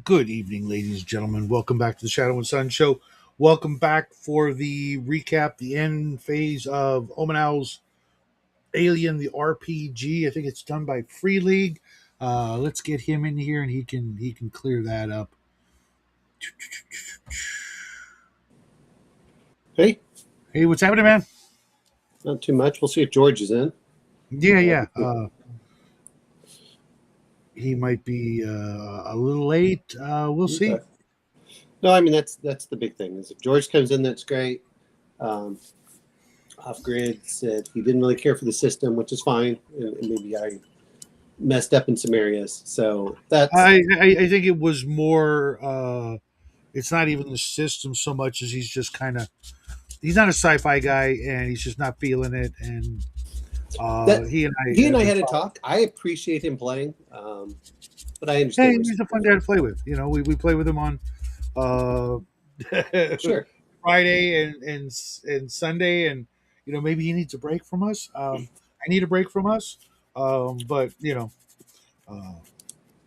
Good evening, ladies and gentlemen. Welcome back to the Shadow and Sun Show. Welcome back for the recap, the end phase of Omenowls Alien the RPG. I think it's done by Free League. Let's get him in here, and he can clear that up. Hey, Hey, what's happening, man? not too much. We'll see if George is in. Yeah. He might be a little late. We'll see. Okay. No, I mean that's the big thing. Is if George comes in, that's great. Off grid said he didn't really care for the system, which is fine, and maybe I messed up in some areas. So that's I think it was more. It's not even the system so much as he's just kind of he's not a sci-fi guy and he's just not feeling it. And that he and I had a talk. I appreciate him playing, but I understand. Hey, he's a fun guy to play with. You know, we play with him on Sure. Friday and Sunday, and you know maybe he needs a break from us. I need a break from us, but you know.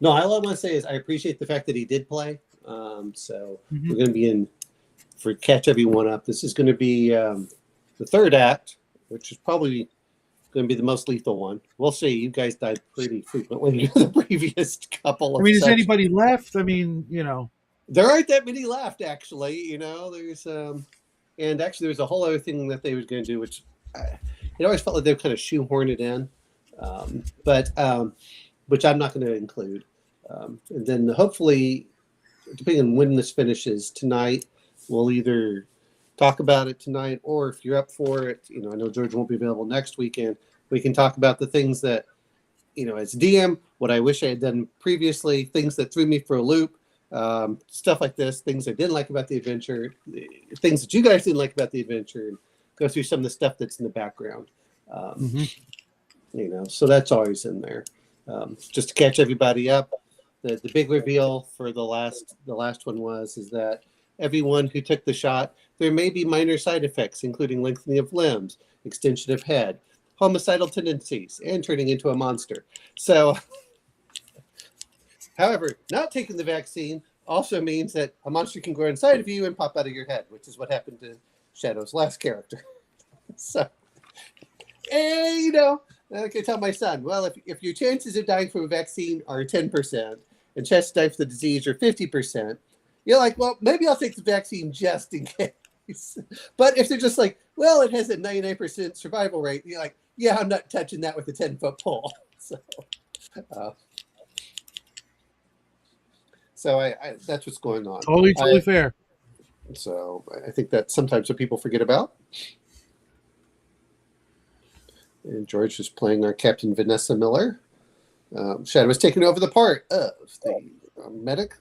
No, all I want to say is I appreciate the fact that he did play. So we're going to be in for catch everyone up. This is going to be the third act, which is probably going to be the most lethal one. We'll see. You guys died pretty frequently in the previous couple of. I mean, is anybody left? I mean, you know, there aren't that many left, actually. You know, there's and actually there's a whole other thing that they was going to do, which it always felt like they kind of shoehorn it in, but which I'm not going to include. And then hopefully, depending on when this finishes tonight, we'll either talk about it tonight, or if you're up for it, you know, I know George won't be available next weekend. We can talk about the things that, you know, as DM, what I wish I had done previously, things that threw me for a loop, stuff like this, things I didn't like about the adventure, things that you guys didn't like about the adventure, and go through some of the stuff that's in the background. You know, so that's always in there. Just to catch everybody up, the big reveal for the last one is that everyone who took the shot, there may be minor side effects, including lengthening of limbs, extension of head, homicidal tendencies, and turning into a monster. So, however, not taking the vaccine also means that a monster can grow inside of you and pop out of your head, which is what happened to Shadow's last character. So, and, you know, I can tell my son, well, if your chances of dying from a vaccine are 10% and chance to die from the disease are 50%, you're like, well, maybe I'll take the vaccine just in case. But if they're just like, well, it has a 99% survival rate, you're like, yeah, I'm not touching that with a 10-foot pole. So I that's what's going on. Totally fair. So I think that's sometimes what people forget about. And George is playing our Captain Vanessa Miller. Shadow is taking over the part of the medic,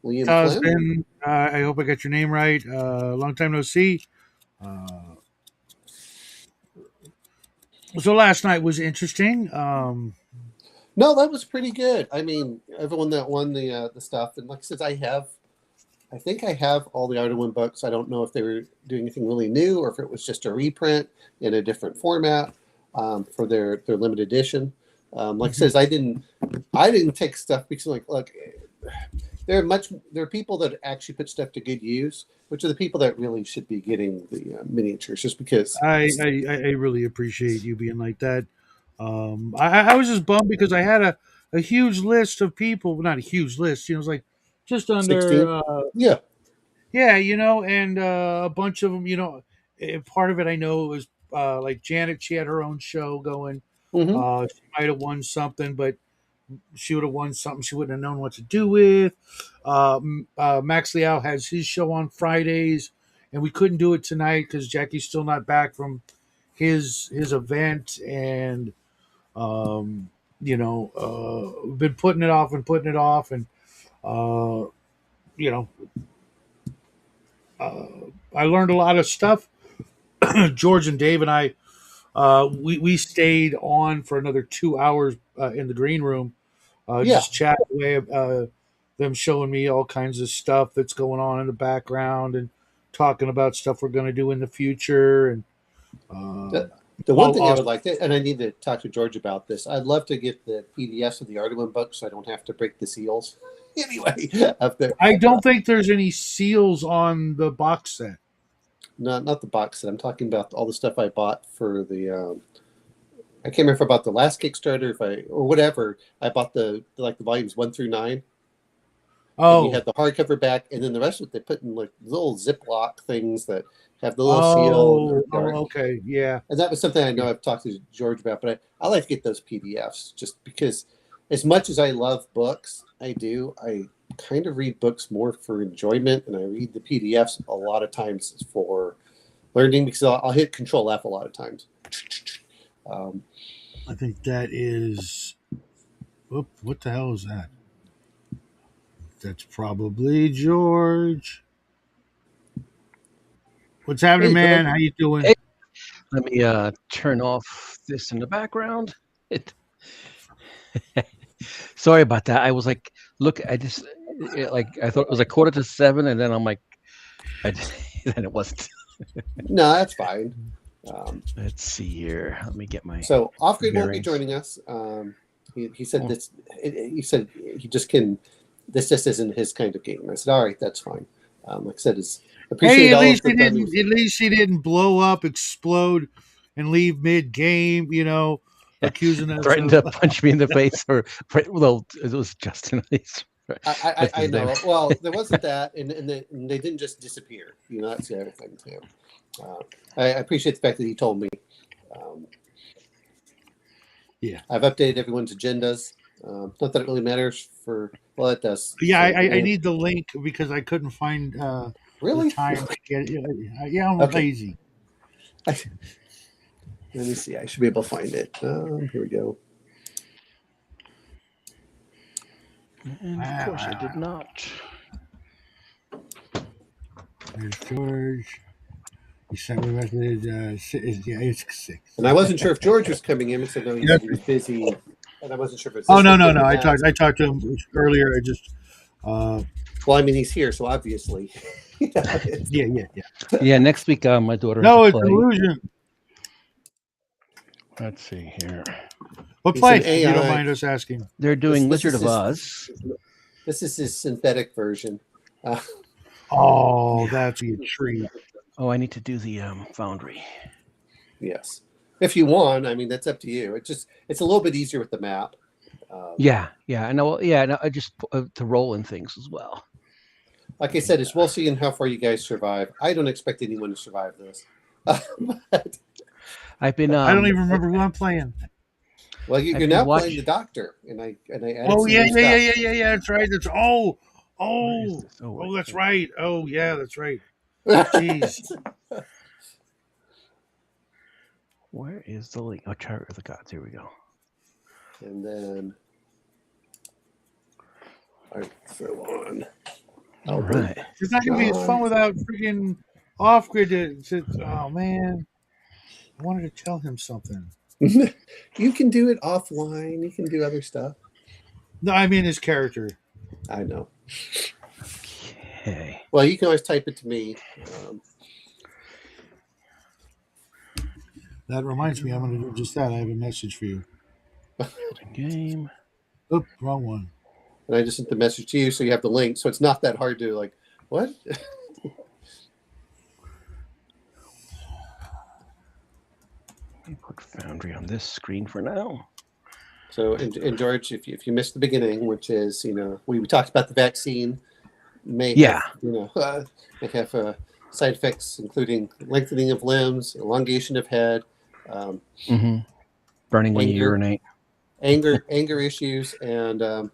Liam Flynn. I hope I got your name right. Long time no see. So last night was interesting. No, that was pretty good. I mean, everyone that won the stuff, and like I said, I think I have all the Ardenwin books. I don't know if they were doing anything really new or if it was just a reprint in a different format for their limited edition. Like I says, I didn't take stuff because like, look, there are people that actually put stuff to good use, which are the people that really should be getting the miniatures. Just because I really appreciate you being like that. I was just bummed because I had a huge list of people, well, not a huge list, you know, it was like just under, yeah, you know, and a bunch of them, you know, part of it I know was like Janet, she had her own show going. She might have won something, but she would have won something she wouldn't have known what to do with. Max Liao has his show on Fridays, and we couldn't do it tonight because Jackie's still not back from his event, and you know, we've been putting it off, and you know, I learned a lot of stuff. George and Dave and I, we stayed on for another 2 hours in the green room, just chatting away. Them showing me all kinds of stuff that's going on in the background and talking about stuff we're going to do in the future. And the one thing I would like to, and I need to talk to George about this, I'd love to get the PDFs of the Ardenwin books so I don't have to break the seals. Anyway, up there. I don't think there's any seals on the box set. No, not the box set. I'm talking about all the stuff I bought for the. I can't remember if I bought the last Kickstarter, or whatever. I bought the volumes 1 through 9. Oh, and you have the hardcover back, and then the rest of it they put in like little Ziploc things that have the little seal. Okay, yeah. And that was something I know I've talked to George about, but I like to get those PDFs just because, as much as I love books, I kind of read books more for enjoyment, and I read the PDFs a lot of times for learning because I'll hit Control F a lot of times. I think that is. What the hell is that? That's probably George. What's happening, man? How you doing? Hey, let me turn off this in the background. Sorry about that. I was like, look, I thought it was like 6:45, and then I'm like, then it wasn't. No, that's fine. Let's see here. Let me get my. So Off-Grid won't be joining us. He said this. He said he just can. This just isn't his kind of game. I said, all right, that's fine. Like I said, hey, at least he didn't blow up, explode, and leave mid game. You know, accusing us. Threatened to punch me in the face, or well, it was Justin. I know. Well, there wasn't that, and they didn't just disappear. You know, that's the other thing too. I appreciate the fact that he told me. Yeah, I've updated everyone's agendas. Not that it really matters for. Well, it does. Yeah, I need the link because I couldn't find really the time to get it. Yeah, I'm lazy. Let me see. I should be able to find it. Here we go. And of course, I did not. There's George. He sent me a message. It's 6. And I wasn't sure if George was coming in. He said no, he was busy. And I wasn't sure if it's. Oh no! I talked to him earlier. I just. Well, I mean, he's here, so obviously. Yeah. Next week, my daughter. No, it's an illusion. Let's see here. What place? If you don't mind us asking. They're doing Wizard of Oz. This is his synthetic version. Oh, that's a treat. Oh, I need to do the Foundry. Yes. If you want, I mean, that's up to you. It's a little bit easier with the map. Yeah, I know. Yeah, no, I just to roll in things as well. Like I said, we'll see in how far you guys survive. I don't expect anyone to survive this. But I've been. I don't even remember who I'm playing. Well, you're now playing the Doctor, and I. Oh yeah. That's right. That's that's right. Oh yeah, that's right. Jeez. Where is the link? Oh, Chart of the Gods. Here we go. And then I throw on. All right. It's not gonna be as fun without freaking Off-Grid. Oh man, I wanted to tell him something. You can do it offline. You can do other stuff. No, I mean his character. I know. Okay. Well, you can always type it to me. That reminds me, I'm going to do just that. I have a message for you. Game. Oop, wrong one. And I just sent the message to you, so you have the link. So it's not that hard to what? Let me put Foundry on this screen for now. So, and George, if you missed the beginning, which is, we talked about the vaccine, may have side effects, including lengthening of limbs, elongation of head, burning when you urinate, anger issues, and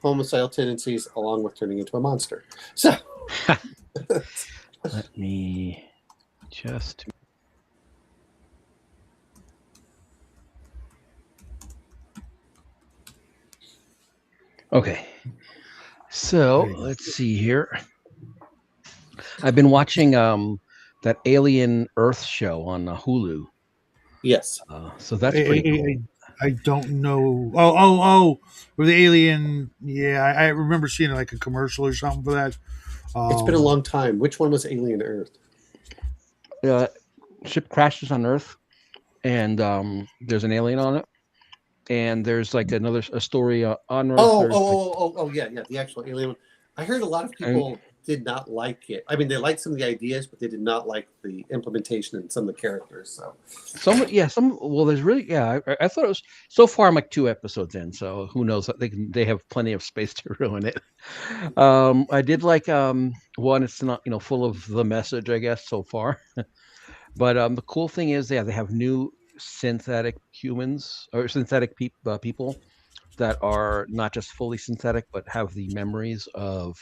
homicidal tendencies, along with turning into a monster. So, let me just. Okay, so let's see here. I've been watching that Alien Earth show on Hulu. Yes. So that's pretty cool. I don't know. Oh, with the alien. Yeah, I remember seeing like a commercial or something for that. It's been a long time. Which one was Alien Earth? Ship crashes on Earth, and there's an alien on it, and there's like a story on Earth. Yeah, the actual alien one. I heard a lot of people did not like it. I mean, they liked some of the ideas, but they did not like the implementation and some of the characters. So well, there's really, I thought it was, so far I'm like 2 episodes in, so who knows, they have plenty of space to ruin it. I did like one, it's not, full of the message, I guess, so far. But the cool thing is, they have new synthetic humans, or synthetic people that are not just fully synthetic, but have the memories of.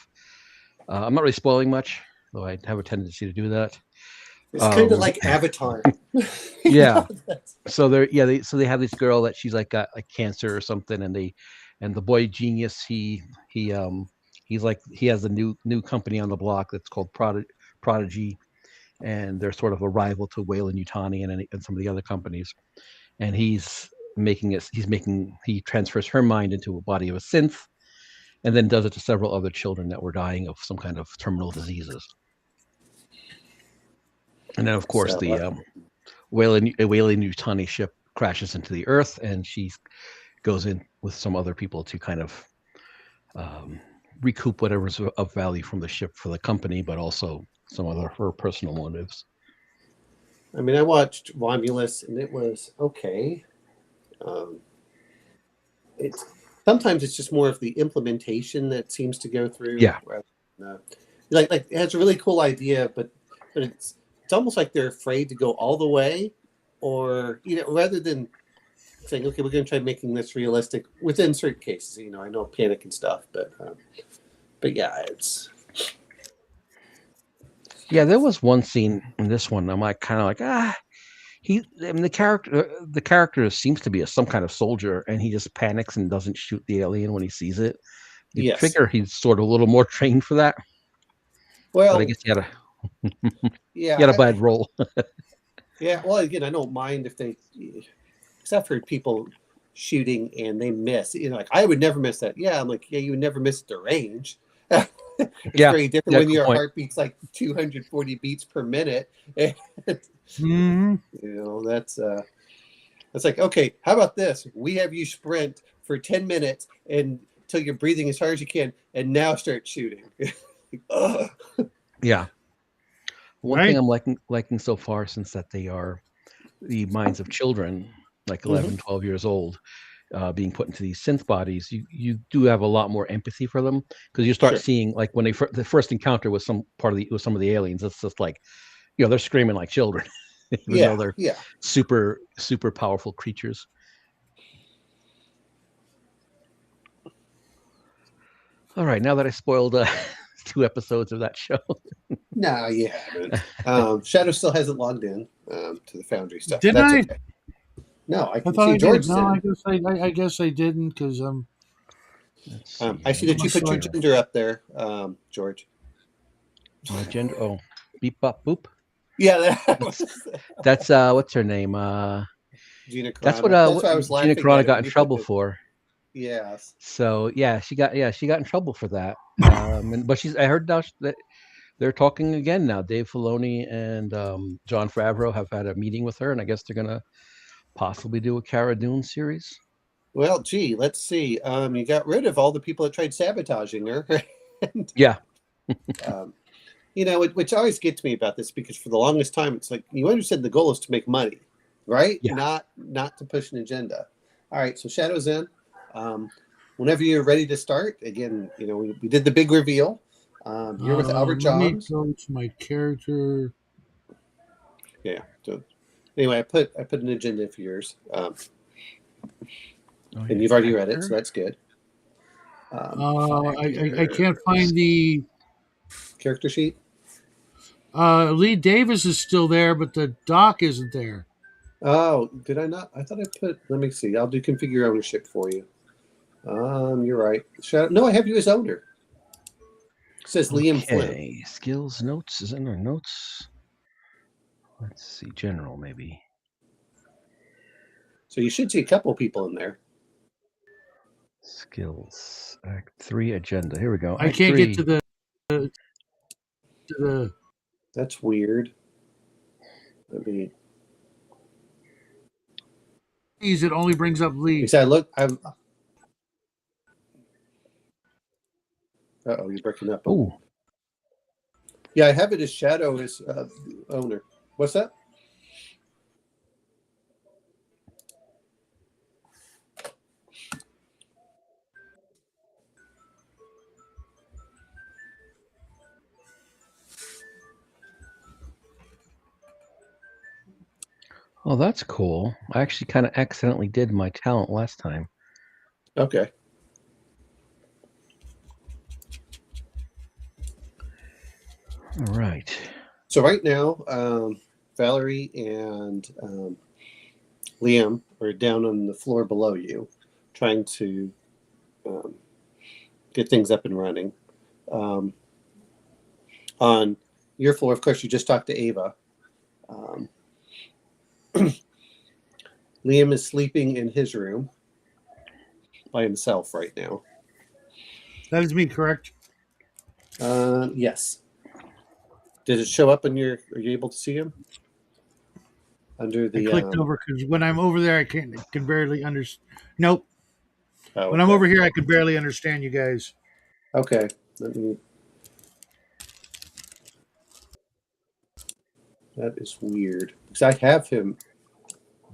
I'm not really spoiling much, though I have a tendency to do that. it's kind of like Avatar. Yeah. So they have this girl that she's like got like cancer or something, and the boy genius, he's like, he has a new company on the block that's called Prodigy, and they're sort of a rival to Weyland-Yutani and some of the other companies. And he transfers her mind into a body of a synth, and then does it to several other children that were dying of some kind of terminal diseases. And then, of course, the Weyland-Yutani ship crashes into the Earth, and she goes in with some other people to kind of recoup whatever's of value from the ship for the company, but also some other her personal motives. I mean, I watched Romulus, and it was okay. Sometimes it's just more of the implementation that seems to go through. Yeah. Like it has a really cool idea, but it's almost like they're afraid to go all the way, or rather than saying, okay, we're going to try making this realistic within certain cases. I know panic and stuff, but yeah, it's. Yeah, there was one scene in this one. I'm like, kind of like, the character seems to be some kind of soldier, and he just panics and doesn't shoot the alien when he sees it. You figure he's sort of a little more trained for that. Well, but I guess he had a bad role. Yeah, well, again, I don't mind if they, because I've heard people shooting and they miss. Like, I would never miss that. Yeah, I'm like, yeah, you would never miss the range. It's very different when your heart beats like 240 beats per minute. That's like, okay, how about this? We have you sprint for 10 minutes until you're breathing as hard as you can, and now start shooting. Yeah. One thing I'm liking so far, since that they are the minds of children, like 11, 12 years old, being put into these synth bodies, you do have a lot more empathy for them, because you start seeing, like, when the first encounter with some of the aliens, it's just like, they're screaming like children, even though they're super, super powerful creatures. All right, now that I spoiled 2 episodes of that show. No, you haven't. Shadow still hasn't logged in to the Foundry stuff. Did I? Okay. No, I can see George. No, I guess I didn't, because I see that you put your gender up there, George. My gender? Oh, beep bop boop. Yeah, that's what's her name? Gina Carano. That's what Gina Carano got in trouble for. Yes. So she got in trouble for that. But I heard now that they're talking again now. Dave Filoni and Jon Favreau have had a meeting with her, and I guess they're gonna possibly do a Cara Dune series. Well, gee, let's see. You got rid of all the people that tried sabotaging her. Yeah. Which always gets me about this, because for the longest time, it's like, you understand the goal is to make money, right? Yeah. Not to push an agenda. All right, so Shadow's in. Whenever you're ready to start, again, we did the big reveal. You're with Albert Johns. Let me go to my character. Yeah. So anyway, I put an agenda for yours, and you've already read it, so that's good. I can't find the character sheet. Lee Davis is still there, but the doc isn't there. Oh, did I not? I thought I put. Let me see. I'll do configure ownership for you. You're right. No, I have you as owner. It says Liam Flynn. Skills notes is in our notes. Let's see, general maybe. So you should see a couple people in there. Skills Act 3 agenda. Here we go. I can't get to the. That's weird. Let me. it only brings up Lee. Because I'm. Uh-oh, you're breaking up. Oh. Yeah, I have it as Shadow as owner. What's that? Oh, that's cool. I actually kind of accidentally did my talent last time. Okay. All right. So right now, Valerie and Liam are down on the floor below you, trying to get things up and running. On your floor, of course, you just talked to Ava. Liam is sleeping in his room by himself right now. That is me, correct? Yes. Did it show up on your? Are you able to see him? Under the. I clicked over because when I'm over there, I can barely understand. Nope. Oh, when I'm over here, I can barely understand you guys. Okay. Let me. That is weird because I have him.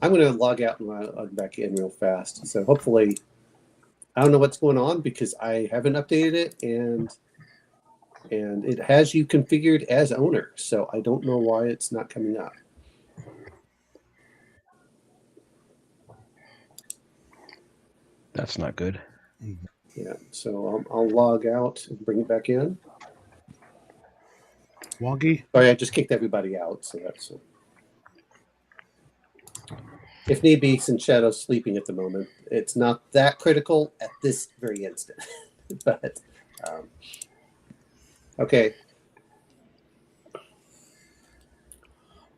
I'm going to log out and log back in real fast. So hopefully, I don't know what's going on because I haven't updated it and it has you configured as owner. So I don't know why it's not coming up. That's not good. Yeah. So I'll log out and bring it back in. Wonky. Sorry, I just kicked everybody out. So that's. If need be, since Shadow's sleeping at the moment, it's not that critical at this very instant. But, okay.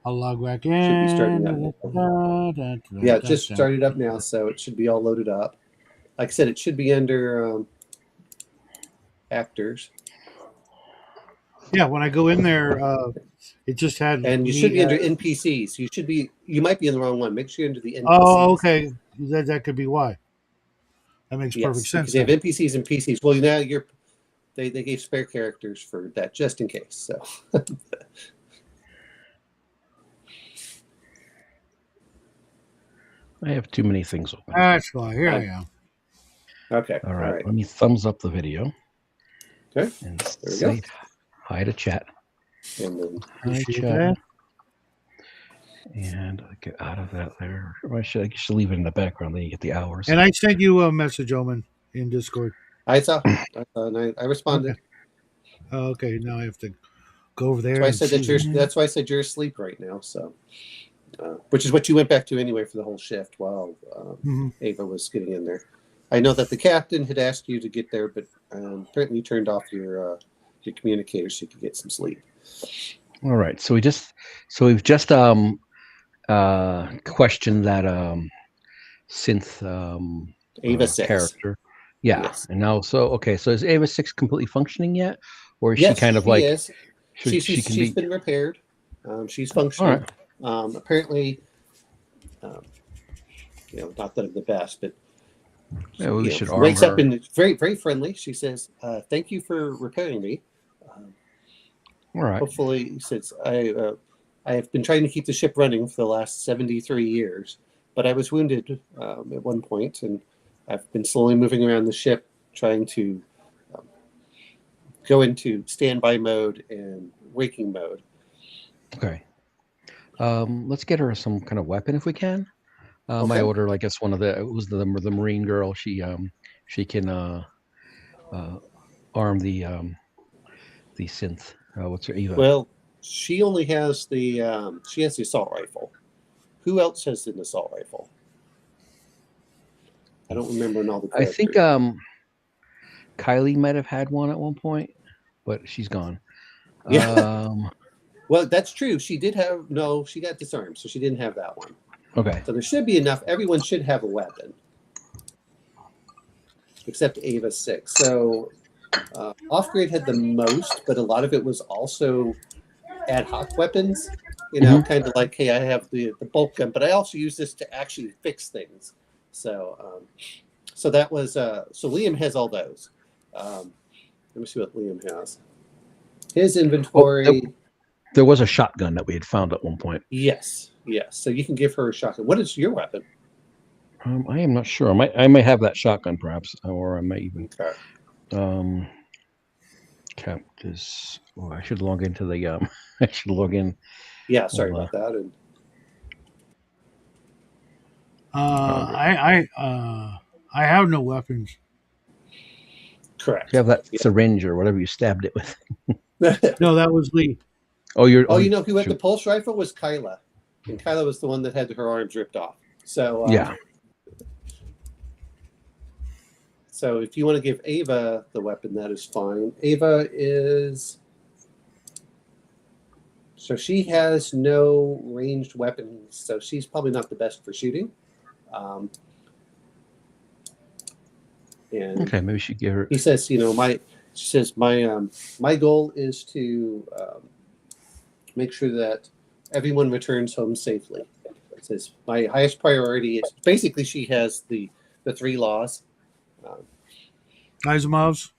I'll log back in. Should be starting up. Yeah, it just started up now, so it should be all loaded up. Like I said, it should be under actors. Yeah, when I go in there, it just had. And you should be under NPCs. You might be in the wrong one. Make sure you're under the NPCs. Oh, okay. That could be why. That makes perfect sense. Because they have NPCs and PCs. Well, now they gave spare characters for that just in case. So. I have too many things open. That's why. Here I am. Okay. All right. Let me thumbs up the video. Okay. And there we say go. hi to chat. And then hi, chat. And I get out of that there. Or I should leave it in the background, then you get the hours. And I sent you a message, Omen, in Discord. I saw. And I responded. Okay. Now I have to go over there. That's why I said you're asleep right now. So, which is what you went back to anyway for the whole shift while Ava was getting in there. I know that the captain had asked you to get there, but apparently you turned off your communicator so you could get some sleep. All right. So we've just questioned that synth Ava 6 character. Yeah. Yes. And now, so is Ava 6 completely functioning yet, or is yes, she kind of she like? Is. She's been repaired. She's functioning. Right. Apparently, not that I'm the best, but yeah, we should wakes up and very, very friendly. She says, "Thank you for repairing me." All right. Hopefully, since I have been trying to keep the ship running for the last 73 years, but I was wounded at one point, and I've been slowly moving around the ship, trying to go into standby mode and waking mode. Okay. Let's get her some kind of weapon if we can. Okay. I ordered, I guess, one of the Marine girl. She can arm the synth. What's her Eva? Well, she only has the assault rifle. Who else has an assault rifle? I don't remember in all the characters. I think Kylie might have had one at one point, but she's gone. Yeah. Well, that's true. She got disarmed, so she didn't have that one. Okay. So there should be enough. Everyone should have a weapon, except Ava 6. So Off-Grid had the most, but a lot of it was also ad hoc weapons. You know, kind of like, hey, I have the bolt gun, but I also use this to actually fix things. So, so that was so Liam has all those. Let me see what Liam has. His inventory. There was a shotgun that we had found at one point. Yes. So you can give her a shotgun. What is your weapon? I am not sure. I might have that shotgun, perhaps, or I might even. Okay. Captors. Oh, I should log into the. I should log in. Yeah, sorry about that. And I have no weapons. Correct. You have that syringe or whatever you stabbed it with. No, that was Lee. Oh, you know who had the pulse rifle was Kyla, and Kyla was the one that had her arms ripped off. So yeah. So if you want to give Ava the weapon, that is fine. Ava is. So she has no ranged weapons, so she's probably not the best for shooting. And okay, maybe she give her. He says, my goal is to make sure that everyone returns home safely. It says my highest priority is basically she has the 3 laws. Asimov's.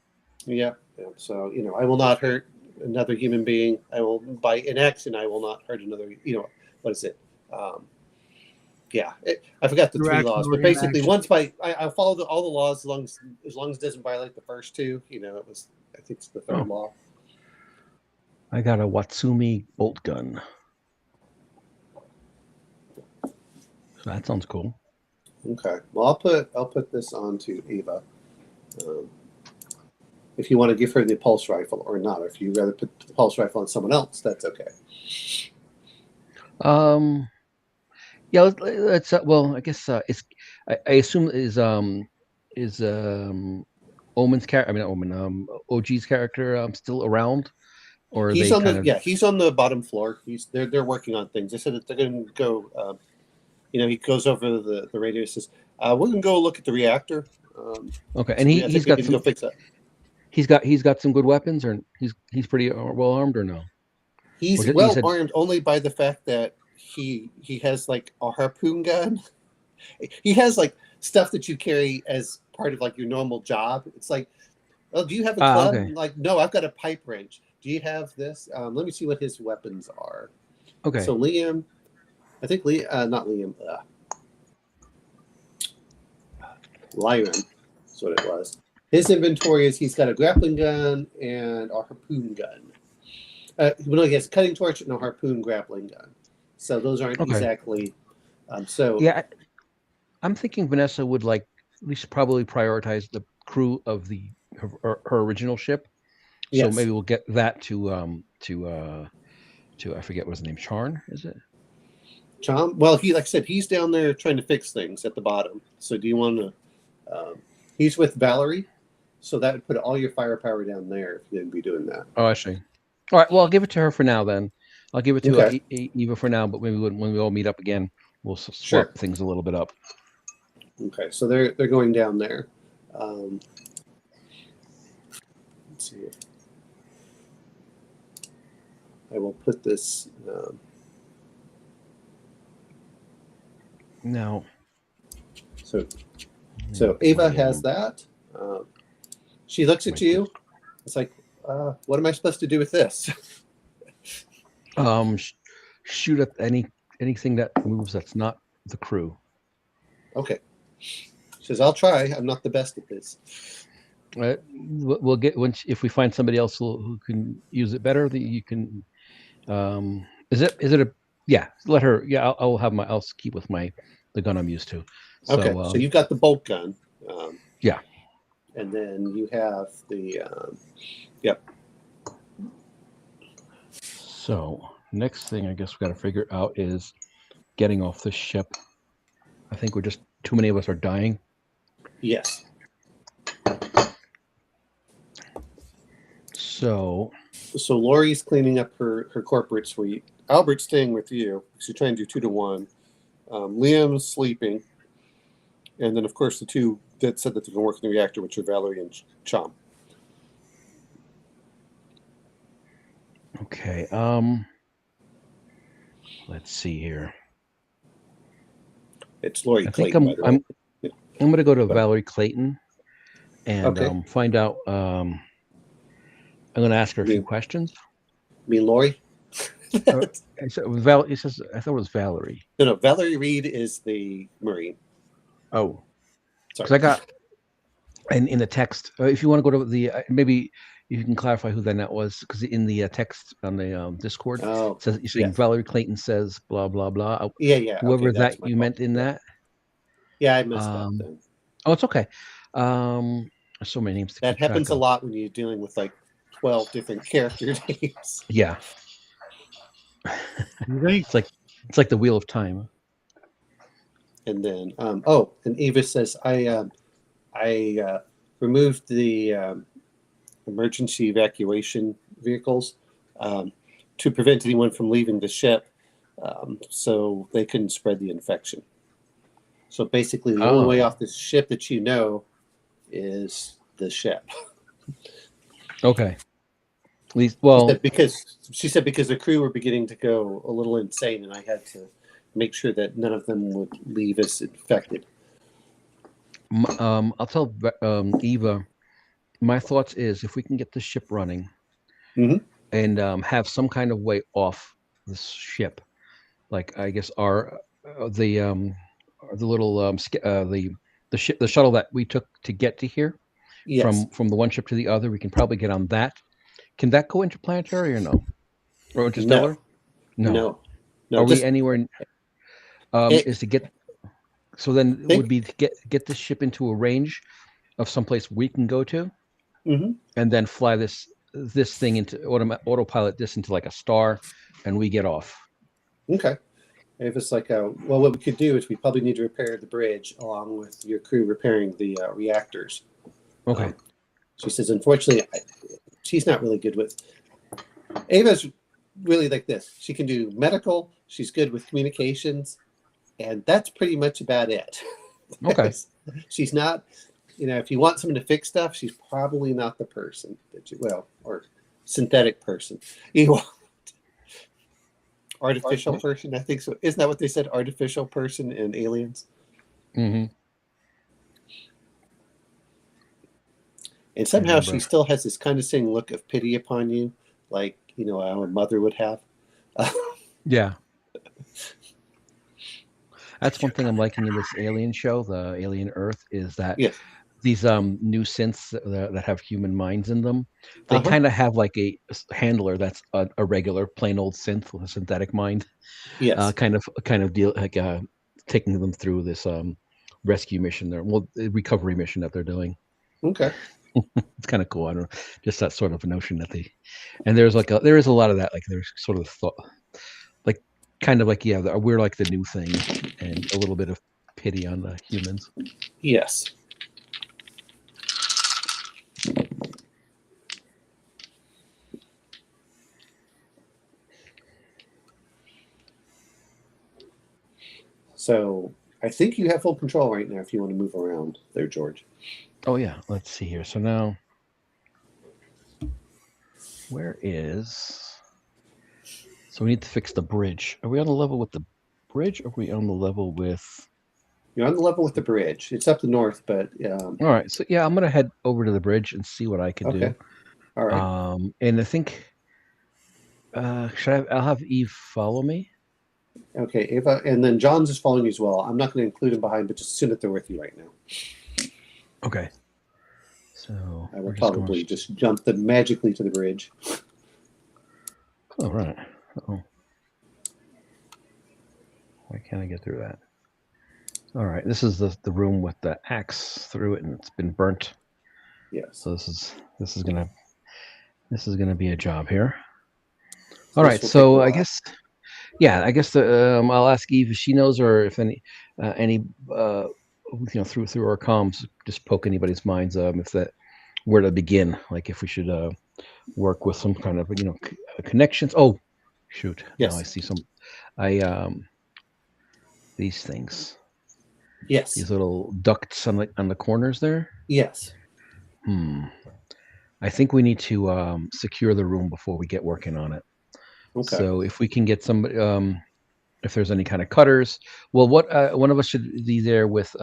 Yeah. So I will not hurt another human being. I will, by inaction, I will not hurt another. What is it? I forgot the 3 laws, but basically, I follow all the laws as long as it doesn't violate the first 2. I think it's the 3rd law. I got a Watsumi bolt gun. So that sounds cool. Okay. Well, I'll put this on to Ava. If you want to give her the pulse rifle or not, if you'd rather put the pulse rifle on someone else, that's okay. Yeah, let's well, I guess it's. I assume is Omen's character. I mean, Omen. OG's character still around, or he's they on kind of. Yeah, he's on the bottom floor. They're working on things. They said that they're going to go. He goes over the radio. Says, "We're going to go look at the reactor." Okay, and he's got some. Go fix that. He's got some good weapons, or he's pretty well armed, or no? He's well armed only by the fact that he has like a harpoon gun. He has like stuff that you carry as part of like your normal job. It's like, oh, do you have a club? Okay. Like, no, I've got a pipe wrench. Do you have this? Let me see what his weapons are. Okay. So Liam, I think not Liam. Lyron, that's what it was. His inventory is he's got a grappling gun and a harpoon gun. He has a cutting torch and a harpoon grappling gun. So those aren't exactly. Yeah, I'm thinking Vanessa would like at least probably prioritize the crew of her original ship. So maybe we'll get that to I forget what his name. Charn, is it? Charm. Well, like I said, he's down there trying to fix things at the bottom. So do you want to? He's with Valerie, so that would put all your firepower down there if you didn't be doing that. Oh, I see. All right. Well, I'll give it to her for now. Then I'll give it to Eva for now. But maybe when we all meet up again, we'll swap things a little bit up. Okay, so they're going down there. Let's see. I will put this. Now. So Ava has that. She looks at you. It's like, what am I supposed to do with this? Shoot at anything that moves that's not the crew. Okay. She says, "I'll try. I'm not the best at this." We'll get if we find somebody else who can use it better. That you can. Is it a? Yeah. Let her. Yeah. I'll keep with the gun I'm used to. Okay. So you've got the bolt gun. Yeah. And then you have the. Yep. So next thing I guess we got to figure out is getting off the ship. I think we're just too many of us are dying. Yes. So Lori's cleaning up her corporate suite. Albert's staying with you because you're trying to do 2-to-1. Liam's sleeping. And then, of course, the 2 that said that they're going to work in the reactor, which are Valerie and Chom. Okay. Let's see here. It's Lori I think Clayton, by the way. I'm going to go to Valerie Clayton and find out. I'm going to ask her a few questions. You mean Lori? I said Val. It says I thought it was Valerie. No. Valerie Reed is the Marine. Oh, sorry. Because I got in the text. If you want to go to the maybe you can clarify who then that was, because in the text on the Discord, it says you're saying Valerie Clayton says blah blah blah. Yeah. Whoever that you meant in that. Yeah, I messed up then. Oh, it's okay. So many names to that keep happens track a lot when you're dealing with like 12 different character names. Yeah. It's like the Wheel of Time. And then and Eva says I removed the emergency evacuation vehicles to prevent anyone from leaving the ship, so they couldn't spread the infection. So basically, the only way off the ship that you know is the ship. Okay. At least, she said because the crew were beginning to go a little insane, and I had to make sure that none of them would leave us infected. I'll tell Eva. My thoughts is if we can get the ship running, and have some kind of way off the ship, like I guess the little the shuttle that we took to get to here, from the one ship to the other, we can probably get on that. Can that go interplanetary or no? Or interstellar? No. Are we anywhere? Is to get. So then it would be to get the ship into a range of someplace we can go to, and then fly this thing into autopilot this into like a star, and we get off. Okay. If it's like what we could do is we probably need to repair the bridge along with your crew repairing the reactors. Okay. She says, unfortunately, she's not really good with. Ava's really like this. She can do medical. She's good with communications, and that's pretty much about it. Okay. She's not. If you want someone to fix stuff, she's probably not the person that or synthetic person. You want artificial person, I think so. Isn't that what they said? Artificial person in Aliens. Mm-hmm. And somehow she still has this condescending look of pity upon you, like how a mother would have. Yeah. That's one thing I'm liking in this Alien show, the Alien Earth, is that these new synths that have human minds in them, they kind of have like a handler that's a regular plain old synth with a synthetic mind. Yes. Kind of deal like taking them through this rescue mission recovery mission that they're doing. Okay. It's kind of cool. I don't know, just that sort of notion that there is a lot of that, like there's sort of thought, like kind of like we're like the new thing, and a little bit of pity on the humans. Yes. So I think you have full control right now if you want to move around there, George. Oh, yeah. Let's see here. So now, where is... So we need to fix the bridge. Are we on the level with the bridge, or are we on the level with... You're on the level with the bridge. It's up the north, but... All right. So, yeah, I'm going to head over to the bridge and see what I can do. All right. And I think... I'll have Eve follow me. Okay, Ava, and then John's is following you as well. I'm not going to include him behind, but just assume that they're with you right now. Okay. So I will probably just jump magically to the bridge. Oh, right. Uh-oh. Why can't I get through that? All right. This is the room with the axe through it, and it's been burnt. Yes. So this is gonna be a job here. All right. So I guess. Yeah, I guess I'll ask Eve if she knows, or if any through our comms, just poke anybody's minds if that where to begin, like if we should work with some kind of connections. Oh, shoot! Yes. Now I see these things. Yes. These little ducts on the corners there. Yes. I think we need to secure the room before we get working on it. Okay. So if we can get somebody, if there's any kind of cutters, well, what one of us should be there with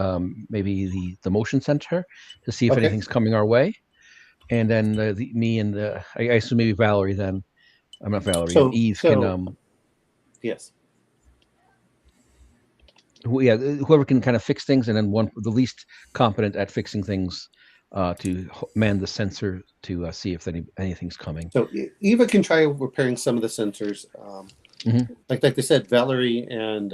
maybe the motion sensor to see if Okay. anything's coming our way, and then me and I assume maybe Valerie. Then I'm not Valerie. Eve can yes. Whoever can kind of fix things, and then the least competent at fixing things to man the sensor to see if anything's coming. So Eva can try repairing some of the sensors. Like they said, Valerie and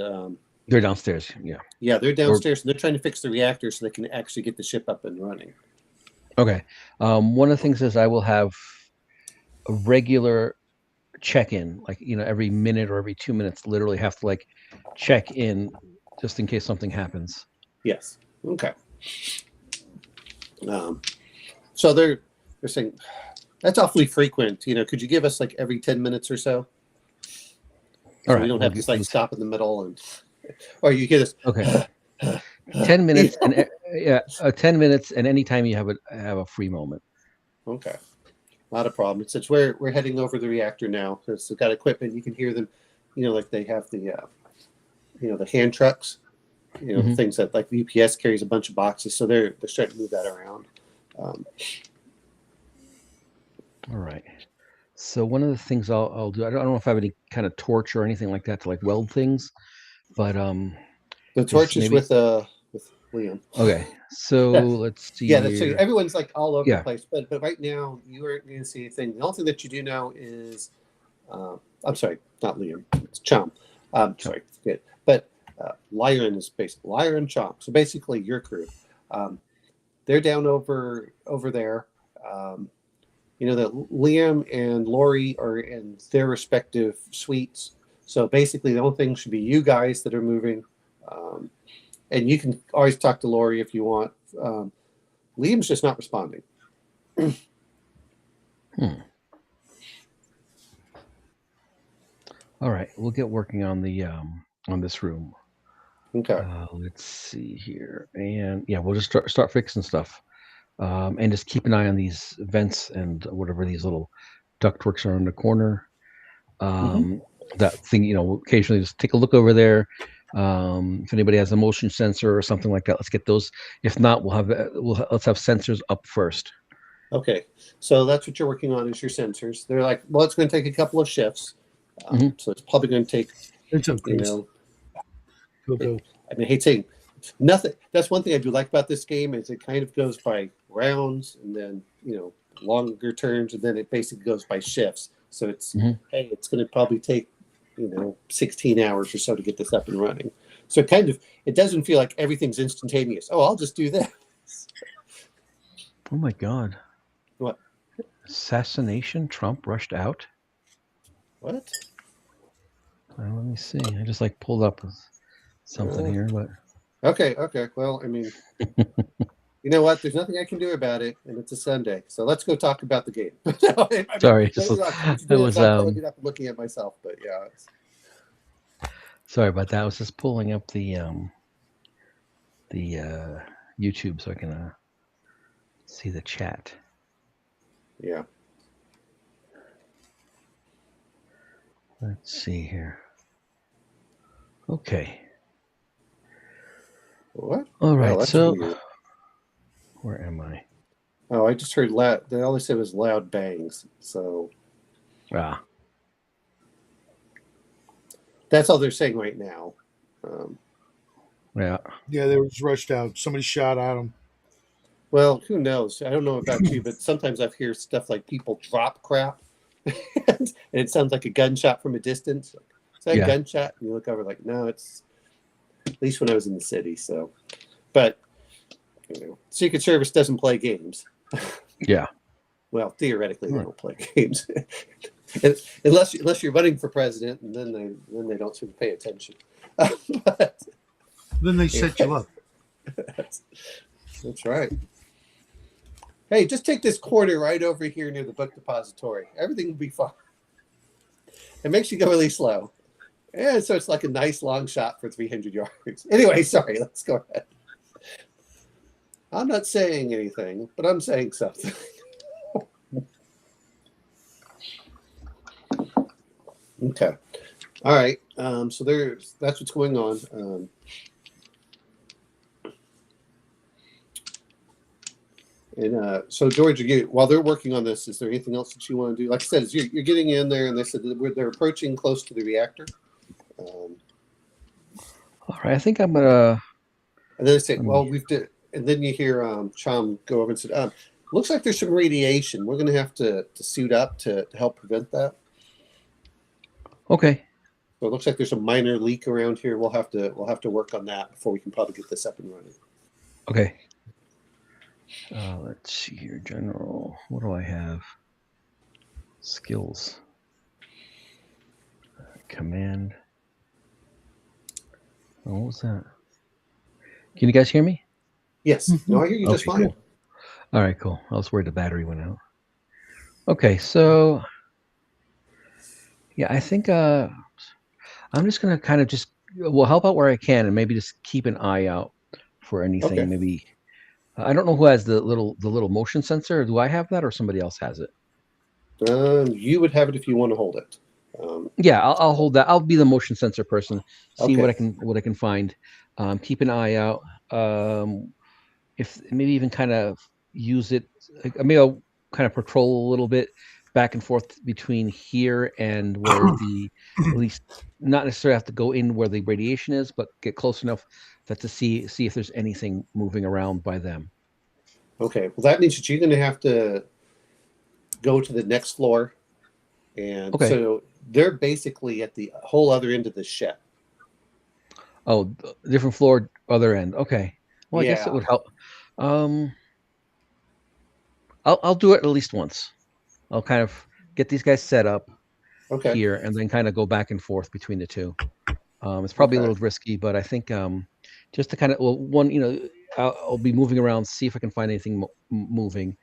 they're downstairs. Yeah, they're downstairs, and they're trying to fix the reactor so they can actually get the ship up and running. Okay. One of the things is I will have a regular check-in, like every minute or every 2 minutes, literally have to like check in just in case something happens. Yes. Okay. So they're saying that's awfully frequent. Could you give us like every 10 minutes or so? So we don't have to like stop in the middle or you get us. Okay. 10 minutes and 10 minutes and anytime you have a free moment. Okay. Not a problem. Since we're heading over the reactor now, because they've got equipment, you can hear them, like they have the the hand trucks, things that like UPS carries a bunch of boxes, so they're starting to move that around. All right. So one of the things I'll do, I don't know if I have any kind of torch or anything like that to like weld things, but the torch is with Liam. Okay, so let's see. Yeah, so everyone's like all over the place, but right now you aren't going to see anything. The only thing that you do know is, I'm sorry, not Liam, it's Chom. Sorry, good, but Lyron is basically Lyron and Chom. So basically, your crew, they're down over there. That Liam and Lori are in their respective suites. So basically, the only thing should be you guys that are moving. And you can always talk to Lori if you want. Liam's just not responding. All right, we'll get working on the on this room. Okay. Let's see here, and we'll just start fixing stuff, and just keep an eye on these vents and whatever these little ductworks are in the corner. That thing, occasionally just take a look over there. If anybody has a motion sensor or something like that, let's get those. If not, let's have sensors up first. Okay, so that's what you're working on is your sensors. They're like, well, it's going to take a couple of shifts, so it's probably going to take. It's okay. I hate saying nothing. That's one thing I do like about this game is it kind of goes by rounds and then longer turns and then it basically goes by shifts. So it's hey, it's going to probably take 16 hours or so to get this up and running. So it doesn't feel like everything's instantaneous. Oh, I'll just do this. Oh my God. What? Assassination? Trump rushed out? What? Let me see. I just pulled up something here, but Okay. Well, you know what? There's nothing I can do about it, and it's a Sunday. So let's go talk about the game. Sorry, I was looking at myself, but yeah. Sorry about that. I was just pulling up the YouTube so I can see the chat. Yeah. Let's see here. Okay. What? All right. Wow, so weird. Where am I? Oh, I just heard loud. They all they said was loud bangs. So. That's all they're saying right now. Yeah, they were rushed out. Somebody shot at them. Well, who knows? I don't know about you, but sometimes I've heard stuff like people drop crap, and it sounds like a gunshot from a distance. Is that a gunshot? And you look over like, no, it's at least when I was in the city. So, but Secret Service doesn't play games. Yeah. Well, theoretically, they don't play games. unless you're running for president, and then they don't seem to pay attention. But, then they set you up. That's right. Hey, just take this corner right over here near the book depository. Everything will be fine. It makes you go really slow. And so it's like a nice long shot for 300 yards. Anyway, sorry, let's go ahead. I'm not saying anything, but I'm saying something. Okay. All right. So that's what's going on. So George, while they're working on this, is there anything else that you want to do? Like I said, you're getting in there, and they said they're approaching close to the reactor. All right, I think I'm gonna. And then they say, "Well, and then you hear Chom go over and say, "Looks like there's some radiation. We're going to have to suit up to help prevent that." Okay. So it looks like there's a minor leak around here. We'll have to work on that before we can probably get this up and running. Okay. Let's see here, General. What do I have? Skills. Command. Oh, what was that? Can you guys hear me? Yes. No, I hear you just fine. Cool. All right, cool. I was worried the battery went out. Okay, so yeah, I think I'm just gonna kind of help out where I can, and maybe just keep an eye out for anything. Okay. Maybe I don't know who has the little motion sensor. Do I have that, or somebody else has it? You would have it if you want to hold it. Yeah, I'll hold that. I'll be the motion sensor person. See what I can find. Keep an eye out. If maybe even kind of use it. Maybe I'll kind of patrol a little bit back and forth between here and where at least not necessarily have to go in where the radiation is, but get close enough that to see if there's anything moving around by them. Okay. Well, that means that you're going to have to go to the next floor, and so they're basically at the whole other end of the shed. Oh, different floor, other end. Okay. Well, I guess it would help. I'll do it at least once. I'll kind of get these guys set up here, and then kind of go back and forth between the two. It's probably a little risky, but I think just to kind of I'll be moving around, see if I can find anything moving,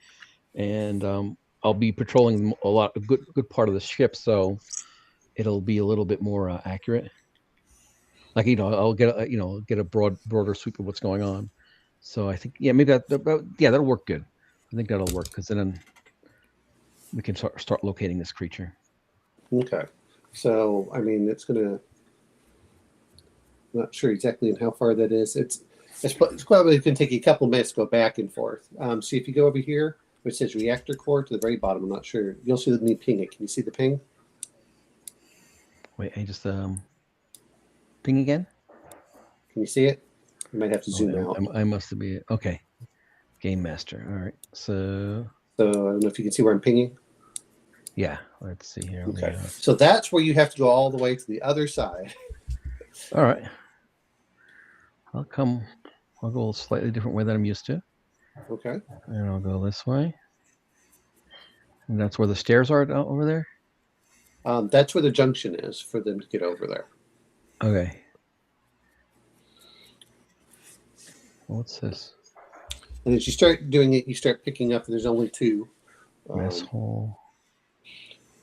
and I'll be patrolling a good part of the ship, so it'll be a little bit more accurate. Like I'll get a broader sweep of what's going on. So I think maybe that'll work good. I think that'll work because then we can start locating this creature. Okay. So I mean, it's gonna. I'm not sure exactly how far that is. It's probably going to take you a couple minutes to go back and forth. See if you go over here, which says reactor core to the very bottom. I'm not sure. You'll see me ping it. Can you see the ping? Wait, I just ping again. Can you see it? You might have to zoom out. I must be okay. Game master. All right. So I don't know if you can see where I'm pinging. Yeah. Let's see here. Okay. So that's where you have to go all the way to the other side. All right. I'll go a slightly different way than I'm used to. Okay. And I'll go this way. And that's where the stairs are over there? That's where the junction is for them to get over there. Okay. What's this? And as you start doing it, you start picking up. There's only two. Mess hole.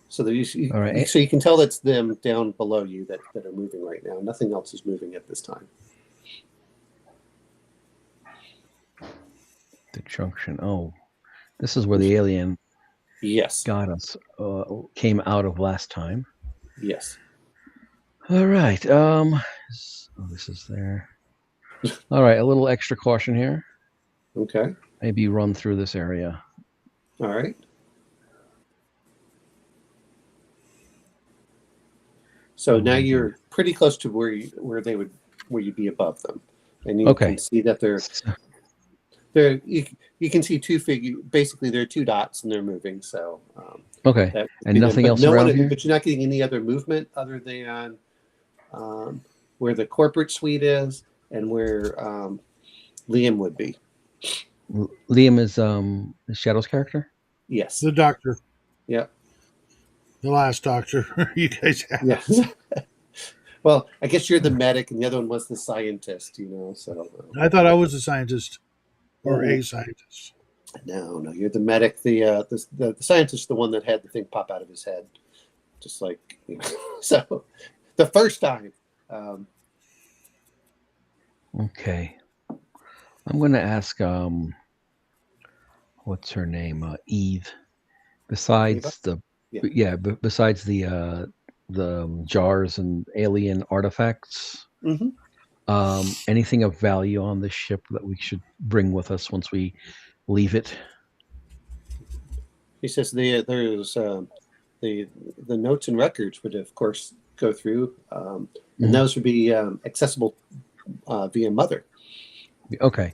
So all right. So you can tell that's them down below you that are moving right now. Nothing else is moving at this time. The junction. Oh, this is where the alien. Yes. Got us. Came out of last time. Yes. All right. This is there. All right. A little extra caution here. Okay. Maybe run through this area. All right. So now you're pretty close to where you'd be above them, and you can see that they're you can see two figures. Basically, there are two dots and they're moving. So and nothing else around here. But you're not getting any other movement other than where the corporate suite is and where Liam would be. Liam is Shadow's character. Yes, the doctor. Yep. The last doctor you guys have. Yes. Well, I guess you're the medic, and the other one was the scientist. So I thought I was a scientist, or a scientist. No, you're the medic. The scientist, the one that had the thing pop out of his head, just like So, the first time. Okay, I'm going to ask. What's her name? Eve. Besides Eva? Besides the jars and alien artifacts. Mm-hmm. Anything of value on this ship that we should bring with us once we leave it? He says there's the notes and records would of course go through, and those would be accessible via Mother. Okay.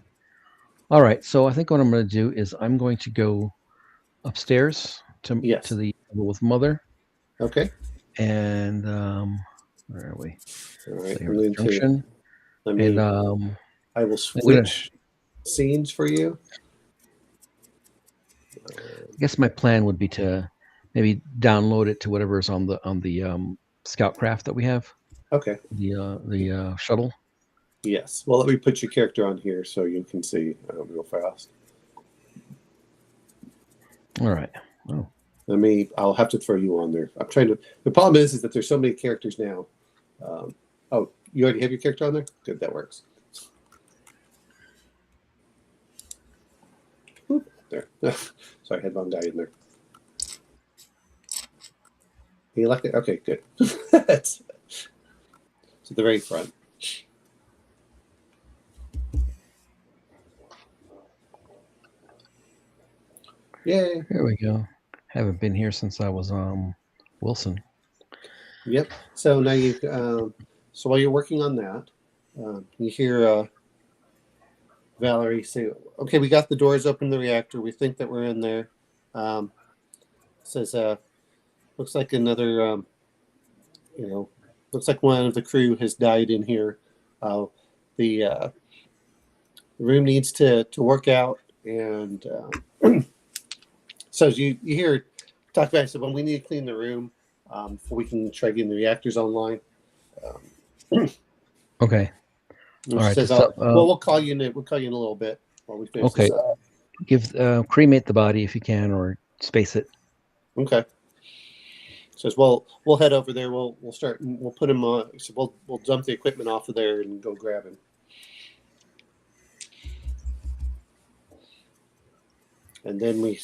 All right. So I think what I'm going to do is I'm going to go upstairs to the level with Mother. Okay. And where are we? All right. So the junction. I will switch scenes for you. I guess my plan would be to maybe download it to whatever's on the scout craft that we have. Okay. The shuttle. Yes. Well, let me put your character on here so you can see real fast. All right. Oh. I'll have to throw you on there. I'm trying to. The problem is that there's so many characters now. Oh, you already have your character on there? Good, that works. Oop, there. Sorry, headphone died in there. You left it? Okay, good. So the very front. Yay. There we go. Haven't been here since I was Wilson. Yep. So now you so while you're working on that, you hear Valerie say, "Okay, we got the doors open to the reactor. We think that we're in there." Says, "Looks like another, looks like one of the crew has died in here. The room needs to work out, and so you hear talk about it. So when we need to clean the room before we can try getting the reactors online." Okay. All right. Says, we'll call you in. We'll call you in a little bit while we finish this up. Cremate the body if you can, or space it. Okay. Says, we'll head over there. We'll start. We'll put him on. So we'll dump the equipment off of there and go grab him. And then we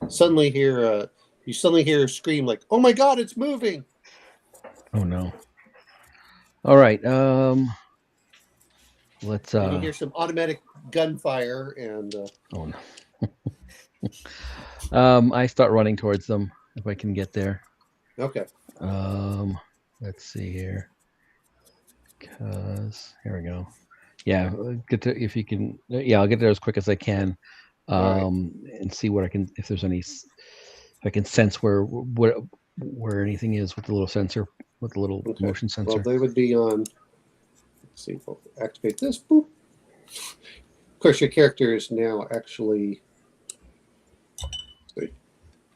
suddenly hear you suddenly hear a scream like, "Oh my God, it's moving!" Oh no! All right, let's. And you hear some automatic gunfire, and oh no! I start running towards them if I can get there. Okay. Let's see here. Cause here we go. Yeah, get to if you can. Yeah, I'll get there as quick as I can. And see what I can, if there's any, if I can sense where anything is with the little sensor, with the little motion sensor. Well, they would be on. Let's see if we'll activate this. Boop. Of course, your character is now actually.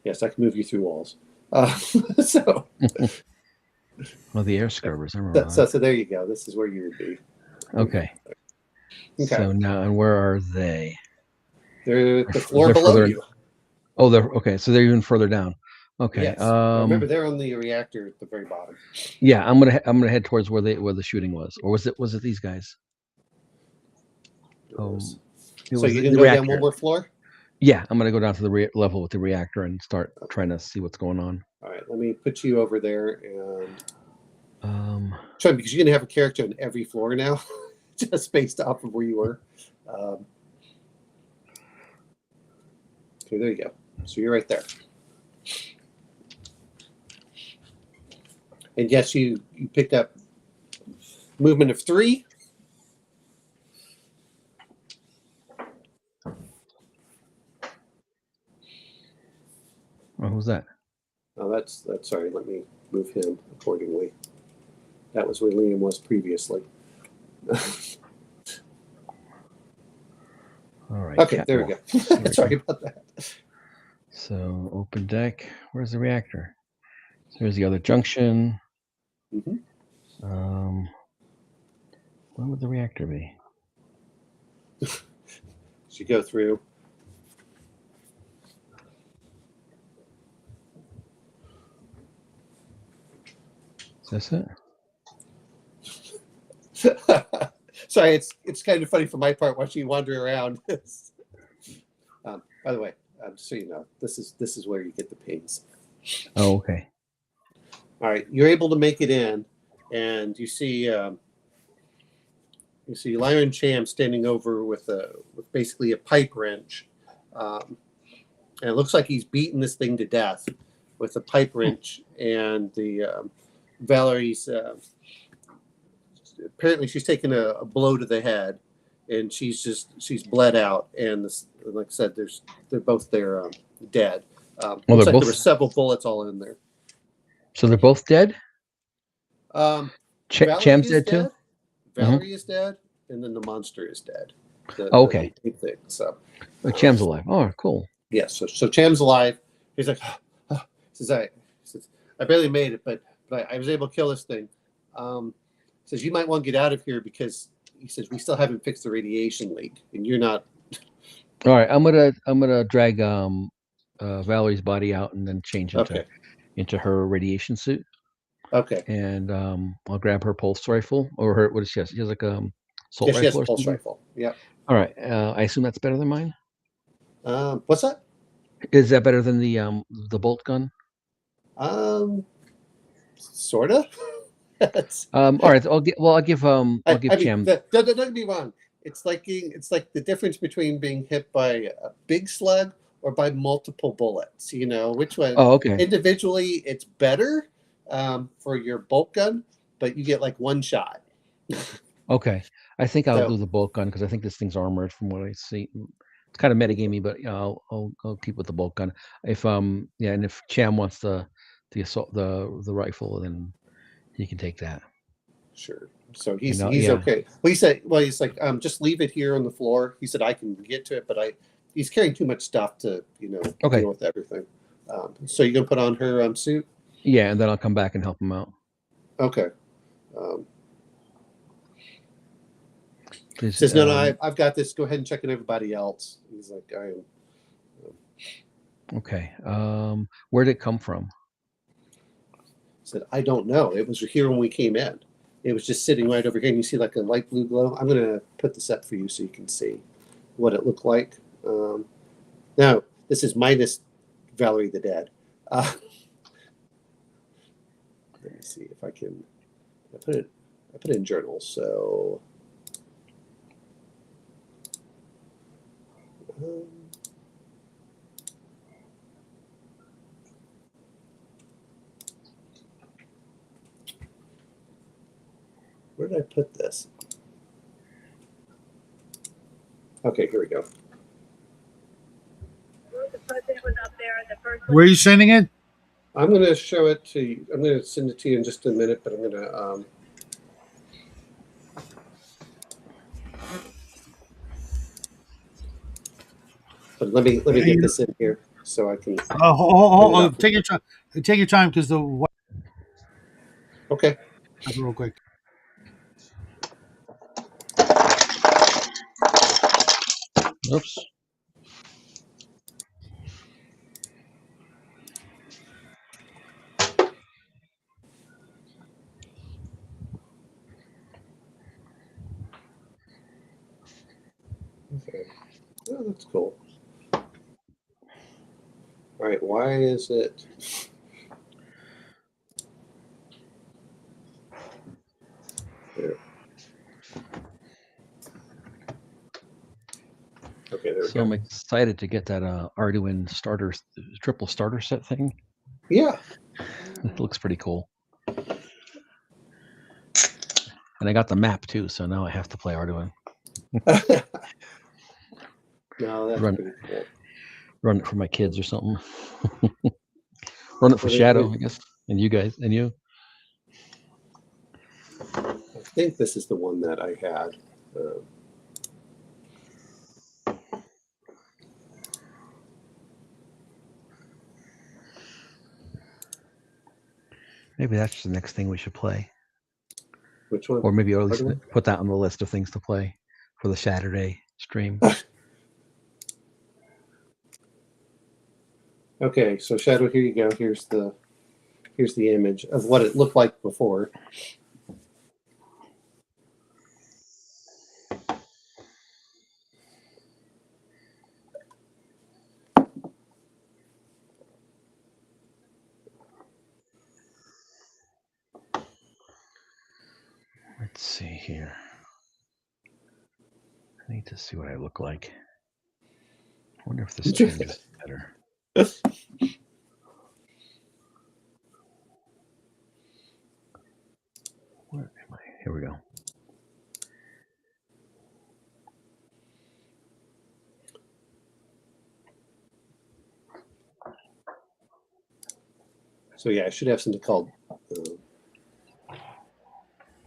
Yes, I can move you through walls. So. Well, the air scrubbers. I remember. So there you go. This is where you would be. Okay. So now, and where are they? They're the floor below you. Oh, they're okay. So they're even further down. Okay. Yes. Remember, they're on the reactor at the very bottom. Yeah, I'm gonna head towards where the shooting was, or was it these guys? So you can go reactor. down one more floor. Yeah, I'm gonna go down to the level with the reactor and start trying to see what's going on. All right, let me put you over there and try, because you're gonna have a character on every floor now, just based off of where you were. Okay, there you go. So you're right there. And yes, you picked up movement of 3. Oh, who's that? Oh, that's sorry. Let me move him accordingly. That was where Liam was previously. All right. Okay, there we go. Sorry about that. So open deck. Where's the reactor? So here's the other junction. Mm-hmm. Where would the reactor be? So you go through. Is this it? Sorry, it's kind of funny for my part watching you wander around. By the way, so you know, this is where you get the pings. Oh, okay. All right, you're able to make it in, and you see Lyman Cham standing over with basically a pipe wrench, and it looks like he's beaten this thing to death with a pipe wrench. And the Valerie's apparently she's taken a blow to the head, and she's bled out. And like I said, they're both there dead. Looks like there were several bullets all in there. So they're both dead? Cham's dead too? too? Valerie is dead, and then the monster is dead. Okay. The thing, so. Cham's alive. Oh, cool. Yes, so Cham's alive. He's like, says, I barely made it, but I was able to kill this thing. Says, you might want to get out of here because he says we still haven't fixed the radiation leak, and you're not. All right, I'm gonna drag Valerie's body out and then change into her radiation suit. Okay. And I'll grab her pulse rifle or her. What does she have? She has like assault rifle. She has a pulse rifle. Yeah. All right. I assume that's better than mine. What's that? Is that better than the bolt gun? Sorta. All right. I'll give Cham. Don't get me wrong. It's like the difference between being hit by a big slug or by multiple bullets. You know which one? Oh, okay. Individually, it's better for your bolt gun, but you get like one shot. Okay. I think I'll do the bolt gun because I think this thing's armored from what I see. It's kind of metagamey, but I'll keep with the bolt gun. If and if Cham wants the assault the rifle, then he can take that. Sure. So he's okay. Well, he's like just leave it here on the floor. He said I can get to it, but he's carrying too much stuff to deal with everything. So you're gonna put on her suit? Yeah, and then I'll come back and help him out. Okay. He says, no, I've got this. Go ahead and check on everybody else. He's like, I am. Okay. Where did it come from? I said, I don't know. It was here when we came in. It was just sitting right over here. And you see like a light blue glow. I'm going to put this up for you so you can see what it looked like. Now, this is minus Valerie the Dead. Let me see if I can. I put it in journals. So. Where did I put this? Okay, here we go. Where are you sending it? I'm going to show it to you. I'm going to send it to you in just a minute, but I'm going to. But let me get this in here so I can. Take your time. Take your time because the. Okay. Real quick. Oops. Okay. Oh, that's cool. All right. Why is it? There. Okay, there we go. I'm excited to get that Arduino triple starter set thing. Yeah. It looks pretty cool. And I got the map too, so now I have to play Arduino. No, that's pretty cool. Run it for my kids or something. Run it for Shadow, I guess, and you guys, and you. I think this is the one that I had. Maybe that's the next thing we should play. Which one? Or maybe at least put that on the list of things to play for the Saturday stream. Okay, so Shadow, here you go. Here's the image of what it looked like before. Let's see here. I need to see what I look like. I wonder if this changes better. Where am I? Here we go. So yeah, I should have something called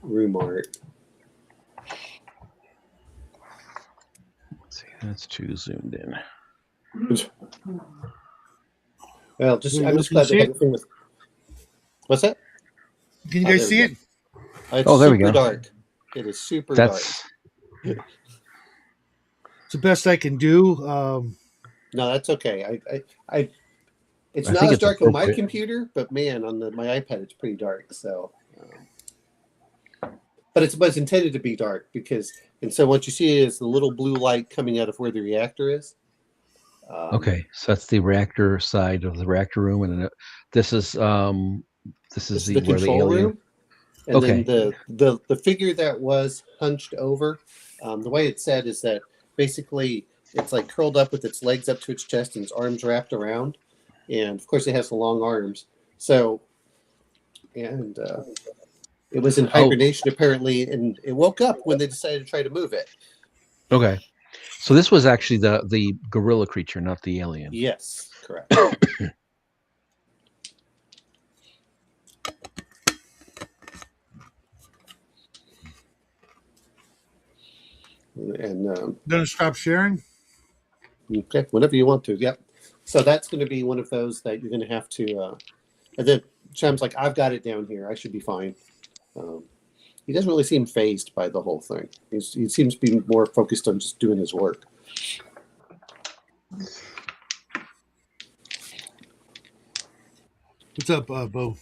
room art. Let's see, that's too zoomed in. Well, I'm just glad they have a thing with. What's that? Can you guys see it? It's there we go. Dark. It is super dark. It's the best I can do. No, that's okay. It's not as dark on my computer, but man, on my iPad, it's pretty dark. So, but it's intended to be dark and so what you see is the little blue light coming out of where the reactor is. Okay, so that's the reactor side of the reactor room, and this is the control room. And then the figure that was hunched over, the way it's said is that basically it's like curled up with its legs up to its chest and its arms wrapped around. And of course it has the long arms. So, and it was in hibernation apparently, and it woke up when they decided to try to move it. Okay. So this was actually the gorilla creature, not the alien. Yes, correct. And gonna stop sharing. Okay, whenever you want to. Yep. So that's going to be one of those that you're going to have to. And then Cham's like, I've got it down here. I should be fine. He doesn't really seem phased by the whole thing. He seems to be more focused on just doing his work. What's up, Bo?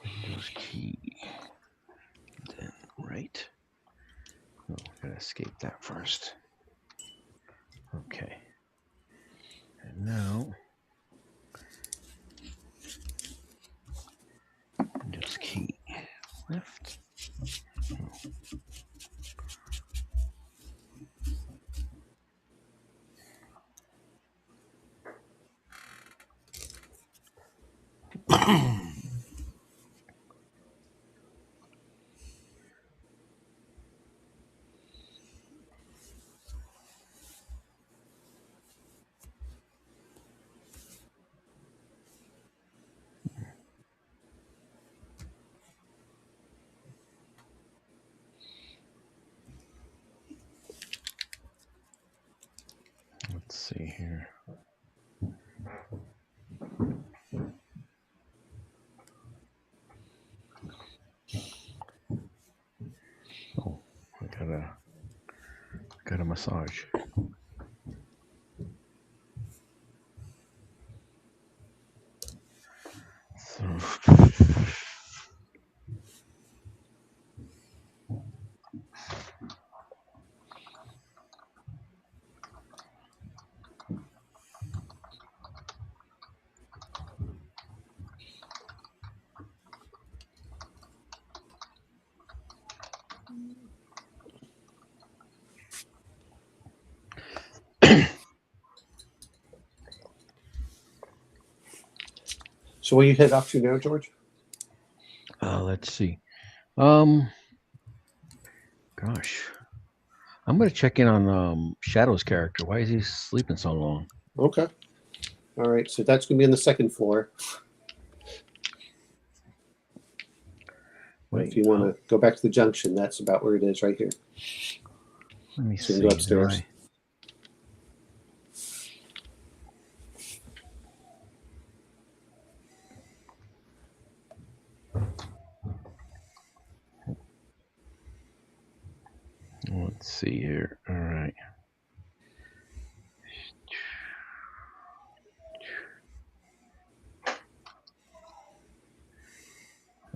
Windows key. Then right. Oh, gotta escape that first. Okay. And now Windows key left. Let's see here. Oh, I got a massage. So So will you head off to now, George? Let's see. Gosh, I'm gonna check in on Shadow's character. Why is he sleeping so long? Okay. All right. So that's going to be on the second floor. Wait, if you want to go back to the junction, that's about where it is, right here. Let me so see. Go upstairs. Let's see here. All right.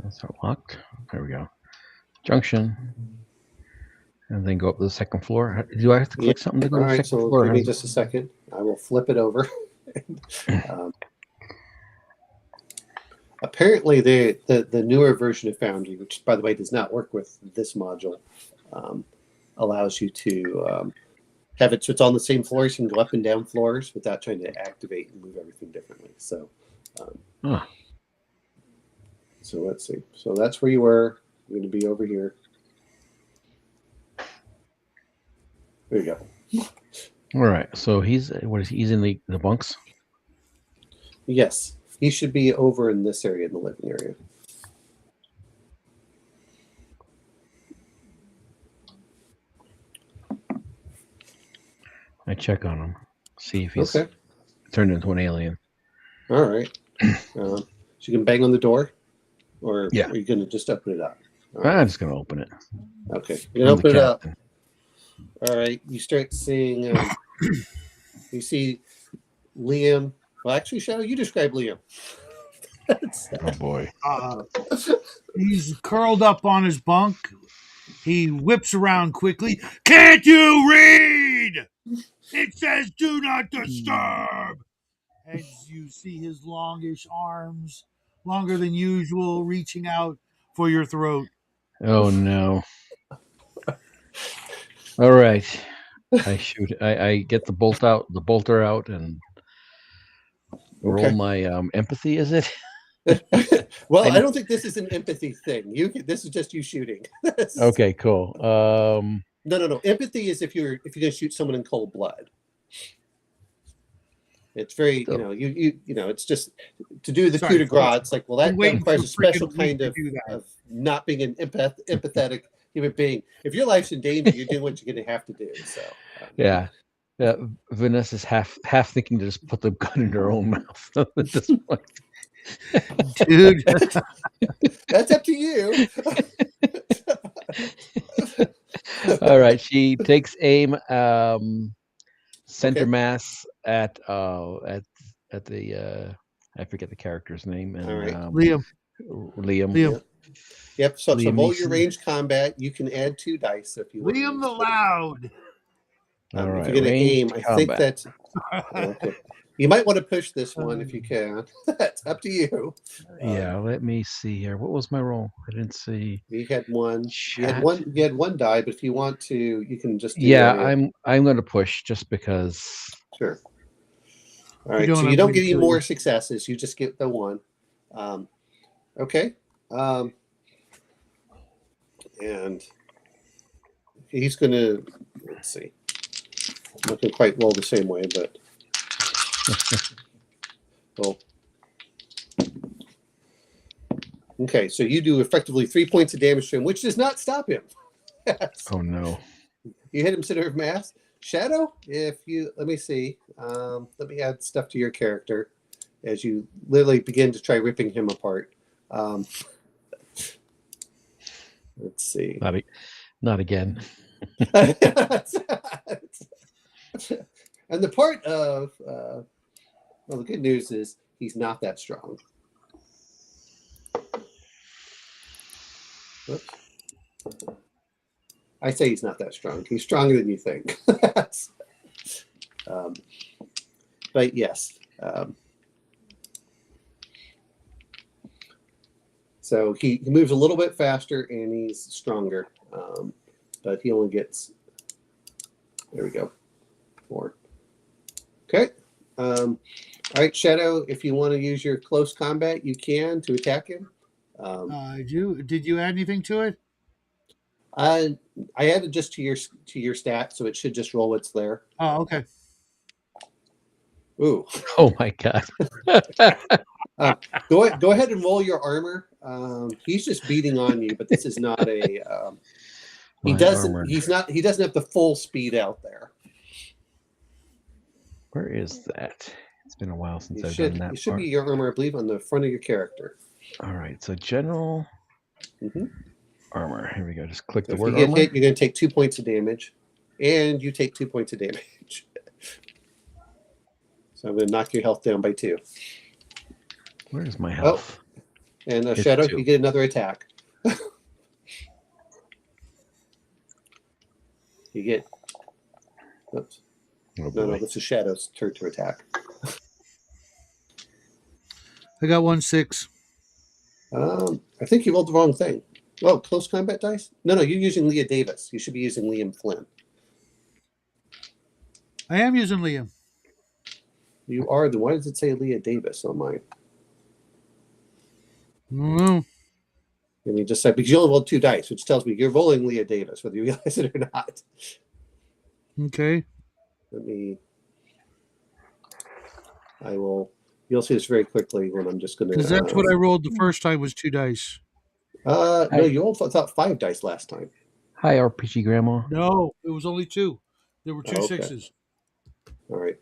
That's our locked. There we go. Junction. And then go up to the second floor. Do I have to click something to go to the second floor? Give me just a second. I will flip it over. apparently the newer version of Foundry, which by the way does not work with this module, allows you to have it so it's on the same floors. You can go up and down floors without trying to activate and move everything differently. So, so let's see. So that's where you were. You're going to be over here. There you go. All right. So he's he's in the bunks? Yes. He should be over in this area, in the living area. I check on him, see if he's turned into an alien. All right. So you can bang on the door, or are you going to just open it up? I'm just going to open it. Okay. You're going to open it up. All right. You start seeing, you see Liam. Well, actually, Shadow, you describe Liam. Oh, boy. He's curled up on his bunk. He whips around quickly. Can't you read? It says do not disturb. As you see his longish arms, longer than usual, reaching out for your throat. Oh, no. All right. I shoot. I get the bolter out, and roll my empathy. Is it? Well, I don't think this is an empathy thing. This is just you shooting. Okay, cool. No. Empathy is if you're going to shoot someone in cold blood. It's very, it's just to do the coup de grace. It's like, well, that requires a special kind of not being an empathetic human being. If your life's in danger, you're doing what you're going to have to do. So yeah. Vanessa's half thinking to just put the gun in her own mouth at this point. Dude, that's up to you. All right, she takes aim, center mass at the I forget the character's name. And, all right, Liam. Yep. So roll your range combat. You can add 2 dice if you want. Liam the Loud. All right, if you're going to aim, I think that's. Okay. You might want to push this one if you can. That's up to you. Yeah, let me see here. What was my roll? I didn't see. You had 1. You had one die, but if you want to, you can just. I'm going to push just because. Sure. All right. So you don't get any more successes. You just get the 1. Okay. And he's going to. Let's see. I'm not going to quite roll the same way, but. Well, okay, so you do effectively 3 points of damage to him, which does not stop him. Oh no! You hit him center of mass. Shadow, if you let me see, let me add stuff to your character as you literally begin to try ripping him apart. Let's see. Not again. And the part of well, the good news is he's not that strong. Whoops. I say he's not that strong. He's stronger than you think. But yes. So he moves a little bit faster and he's stronger. But he only gets, there we go, 4. Okay. All right, Shadow, if you want to use your close combat, you can to attack him. Did you add anything to it? I added just to your stat, so it should just roll what's there. Oh, okay. Ooh. Oh my god. Go ahead and roll your armor. He's just beating on you, but this is not a. He doesn't have the full speed out there. Where is that? It's been a while since I've done that. It should be your armor, I believe, on the front of your character. All right, so general armor. Here we go. Just click the word armor. If you get hit, you're going to take 2 points of damage, and you take 2 points of damage. So I'm going to knock your health down by 2. Where is my health? Oh, and Shadow, you get another attack. You get. Oops. Oh, no, this is Shadow's turn to attack. I got 1 6. I think you rolled the wrong thing. Oh, close combat dice? No, you're using Leah Davis. You should be using Liam Flynn. I am using Liam. You are the. Why does it say Leah Davis on mine? Mm. Let me just say, because you only rolled 2 dice, which tells me you're rolling Leah Davis, whether you realize it or not. Okay. You'll see this very quickly when I'm just going to. Because that's what I rolled the first time was 2 dice. No, you rolled 5 dice last time. Hi, RPG Grandma. No, it was only 2. There were 2 sixes. All right.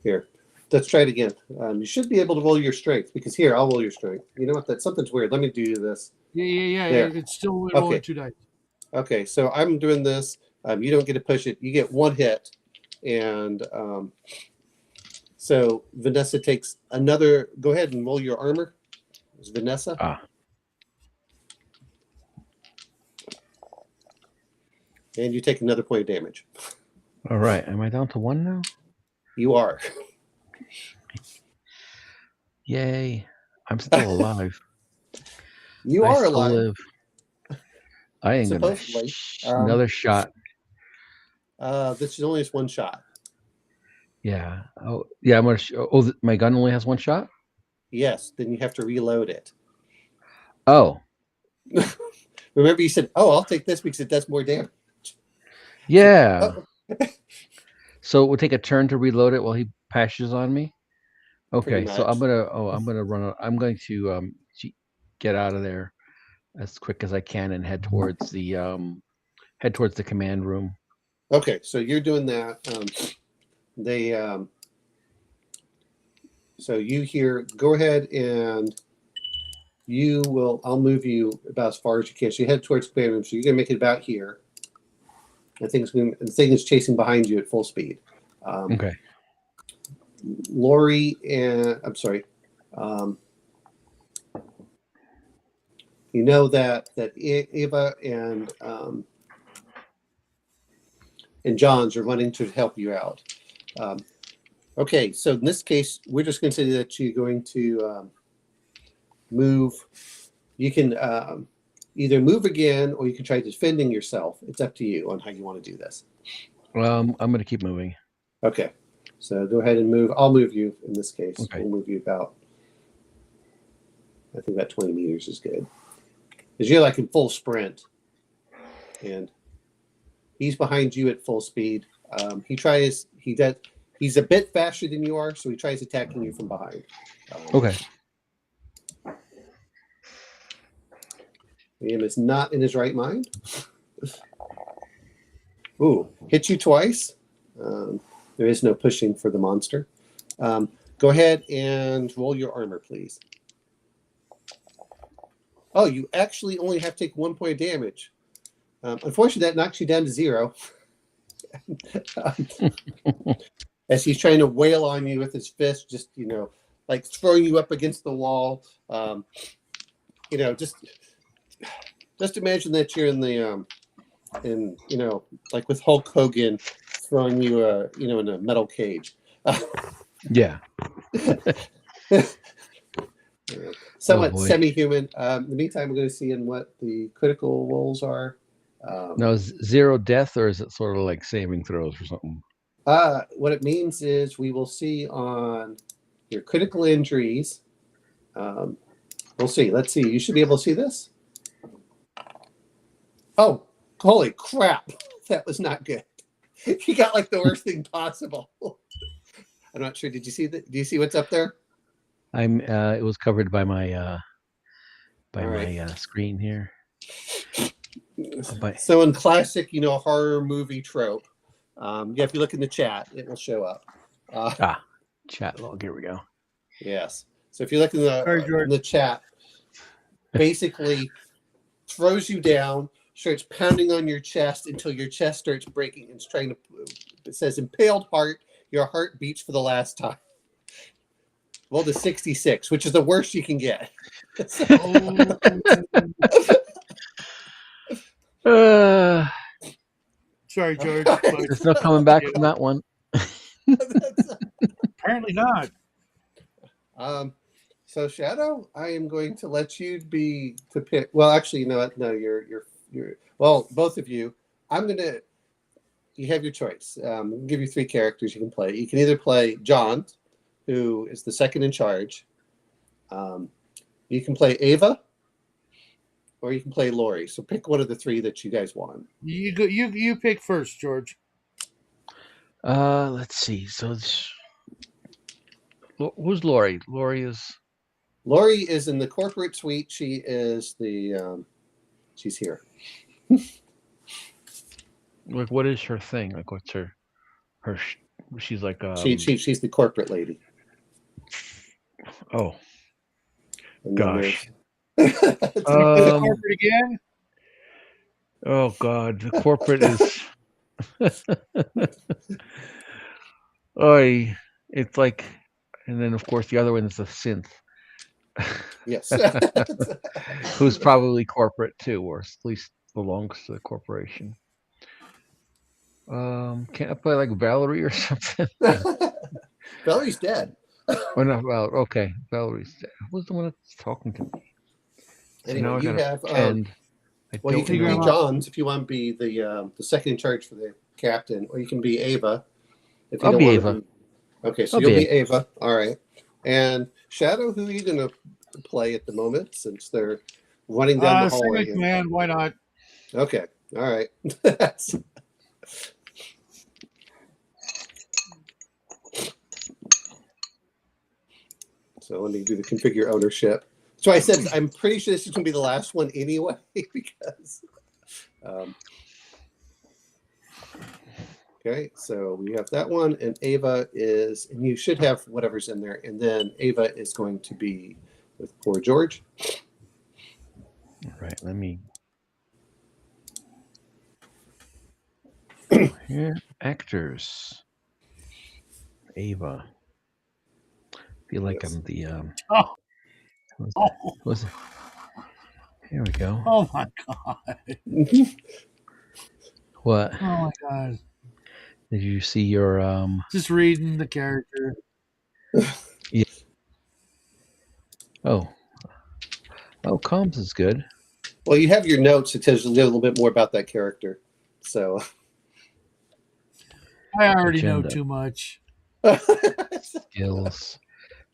Here. Let's try it again. You should be able to roll your strength, because here, I'll roll your strength. You know what? Something's weird. Let me do this. Yeah. There. It's still rolling 2 dice. Okay, so I'm doing this. You don't get to push it. You get 1 hit. And so Vanessa takes another. Go ahead and roll your armor. It's Vanessa. And you take another point of damage. All right. Am I down to 1 now? You are. Yay. I'm still alive. You are alive. Live. I ain't going to. Another shot. This is only just 1 shot. Yeah. Oh, yeah. I'm going to. My gun only has 1 shot? Yes. Then you have to reload it. Oh. Remember you said, I'll take this because it does more damage. Yeah. So it would take a turn to reload it while he passes on me? Okay, so I'm going to get out of there as quick as I can and head towards the command room. Okay, so you're doing that. So you hear, go ahead and I'll move you about as far as you can. So you head towards the command room. So you're going to make it about here. The thing is chasing behind you at full speed. Okay. Lori and I'm sorry. You know that Ava and Johns are running to help you out. Okay, so in this case, we're just going to say that you're going to move. You can either move again, or you can try defending yourself. It's up to you on how you want to do this. I'm going to keep moving. Okay, so go ahead and move. I'll move you in this case. Okay. We'll move you I think about 20 meters is good. Because you're like in full sprint. And he's behind you at full speed. He's a bit faster than you are, so he tries attacking you from behind. Okay. Liam is not in his right mind. Ooh, hit you twice. There is no pushing for the monster. Go ahead and roll your armor, please. Oh, you actually only have to take 1 point of damage. Unfortunately, that knocks you down to 0. As he's trying to wail on you with his fist, just, like throwing you up against the wall. Just imagine that you're like with Hulk Hogan throwing you, in a metal cage. Yeah. Somewhat semi-human. In the meantime, we're going to see what the critical rolls are. Now, is 0 death, or is it sort of like saving throws or something? What it means is we will see on your critical injuries. We'll see. Let's see. You should be able to see this. Oh, holy crap. That was not good. You got like the worst thing possible. I'm not sure. Did you see that? Do you see what's up there? It was covered by my right. screen here. So in classic, horror movie trope, if you look in the chat, it will show up. Chat log. Here we go. Yes. So if you look in the chat, basically throws you down, starts pounding on your chest until your chest starts breaking and trying to. It says impaled heart. Your heart beats for the last time. Well, the 66, which is the worst you can get. Sorry, George. There's no coming back from that one. Apparently not. So Shadow, I am going to let you pick. Well, actually, you know what? No, you're. Well, both of you. You have your choice. I'll give you 3 characters you can play. You can either play John, who is the second in charge. You can play Ava, or you can play Lori. So pick one of the 3 that you guys want. You pick first, George. Let's see. So who's Lori? Lori is in the corporate suite. She is she's here. Like, what is her thing? Like, what's her? She's like she's the corporate lady. Oh, And gosh. Corporate again? Oh God, the corporate is. Oi, it's like, and then of course the other one is the synth. Yes. Who's probably corporate too, or at least belongs to the corporation. Can't I play like Valerie or something? Valerie's dead. Oh no, okay, Valerie's dead. Who's the one that's talking to me? Anyway, so you have. well, you can be John's if you want to be the second in charge for the captain, or you can be Ava. If you I'll don't be want Ava. To be, okay, so you'll be Ava. All right. And Shadow, who are you going to play at the moment since they're running down the hallway? Man, why not? Okay. All right. So let me do the configure ownership. So I said I'm pretty sure this is going to be the last one anyway because. Okay, so we have that one, and Ava is, and you should have whatever's in there, and then Ava is going to be with poor George. All right, let me. Here, actors. Ava. Feel like I'm the was it? Here we go. Oh my God. What? Oh my God. Did you see your just reading the character? Yeah. Oh, comms is good. Well, you have your notes. It tells you a little bit more about that character. So I already know too much. Skills.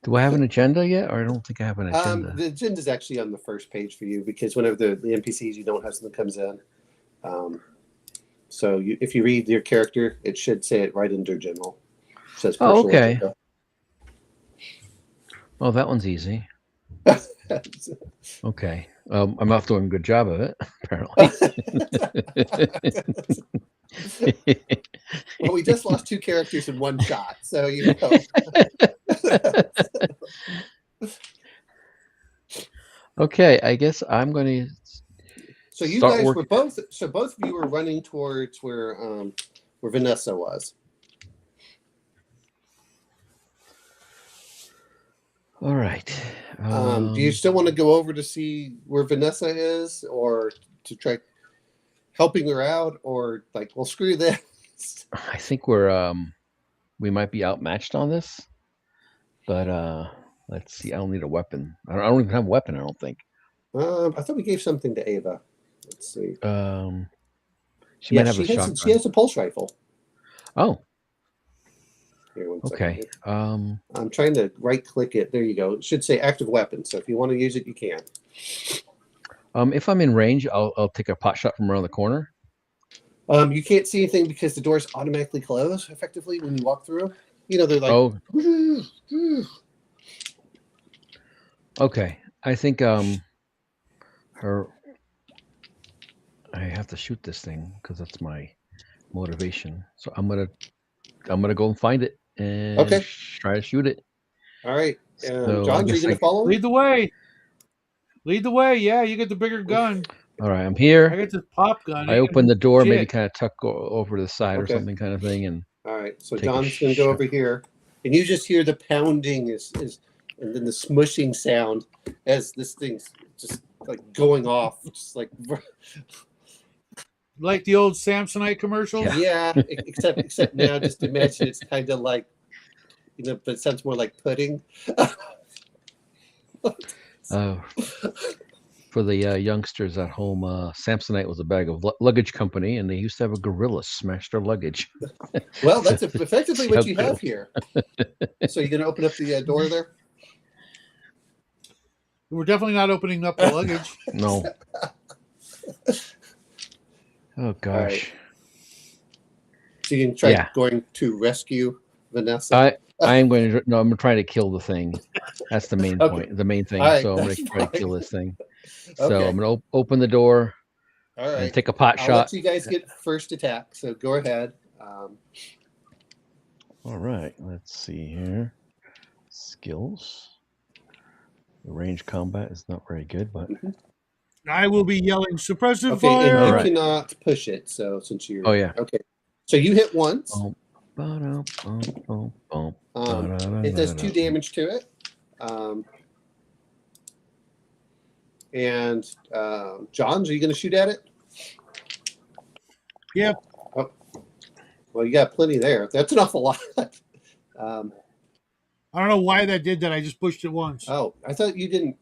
Do I have an agenda yet? Or I don't think I have an agenda. The agenda is actually on the first page for you because whenever the NPCs you don't have something comes in. So if you read your character, it should say it right under general. It says personal okay. agenda. Oh, that one's easy. Okay. I'm not doing a good job of it, apparently. Well, we just lost 2 characters in one shot, so you know. Okay, I guess I'm going to. So you guys were both. So both of you were running towards where Vanessa was. All right. Do you still want to go over to see where Vanessa is, or to try helping her out, or like, well, screw this? I think we might be outmatched on this, but let's see. I don't need a weapon. I don't even have a weapon. I don't think. I thought we gave something to Ava. Let's see. She might have a shotgun. She has a pulse rifle. Oh. Here, okay. I'm trying to right click it. There you go. It should say active weapon. So if you want to use it, you can. If I'm in range, I'll take a pot shot from around the corner. You can't see anything because the doors automatically close effectively when you walk through. You know, they're like. Oh. Okay. I think I have to shoot this thing because that's my motivation. So I'm gonna go and find it and try to shoot it. All right. So John, are you going to follow? Lead the way. Lead the way. Yeah, you get the bigger gun. All right, I'm here. I get this pop gun. I open the door, maybe kind of tuck over to the side or something kind of thing, and. All right. So John's going to go over here, and you just hear the pounding and then the smushing sound as this thing's just like going off, just like the old Samsonite commercials. Yeah, except now, just imagine it's kind of like, but it sounds more like pudding. For the youngsters at home, Samsonite was a bag of luggage company, and they used to have a gorilla smash their luggage. Well, that's effectively what you have here. So you're going to open up the door there? We're definitely not opening up the luggage. No. Oh gosh. Right. So you can try going to rescue Vanessa. I am going to. No, I'm trying to kill the thing. That's the main point. The main thing. Right, so I'm going to try to kill this thing. So Okay. I'm going to open the door. All right. And take a pot shot. I'll let you guys get first attack. So go ahead. All right. Let's see here. Skills. The range combat is not very good, but I will be yelling suppressive okay, fire. And you cannot push it. So since you're okay, so you hit once. It does 2 damage to it. And John, are you going to shoot at it? Yep. Oh. Well, you got plenty there. That's an awful lot. I don't know why that did that. I just pushed it once. Oh, I thought you didn't.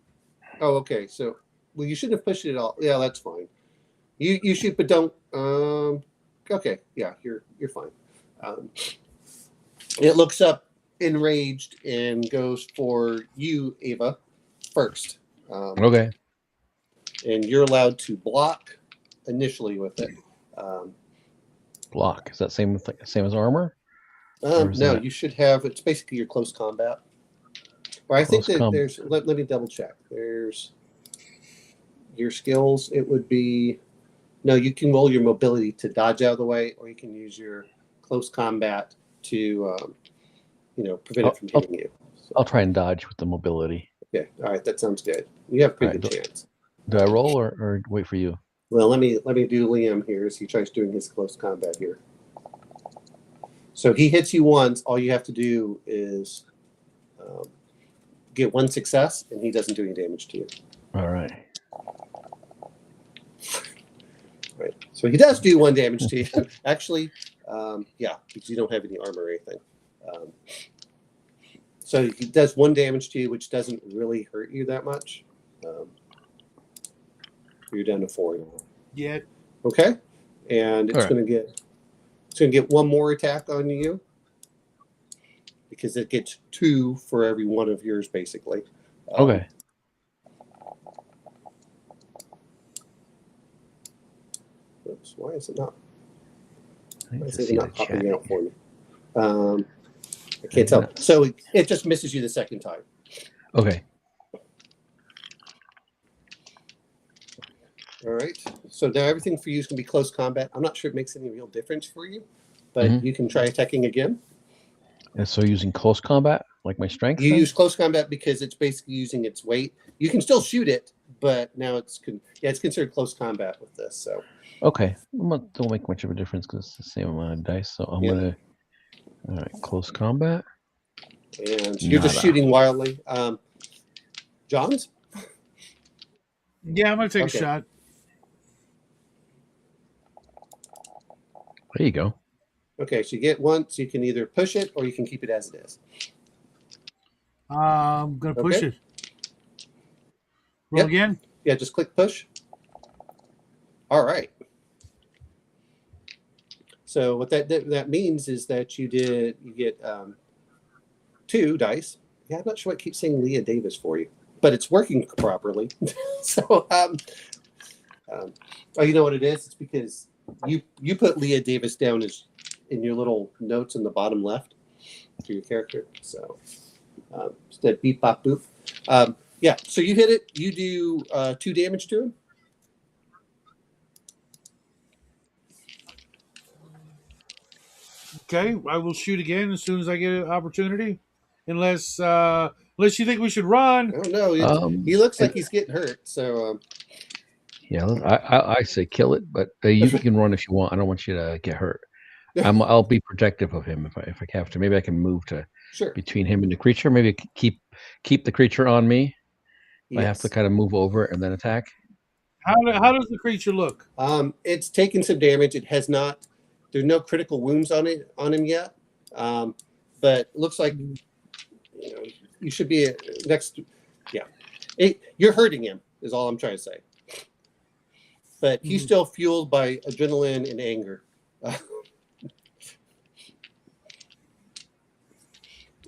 Oh, okay. So, well, you shouldn't have pushed it at all. Yeah, that's fine. You shoot, but don't. Okay. Yeah, you're fine. It looks up, enraged, and goes for you, Ava, first. Okay. And you're allowed to block initially with it. Block. Is that same as armor? No, you should have. It's basically your close combat. Or I think that there's. Let me double check. There's your skills. It would be. No, you can roll your mobility to dodge out of the way, or you can use your close combat to, prevent it from hitting you. So. I'll try and dodge with the mobility. Okay. All right. That sounds good. You have a pretty good chance. Do I roll or wait for you? Well, let me do Liam here as he tries doing his close combat here. So he hits you once. All you have to do is get 1 success, and he doesn't do any damage to you. All right. Right. So he does do 1 damage to you. Actually, because you don't have any armor or anything. So he does 1 damage to you, which doesn't really hurt you that much. You're down to 4 now. Yeah. Okay. And it's going to get 1 more attack on you because it gets 2 for every one of yours, basically. Okay. Oops, why is it not? Why is it not popping out for me? I can't tell. So it just misses you the second time. Okay. All right. So now everything for you is going to be close combat. I'm not sure it makes any real difference for you, but you can try attacking again. And so using close combat, like my strength? You use close combat because it's basically using its weight. You can still shoot it, but now it's considered close combat with this. So. Okay. Don't make much of a difference because it's the same amount of dice. So I'm going to... All right. Close combat. And you're just shooting wildly. John's? Yeah, I'm going to take a shot. There you go. Okay, so you get once. You can either push it or you can keep it as it is. I'm going to push it. Roll again? Yeah, just click push. All right. So what that means is that you get 2 dice. Yeah, I'm not sure what keeps saying Leah Davis for you, but it's working properly. So, you know what it is? It's because you put Leah Davis down as in your little notes in the bottom left for your character. So instead, beep bop boop. So you hit it. You do 2 damage to him. Okay, I will shoot again as soon as I get an opportunity. Unless you think we should run. I don't know. He looks like he's getting hurt. So. Yeah, I say kill it, but you can run if you want. I don't want you to get hurt. I'll be protective of him if I have to. Maybe I can move to between him and the creature. Maybe keep the creature on me. Yes. I have to kind of move over and then attack. How does the creature look? It's taken some damage. It has not. There's no critical wounds on him yet. But it looks like you should be next. Yeah. You're hurting him, is all I'm trying to say. But he's still fueled by adrenaline and anger. Like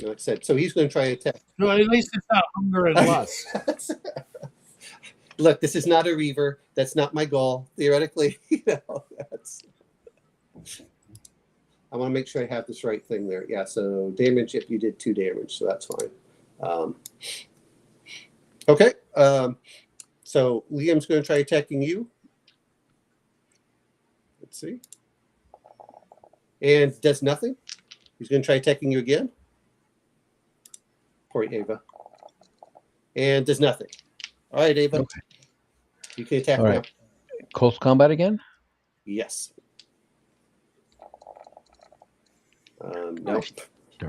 I said, so he's going to try to attack. No, at least it's not hunger and lust. Look, this is not a reaver. That's not my goal. Theoretically, that's. I want to make sure I have this right thing there. Yeah, so damage, if you did 2 damage, so that's fine. Okay, so Liam's going to try attacking you. Let's see. And does nothing. He's going to try attacking you again. Poor Ava. And does nothing. All right, Ava. Okay. You can attack now. Close combat again? Yes. No.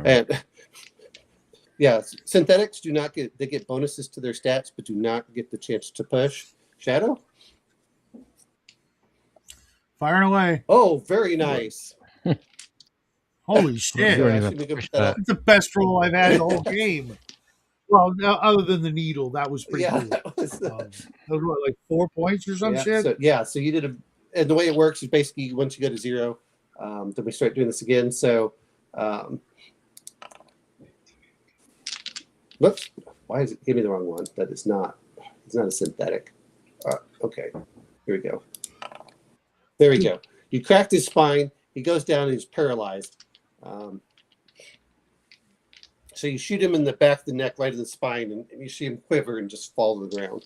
And yeah, synthetics do not get bonuses to their stats, but do not get the chance to push. Shadow? Firing away. Oh, very nice. Holy shit. That's the best roll I've had in the whole game. Well, other than the needle, that was pretty cool. That was what, like 4 points or some shit? So you did and the way it works is basically once you go to 0, then we start doing this again. So, whoops, why is it give me the wrong one? That is not, it's not a synthetic. Okay, here we go. There we go. You cracked his spine. He goes down and he's paralyzed. So you shoot him in the back of the neck, right in the spine, and you see him quiver and just fall to the ground.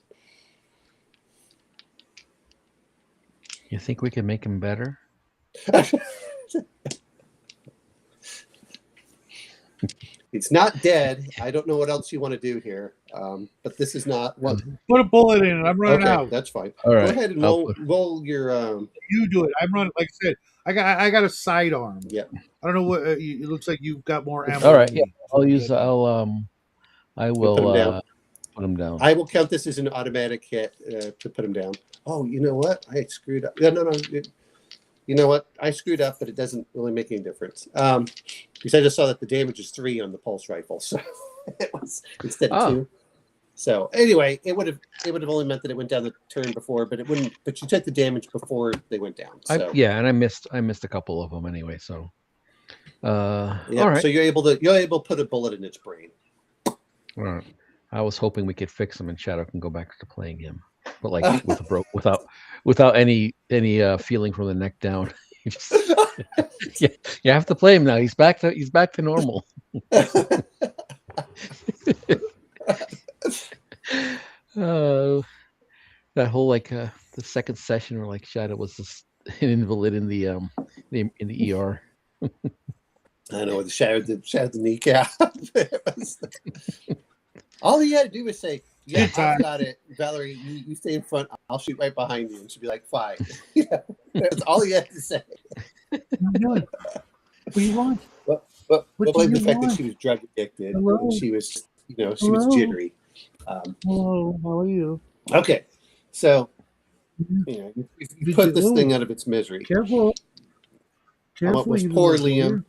You think we can make him better? It's not dead. I don't know what else you want to do here, but this is not what. Put a bullet in it. I'm running out. That's fine. All right. Go ahead and roll your. You do it. I'm running. Like I said, I got a sidearm. Yeah. I don't know what. It looks like you've got more ammo. All right. Yeah. I will put him down. I will count this as an automatic hit to put him down. Oh, you know what? I screwed up. No. You know what? I screwed up, but it doesn't really make any difference. Because I just saw that the damage is 3 on the pulse rifle, so it was instead of 2. So anyway, it would have only meant that it went down the turn before, but it wouldn't. But you took the damage before they went down. So. And I missed a couple of them anyway. So all right. So you're able to put a bullet in its brain. All right. I was hoping we could fix him and Shadow can go back to playing him, but like without any feeling from the neck down. You have to play him now. He's back to normal. That whole the second session where like Shadow was just an invalid in the ER. I know the shattered the kneecap. All he had to do was say, "Yeah, I got it, Valerie. You stay in front. I'll shoot right behind you." And she'd be like, "Fine." That's all he had to say. What do you want? But the fact that she was drug addicted, and she was, she was jittery. Hello, how are you? Okay, so you put this thing out of its misery. Careful. It was poor Liam.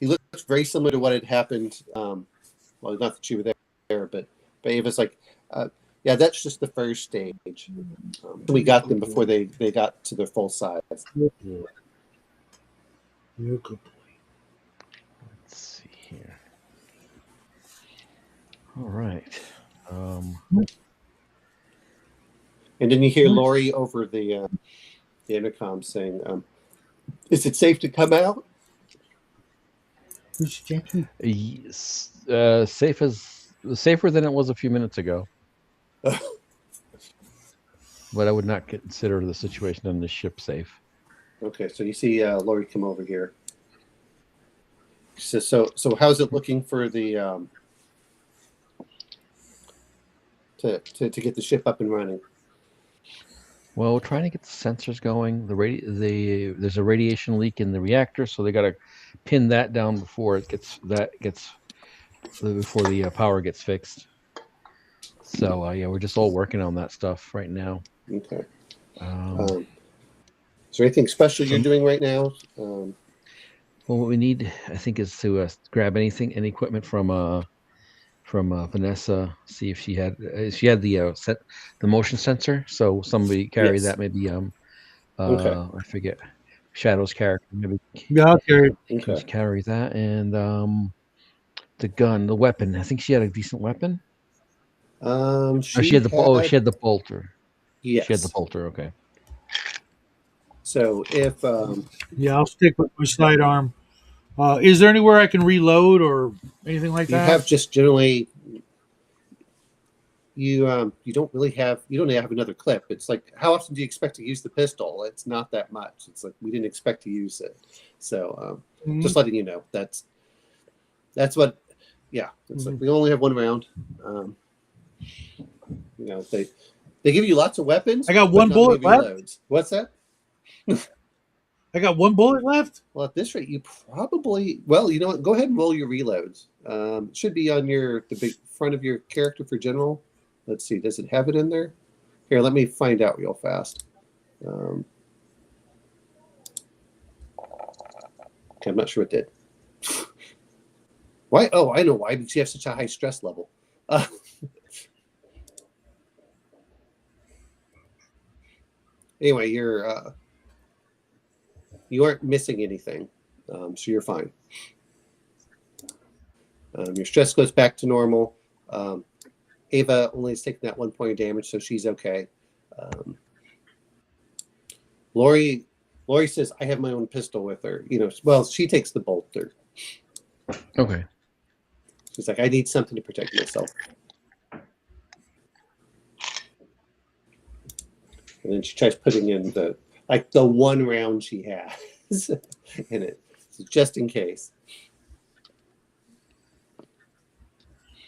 He looks very similar to what had happened. Well, not that you were there, but Ava's like, that's just the first stage. We got them before they got to their full size. You're a good boy. Let's see here. All right. And then you hear Lori over the intercom saying, "Is it safe to come out?" Who's Jackie? Yes, safer than it was a few minutes ago. But I would not consider the situation on the ship safe. Okay, so you see Lori come over here. So how's it looking for the to get the ship up and running? Well, we're trying to get the sensors going. There's a radiation leak in the reactor, so they got to pin that down before before the power gets fixed. So we're just all working on that stuff right now. Okay. Is there anything special you're doing right now? Well, what we need, I think, is to grab any equipment from from Vanessa. See if she had the motion sensor. So somebody carry Yes. that. Maybe Okay. I forget Shadow's character. Maybe Yeah, I'll carry it. can Okay. carry that, and the gun, the weapon. I think she had a decent weapon. Or she She had the had she had the bolter. She had the yes. bolter. Okay. So if Yeah, I'll stick with my sidearm. Is there anywhere I can reload or anything like you that? have just generally you don't really have you don't have another clip. It's like how often do you expect to use the pistol? It's not that much. It's like we didn't expect to use it. So Mhm. just letting you know that's what it's like Mhm. we only have one round. They give you lots of weapons, I got but one not many bullet left. reloads. What's that? I got one bullet left. Well, at this rate, you probably you know what? Go ahead and roll your reloads. It should be on the big front of your character for general. Let's see, does it have it in there? Here, let me find out real fast. Okay, I'm not sure it did. Why? Oh, I know why. Because you have such a high stress level. Anyway, you aren't missing anything, so you're fine. Your stress goes back to normal. Ava only has taken that 1 point of damage, so she's okay. Lori says, "I have my own pistol with her." Well, she takes the bolter. Okay. She's like, "I need something to protect myself." And then she tries putting in the one round she has in it, so just in case.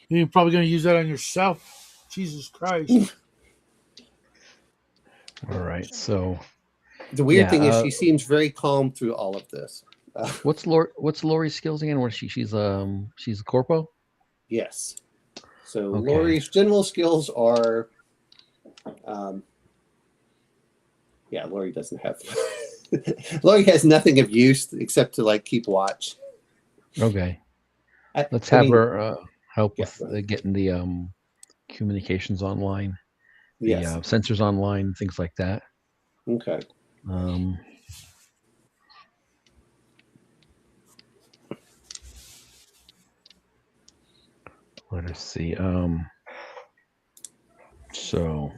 You're probably going to use that on yourself. Jesus Christ. All right. So The weird thing is she seems very calm through all of this. what's Lori's skills again? What she's a corpo? Yes. So Okay. Lori's general skills are Lori doesn't have Lori has nothing of use except to keep watch. Okay. Let's have her help with getting the communications online, the sensors online, things like that. Okay. Let us see. So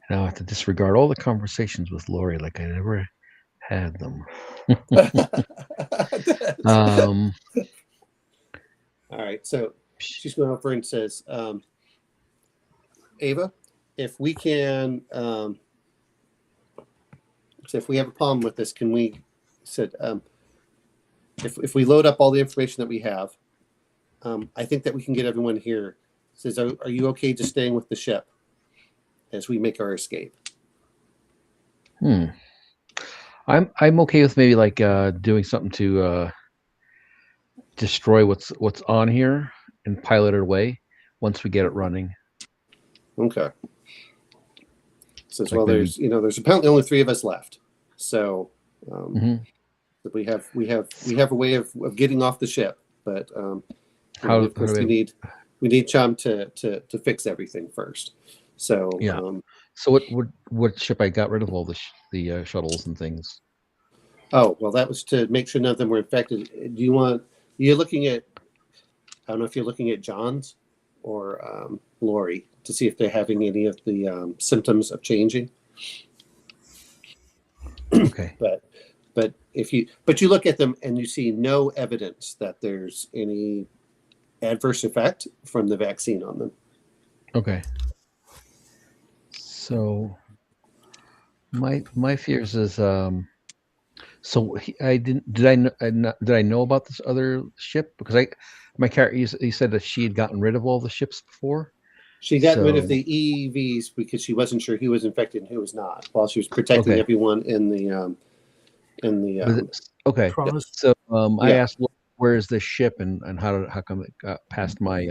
now I have to disregard all the conversations with Lori like I never had them. All right. So she's going over and says, Ava, if we can, so if we have a problem with this, can we said, if we load up all the information that we have, I think that we can get everyone here. Says, are you okay just staying with the ship as we make our escape? I'm okay with maybe doing something to destroy what's on here and pilot it away once we get it running. Okay. Says, well, there's apparently only 3 of us left, so we have a way of getting off the ship, but of course we need Chum to fix everything first. So so what ship? I got rid of all the shuttles and things. Oh, well, that was to make sure none of them were infected. You're looking at, I don't know if you're looking at John's or Lori to see if they're having any of the symptoms of changing. Okay. But you look at them and you see no evidence that there's any adverse effect from the vaccine on them. Okay. So my fears is so did I know about this other ship because my character he said that she had gotten rid of all the ships before. She got rid of the EVs because she wasn't sure who was infected and who was not, while she was protecting everyone in the okay. So I asked, where is this ship and how come it got past my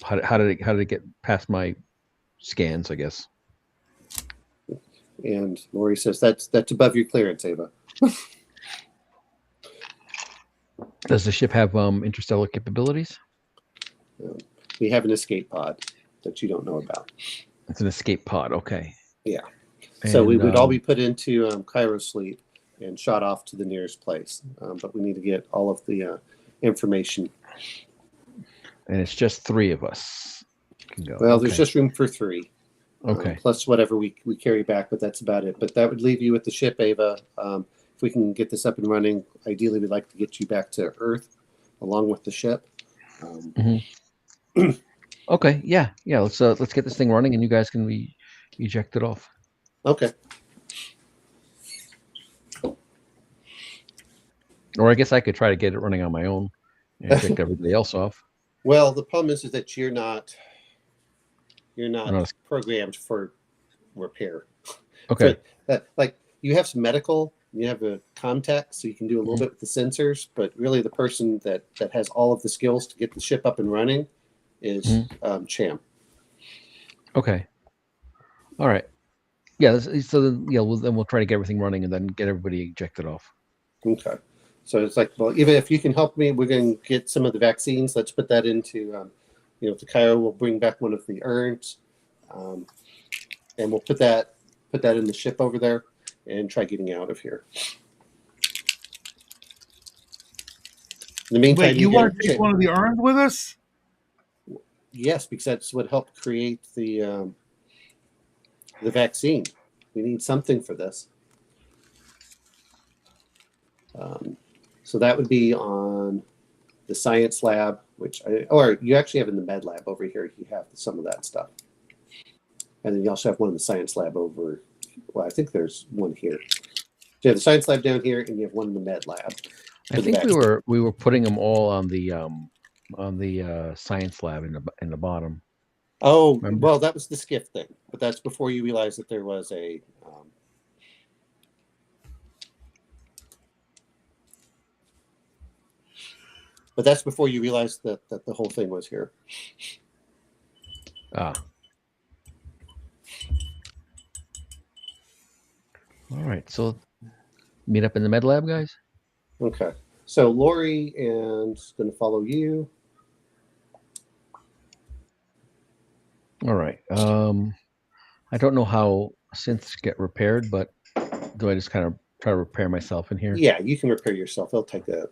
how did it get past my scans, I guess. And Lori says that's above your clearance, Ava. Does the ship have interstellar capabilities? We have an escape pod that you don't know about. It's an escape pod. Okay. Yeah. And, so we would all be put into cryo sleep and shot off to the nearest place. But we need to get all of the information. And it's just 3 of us can go. Well, there's just room for 3. Okay. Plus whatever we carry back, but that's about it. But that would leave you with the ship, Ava. If we can get this up and running, ideally we'd like to get you back to Earth along with the ship. Okay. Yeah. Let's get this thing running, and you guys can be ejected off. Okay. Or I guess I could try to get it running on my own and eject everybody else off. Well, the problem is that you're not programmed for repair. Okay. So like you have some medical, you have a comm-tech, so you can do a little bit with the sensors, but really the person that has all of the skills to get the ship up and running is Cham. Okay. All right. Yeah. So then, we'll try to get everything running and then get everybody ejected off. Okay. So it's like, well, even if you can help me, we're going to get some of the vaccines. Let's put that into, the Cairo will bring back one of the urns, and we'll put that in the ship over there and try getting out of here. In the meantime, wait, you want to take one of the urns with us? Yes, because that's what helped create the vaccine. We need something for this. So that would be on the science lab, or you actually have in the med lab over here. You have some of that stuff. And then you also have one in the science lab over, well, I think there's one here. So you have the science lab down here, and you have one in the med lab. I think we were putting them all on the science lab in the bottom. Oh, remember? Well, that was the skiff thing, but that's before you realized that there was a. But that's before you realized that the whole thing was here. Ah. All right. So meet up in the med lab, guys. Okay. So Lori is going to follow you. All right. I don't know how synths get repaired, but do I just kind of try to repair myself in here? Yeah, you can repair yourself. They'll take there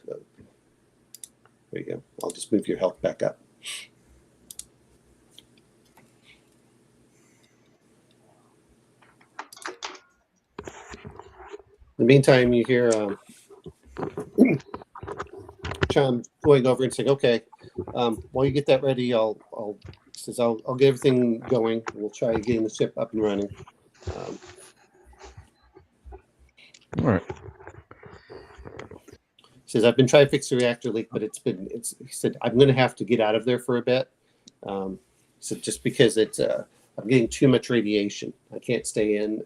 you go. I'll just move your health back up. In the meantime, you hear Cham going over and saying, "Okay, while you get that ready, I'll get everything going. We'll try getting the ship up and running." All right. Says, I've been trying to fix the reactor leak, but he said, I'm going to have to get out of there for a bit. So just because I'm getting too much radiation. I can't stay in.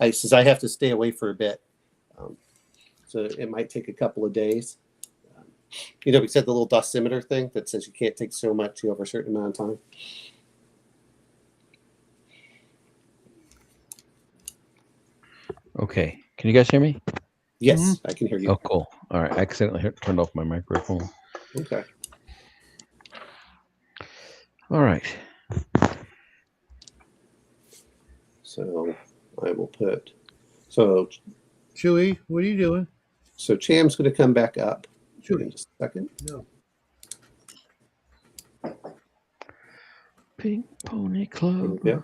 I have to stay away for a bit. So it might take a couple of days. We said the little dosimeter thing that says you can't take so much over a certain amount of time. Okay. Can you guys hear me? Yes, I can hear you. Oh, cool. All right. I accidentally turned off my microphone. Okay. All right. So I will put. So Chewy, what are you doing? So Cham's going to come back up. Chewy, in just a second. No. Pink Pony Club. Yeah.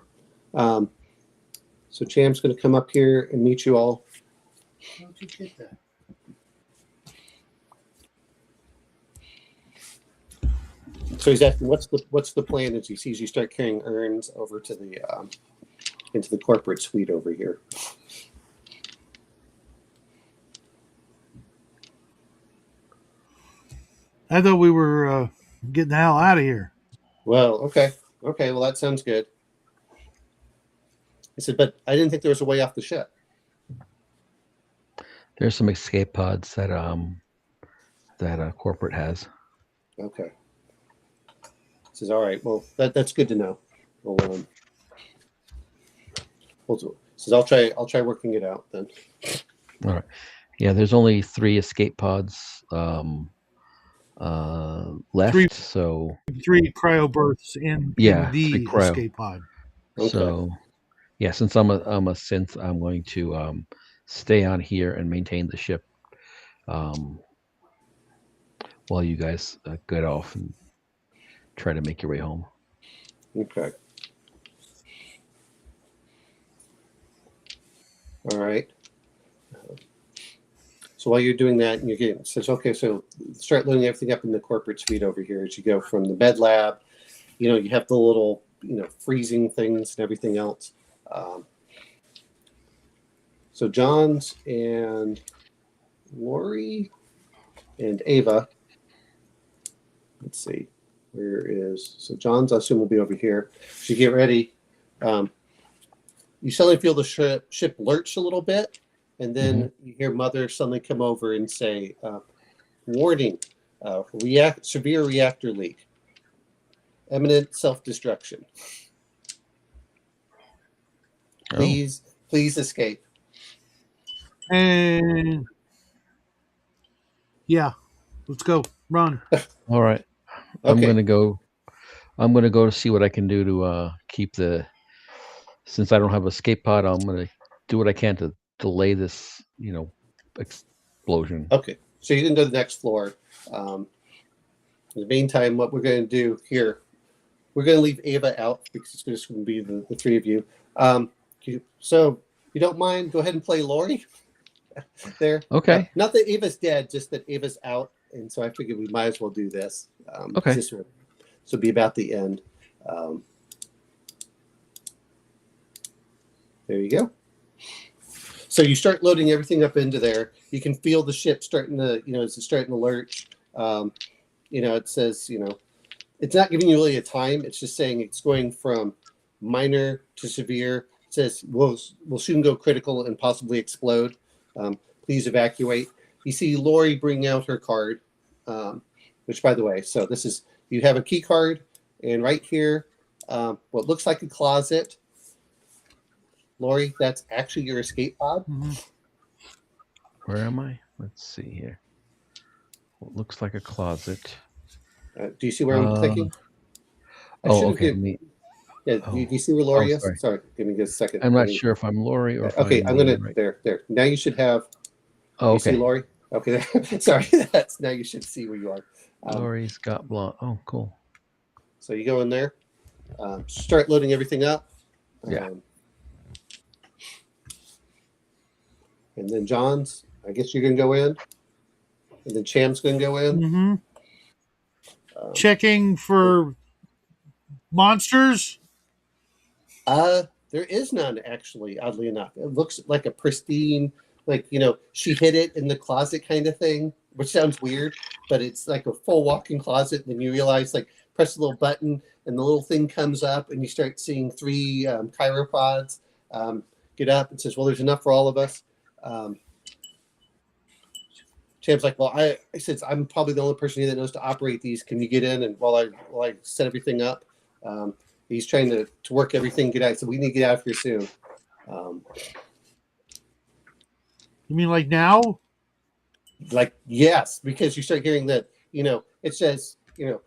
So Cham's going to come up here and meet you all. How did you get that? So he's asking, what's the plan as he sees you start carrying urns over to the into the corporate suite over here. I thought we were getting the hell out of here. Well, okay. Well, that sounds good. I said, but I didn't think there was a way off the ship. There's some escape pods that corporate has. Okay. Says, all right. Well, that's good to know. Says, I'll try working it out then. All right. Yeah, there's only 3 escape pods. left. Three- so 3 cryo berths in the cryo. escape pod. Okay. So yeah, since I'm a synth, I'm going to stay on here and maintain the ship while you guys get off and try to make your way home. Okay. All right. So while you're doing that, and it says, okay, so start loading everything up in the corporate suite over here as you go from the med lab. You have the little, freezing things and everything else. So John's and Lori and Ava. Let's see. So John's, I assume, will be over here. So you get ready. You suddenly feel the ship lurch a little bit. And then you hear Mother suddenly come over and say, warning, severe reactor leak. Imminent self-destruction. Please escape. And yeah, let's go. Run. All right. Okay. I'm gonna go to see what I can do to keep since I don't have a escape pod, I'm gonna do what I can to delay this, explosion. Okay. So you can go to the next floor. In the meantime, what we're going to do here, we're going to leave Ava out because it's just going to be the three of you. So if you don't mind, go ahead and play Lori there. Okay. Not that Ava's dead, just that Ava's out. And so I figured we might as well do this. Okay. This will be about the end. There you go. So you start loading everything up into there. You can feel the ship starting to, it's starting to lurch. It says, it's not giving you really a time. It's just saying it's going from minor to severe. It says we'll soon go critical and possibly explode. Please evacuate. You see Lori bring out her card, which, by the way, so you have a key card, and right here, what looks like a closet. Lori, that's actually your escape pod. Mm-hmm. Where am I? Let's see here. What looks like a closet. Do you see where I'm clicking? Okay. Do you see where Lori is? Sorry, give me just a second. I'm not sure if I'm Lori or. Okay, I'm gonna there. Now you should have. Oh, okay. You see Lori? Okay, sorry. Now you should see where you are. Lori's got blonde. Oh, cool. So you go in there, start loading everything up. Yeah. And then John's, I guess you're gonna go in, and then Cham's gonna go in. Mm-hmm. Checking for monsters. There is none, actually. Oddly enough, it looks like a pristine, she hid it in the closet kind of thing, which sounds weird, but it's like a full walk-in closet. And then you realize, press a little button, and the little thing comes up, and you start seeing 3 chiropods get up and says, "Well, there's enough for all of us." Cham's like, "Well, I said I'm probably the only person here that knows to operate these. Can you get in?" And while I set everything up, he's trying to work everything, get out. So we need to get out of here soon. You mean like now? Yes, because you start hearing that. It says, you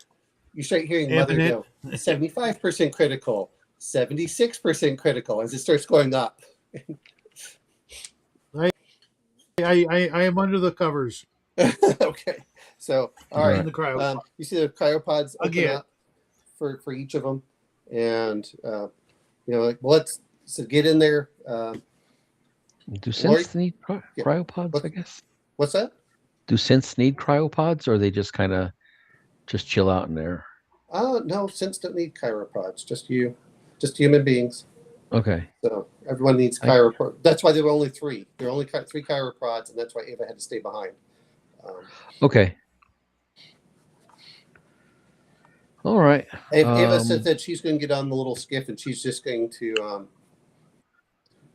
start hearing Mother go 75% critical, 76% critical as it starts going up. I am under the covers. Okay, so all right. In the cryo. You see the cryopods open Again. up for each of them, and let's get in there. Do synths need cryopods? I guess. What's that? Do synths need cryopods, or they just kind of chill out in there? No, synths don't need cryopods. Just human beings. Okay. So everyone needs chiropods. That's why there were only 3. There were only 3 chiropods, and that's why Ava had to stay behind. Okay. All right. Ava said that she's going to get on the little skiff, and she's just going to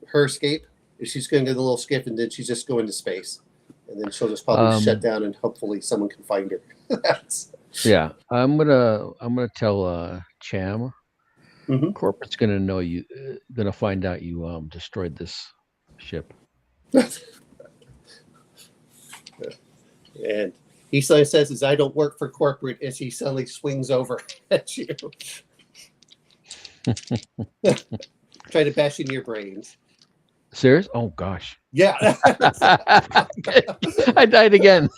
her escape. She's going to do the little skiff, and then she's just going to space, and then she'll just probably shut down, and hopefully someone can find her. Yeah, I'm gonna tell Cham. Mm-hmm. Corporate's gonna know you. Gonna find out you destroyed this ship. And He suddenly says, "I don't work for corporate," as he suddenly swings over at you. Try to bash in your brains. Serious? Oh gosh. Yeah. I died again.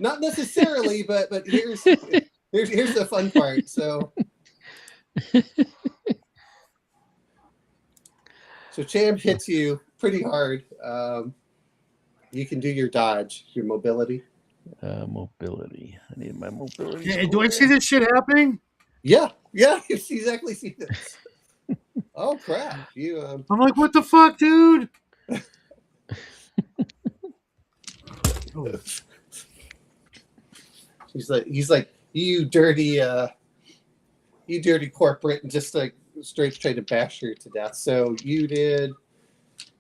Not necessarily, but here's the fun part. So Champ hits you pretty hard. You can do your dodge, your mobility. Mobility. I need my mobility. Yeah, do I see this shit happening? Yeah, you exactly see this. Oh crap! I'm like, what the fuck, dude? Oh. He's like, you dirty corporate, and just like straight trying to bash her to death. So you did.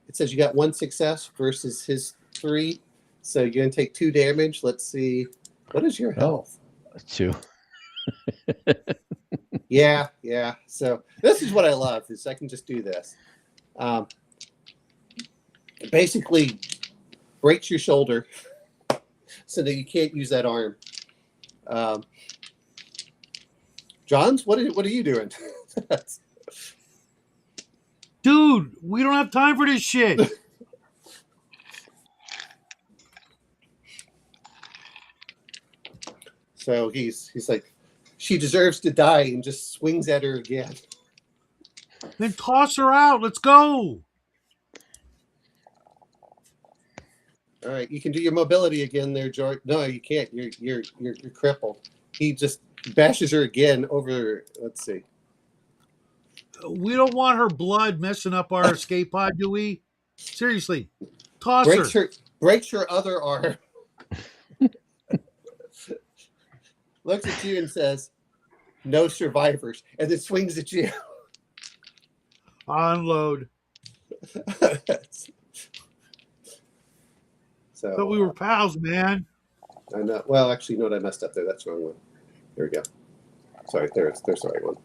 It says you got 1 success versus his 3, so you're gonna take 2 damage. Let's see, what is your health? 2. Yeah. So this is what I love, is I can just do this. Basically breaks your shoulder so that you can't use that arm. Johns, what are you doing? Dude, we don't have time for this shit. So he's like, she deserves to die, and just swings at her again. Then toss her out. Let's go. All right, you can do your mobility again there, George. No, you can't. You're crippled. He just bashes her again over. Let's see. We don't want her blood messing up our escape pod, do we? Seriously, toss her. Breaks her other arm. Looks at you and says, "No survivors," and then swings at you. Unload. So, But we were pals, man. I know. Well, actually, you know what? I messed up there. That's the wrong one. There we go. Sorry, there's the right one.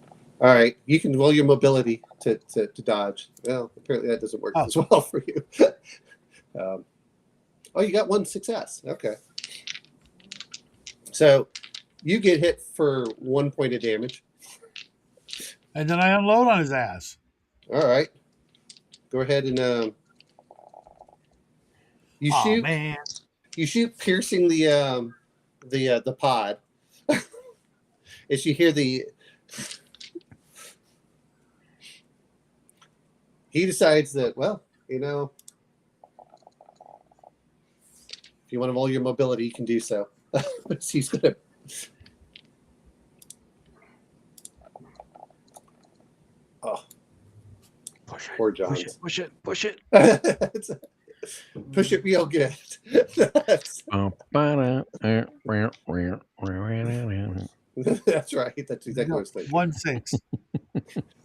All right, you can roll your mobility to dodge. Well, apparently that doesn't work as well for you. You got 1 success. Okay. So you get hit for 1 point of damage. And then I unload on his ass. All right. Go ahead and you shoot. Man. You shoot, piercing the pod. As you hear he decides that, well, if you want to roll your mobility, you can do so. But he's gonna. Oh, poor John. Push it. Push it real good. That's right. That's exactly what I was thinking. 1-6.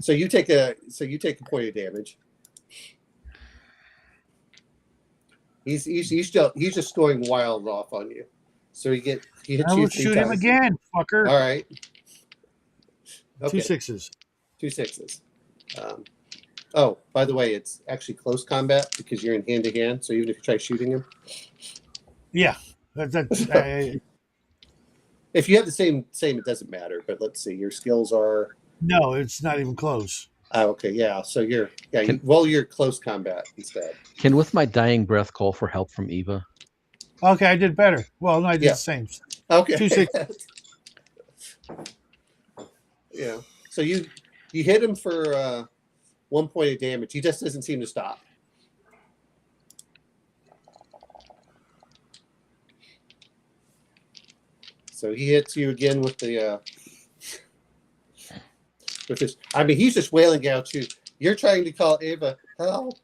So you take a point of damage. He's just going wild off on you. So he hits you. I will shoot him again, fucker. All right. Okay. 2 6s. 2 6s. By the way, it's actually close combat because you're in hand to hand. So even if you try shooting him, yeah, if you have the same, it doesn't matter. But let's see, your skills are. No, it's not even close. Okay, yeah. So you're close combat instead. Can with my dying breath call for help from Eva? Okay, I did better. Well, no, I did the same. Okay. 2 6. Yeah. So you hit him for 1 point of damage. He just doesn't seem to stop. So he hits you again with the with this. I mean, he's just wailing out you. You're trying to call Ava, help.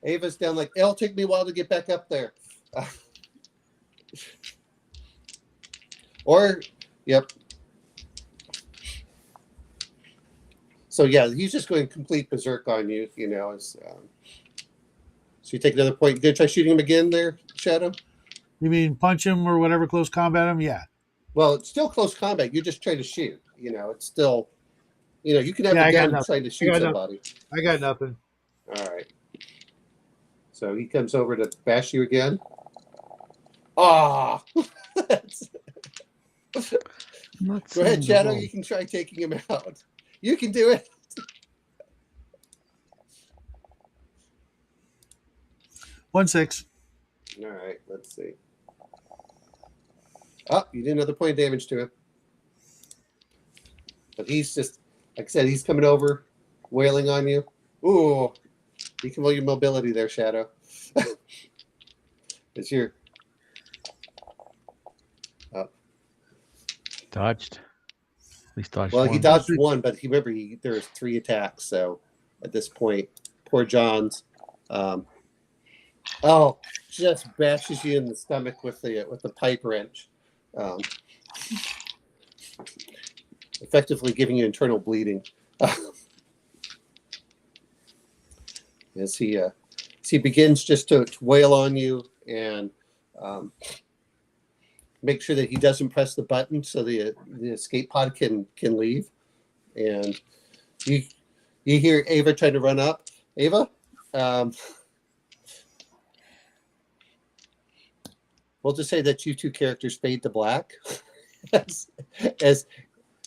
Ava's down like, it'll take me a while to get back up there. Yep. So yeah, he's just going complete berserk on you. So you take another point. You gonna try shooting him again there, Shadow? You mean punch him or whatever, close combat him? Yeah. Well, it's still close combat. You're just trying to shoot. It's still, you can have a gun trying to shoot somebody. I got nothing. All right. So he comes over to bash you again. Ah! Go ahead, Shadow. You can try taking him out. You can do it. 1-6. All right, let's see. Oh, you did another point of damage to him. But he's just, like I said, he's coming over, wailing on you. Ooh, you can roll your mobility there, Shadow. It's your... Oh. Dodged. At least dodged Well, one. he dodged one, but remember, there was 3 attacks. So at this point, poor John's... just bashes you in the stomach with the pipe wrench, effectively giving you internal bleeding. As he begins just to wail on you and make sure that he doesn't press the button so the escape pod can leave. And you hear Ava trying to run up. Ava. We'll just say that you two characters fade to black as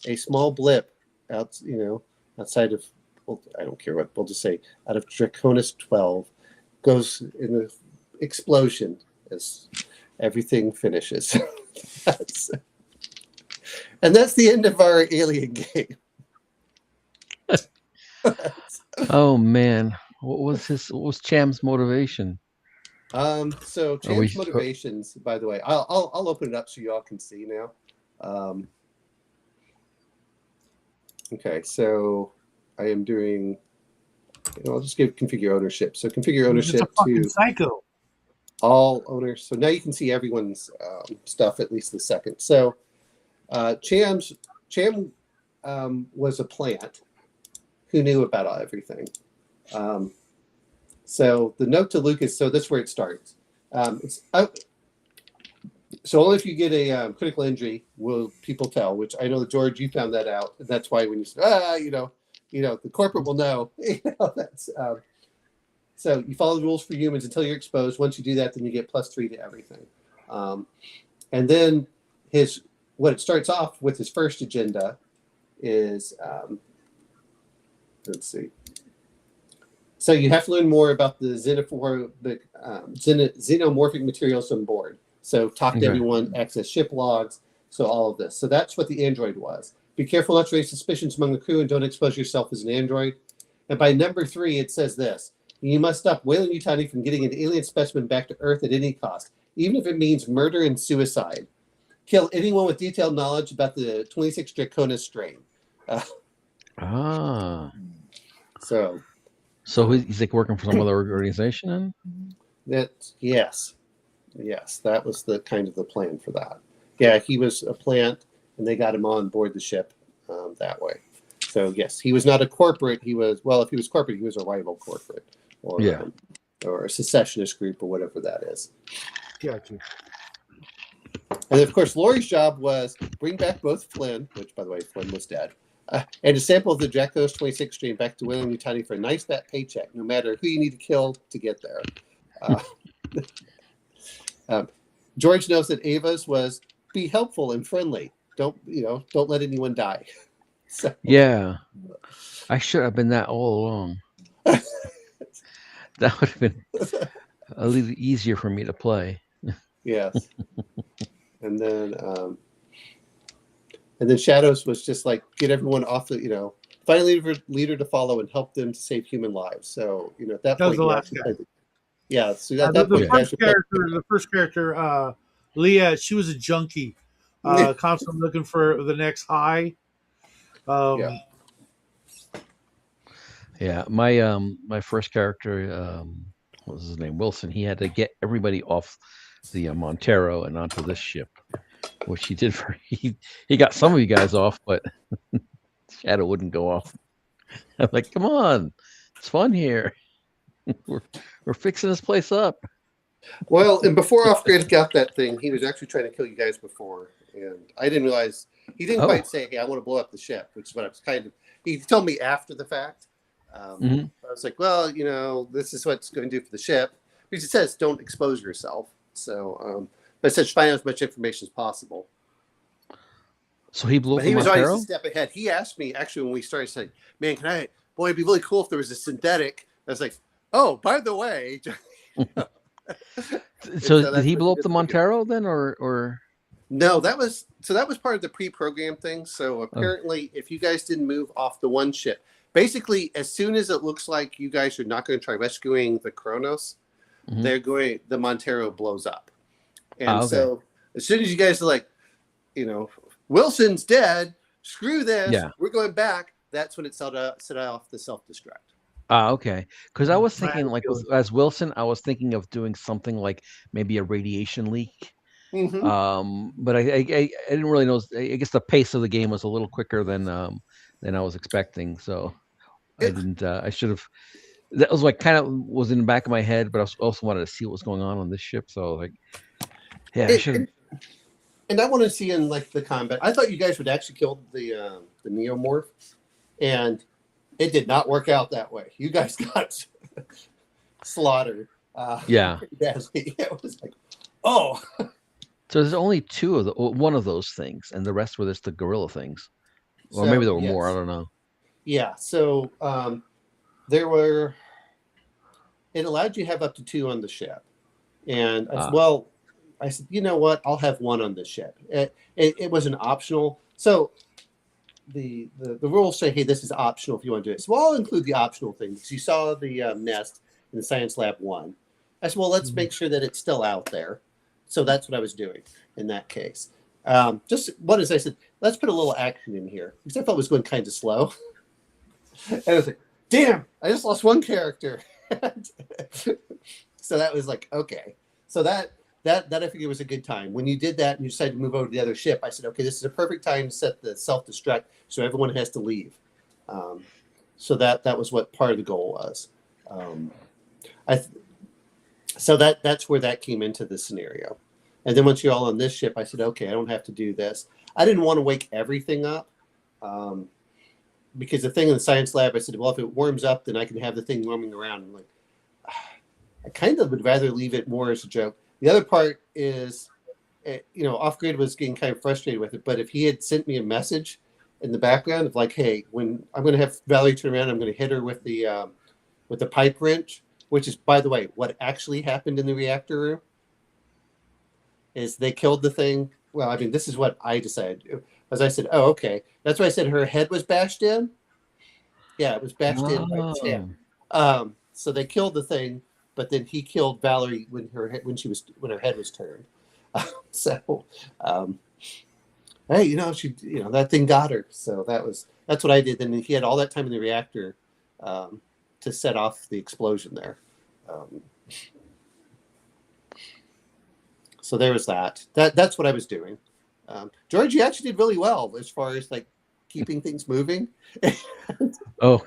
a small blip outside of, well, I don't care what, we'll just say out of Draconis 12 goes in an explosion as everything finishes. And that's the end of our alien game. Oh man, what was Cham's motivation? So Cham's motivations, by the way, I'll open it up so you all can see now. Okay, so I am doing. I'll just give configure ownership. So configure ownership to psycho. All owners. So now you can see everyone's stuff at least the second. So Cham was a plant who knew about everything. So the note to Luke is, so that's where it starts. So only if you get a critical injury will people tell, which I know that George, you found that out. And that's why when you say, the corporate will know. That's so you follow the rules for humans until you're exposed. Once you do that, then you get +3 to everything. And then what it starts off with his first agenda is, let's see. So you have to learn more about the xenomorphic materials on board. So talk to everyone, access ship logs, so all of this. So that's what the android was. Be careful not to raise suspicions among the crew and don't expose yourself as an android. And by number 3, it says this. You must stop whaling Yutani from getting an alien specimen back to Earth at any cost, even if it means murder and suicide. Kill anyone with detailed knowledge about the 26 Draconis strain. So he's like working for some other organization then? Yes, that was the kind of the plan for that. Yeah, he was a plant, and they got him on board the ship that way. So yes, he was not a corporate. If he was corporate, he was a rival corporate, or a secessionist group, or whatever that is. Gotcha. And of course, Lori's job was bring back both Flynn, which by the way, Flynn was dead. And a sample of the Draconis 26 strain back to William Yutani for a nice fat paycheck, no matter who you need to kill to get there. George knows that Ava's was be helpful and friendly. Don't let anyone die. So. Yeah, I should have been that all along. That would have been a little easier for me to play. Yes, and then Shadows was just like get everyone off the find a leader to follow and help them to save human lives. So at that point, was the last guy. Yeah, so at that point, the first character, Leah, she was a junkie, constantly looking for the next high. Yeah, my first character, what was his name? Wilson. He had to get everybody off the Montero and onto this ship, which he did he got some of you guys off, but Shadow wouldn't go off. I'm like, come on, it's fun here. We're fixing this place up. Well, and before Off-Grid got that thing, he was actually trying to kill you guys before, and I didn't realize he didn't quite say, "Hey, I want to blow up the ship," which is what I was kind of. He told me after the fact. I was like, "Well, this is what it's going to do for the ship." because it says don't expose yourself. So, but it says find out as much information as possible. So he blew up But he was Montero? always a step ahead. He asked me actually when we started saying, "Man, boy, it'd be really cool if there was a synthetic." I was like, "Oh, by the way." So did he blow up the Montero then, or? No, that was part of the pre-program thing. So apparently, if you guys didn't move off the one ship, basically, as soon as it looks like you guys are not going to try rescuing the Kronos, the Montero blows up. And so as soon as you guys are like, Wilson's dead, screw this, we're going back, that's when it set off the self-destruct. Okay. Because I was thinking, like, as Wilson, I was thinking of doing something like maybe a radiation leak. But I didn't really know. I guess the pace of the game was a little quicker than I was expecting. So I didn't. I should have. That was like kind of was in the back of my head, but I also wanted to see what was going on this ship. So like, yeah, I should. And I want to see in like the combat. I thought you guys would actually kill the Neomorph, and it did not work out that way. You guys got slaughtered. Badly. It was like, oh. So there's only one of those things, and the rest were just the gorilla things, or maybe there were more. I don't know. Yeah. So there were. It allowed you to have up to 2 on the ship, and I said, you know what? I'll have 1 on the ship. It was an optional. So the rules say, hey, this is optional if you want to do it. So I'll include the optional things. You saw the nest in the Science Lab 1. I said, well, let's make sure that it's still out there. So that's what I was doing in that case. Just what is I said, let's put a little action in here because I thought it was going kind of slow. And I was like, damn, I just lost 1 character. So that was like, okay. So that I figured was a good time. When you did that and you decided to move over to the other ship, I said, okay, this is a perfect time to set the self-destruct so everyone has to leave. So that was what part of the goal was. So that's where that came into the scenario. And then once you're all on this ship, I said, okay, I don't have to do this. I didn't want to wake everything up because the thing in the Science Lab, I said, well, if it warms up, then I can have the thing roaming around. I'm like, I kind of would rather leave it more as a joke. The other part is, Off-Grid was getting kind of frustrated with it. But if he had sent me a message in the background of like, hey, when I'm going to have Valerie turn around, I'm going to hit her with the pipe wrench, which is, by the way, what actually happened in the reactor room, is they killed the thing. Well, I mean, this is what I decided to do. As I said, oh, okay. That's why I said her head was bashed in. Yeah, it was bashed in by his head. So they killed the thing, but then he killed Valerie when her head was turned. Hey, that thing got her. So that's what I did. Then he had all that time in the reactor to set off the explosion there. So there was that. That's what I was doing. George, you actually did really well as far as like keeping things moving. Oh,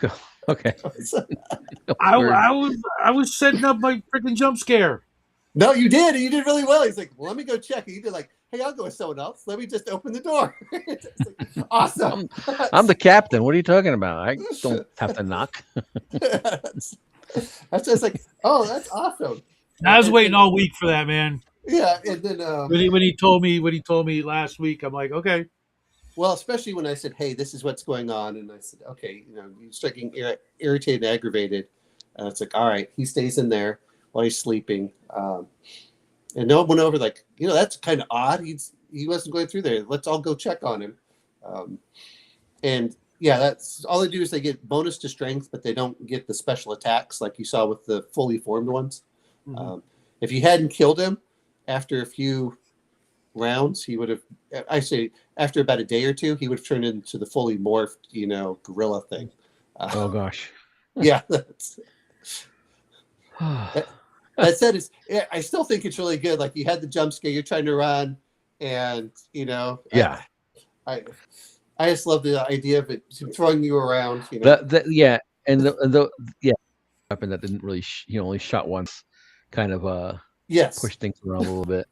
okay. I was setting up my freaking jump scare. No, you did. You did really well. He's like, well, let me go check. And you did like, hey, I'll go with someone else. Let me just open the door. It's like, awesome. I'm the captain. What are you talking about? I don't have to knock. That's just like, oh, that's awesome. I was waiting all week for that, man. Yeah, and then when he told me last week, I'm like, okay. Well, especially when I said, hey, this is what's going on, and I said, okay, you start getting irritated and aggravated. It's like, all right, he stays in there while he's sleeping. And no one went over like, that's kind of odd. He wasn't going through there. Let's all go check on him. And yeah, that's all they do is they get bonus to strength, but they don't get the special attacks like you saw with the fully formed ones. Mm-hmm. If you hadn't killed him after a few rounds, he would have, I say after about a day or 2, he would have turned into the fully morphed, gorilla thing. Oh gosh. Yeah. That said, I still think it's really good. Like you had the jump scare, you're trying to run, and yeah. I just love the idea of it throwing you around. Yeah, and the weapon that didn't really only shot once, kind of yes, pushed things around a little bit.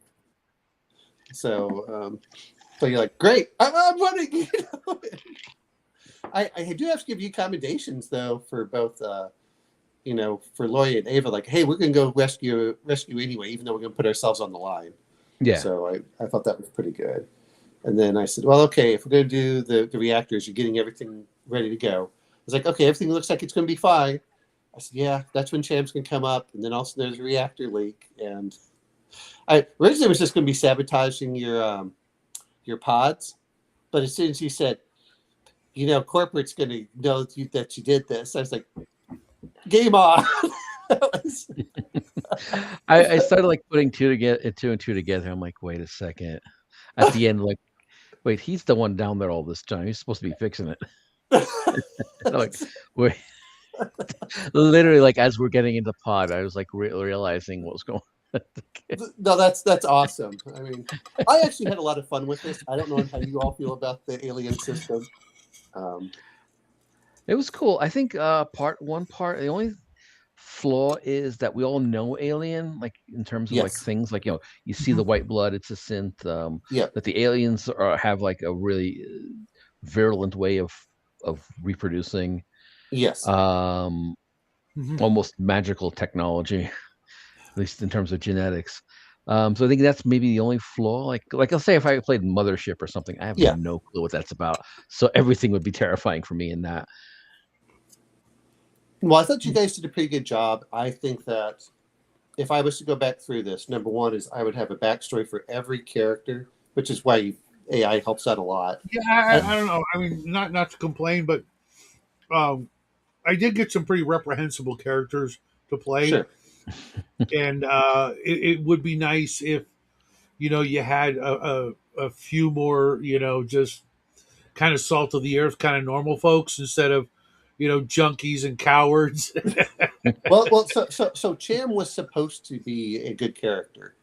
So you're like, great, I'm running. I do have to give you commendations though for both for Lori and Ava, like, hey, we're going to go rescue anyway, even though we're going to put ourselves on the line. Yeah. So I thought that was pretty good. And then I said, well, okay, if we're going to do the reactors, you're getting everything ready to go. I was like, okay, everything looks like it's going to be fine. I said, yeah, that's when Cham's going to come up. And then also there's a reactor leak. And I originally was just going to be sabotaging your pods. But as soon as you said, corporate's going to know that you did this, I was like, game on. I started like putting two and two together. I'm like, wait a second. At the end, like, wait, he's the one down there all this time. He's supposed to be fixing it. Like, wait. Literally, like as we're getting into pod, I was like realizing what was going on. No, that's awesome. I mean, I actually had a lot of fun with this. I don't know how you all feel about the alien system. It was cool. I think the only flaw is that we all know alien, like in terms of like things like you see the white blood, it's a synth. That the aliens have like a really virulent way of reproducing. Yes. Almost magical technology, at least in terms of genetics. So I think that's maybe the only flaw. Like I'll say if I played Mothership or something, I have no clue what that's about. So everything would be terrifying for me in that. Well, I thought you guys did a pretty good job. I think that if I was to go back through this, number one is I would have a backstory for every character, which is why AI helps out a lot. Yeah, I don't know. I mean, not to complain, but I did get some pretty reprehensible characters to play. Sure. And it would be nice if, you had a few more, just kind of salt of the earth, kind of normal folks instead of, junkies and cowards. well, so Cham was supposed to be a good character.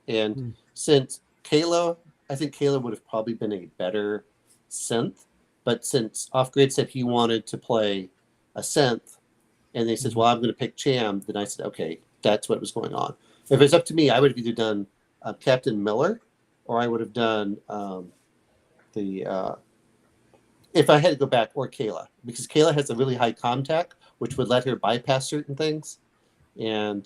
And since Kayla, I think Kayla would have probably been a better synth. But since Off Grid said he wanted to play a synth, and they said, well, I'm going to pick Cham, then I said, okay, that's what was going on. If it was up to me, I would have either done Captain Miller, or I would have done if I had to go back, or Kayla, because Kayla has a really high contact, which would let her bypass certain things. And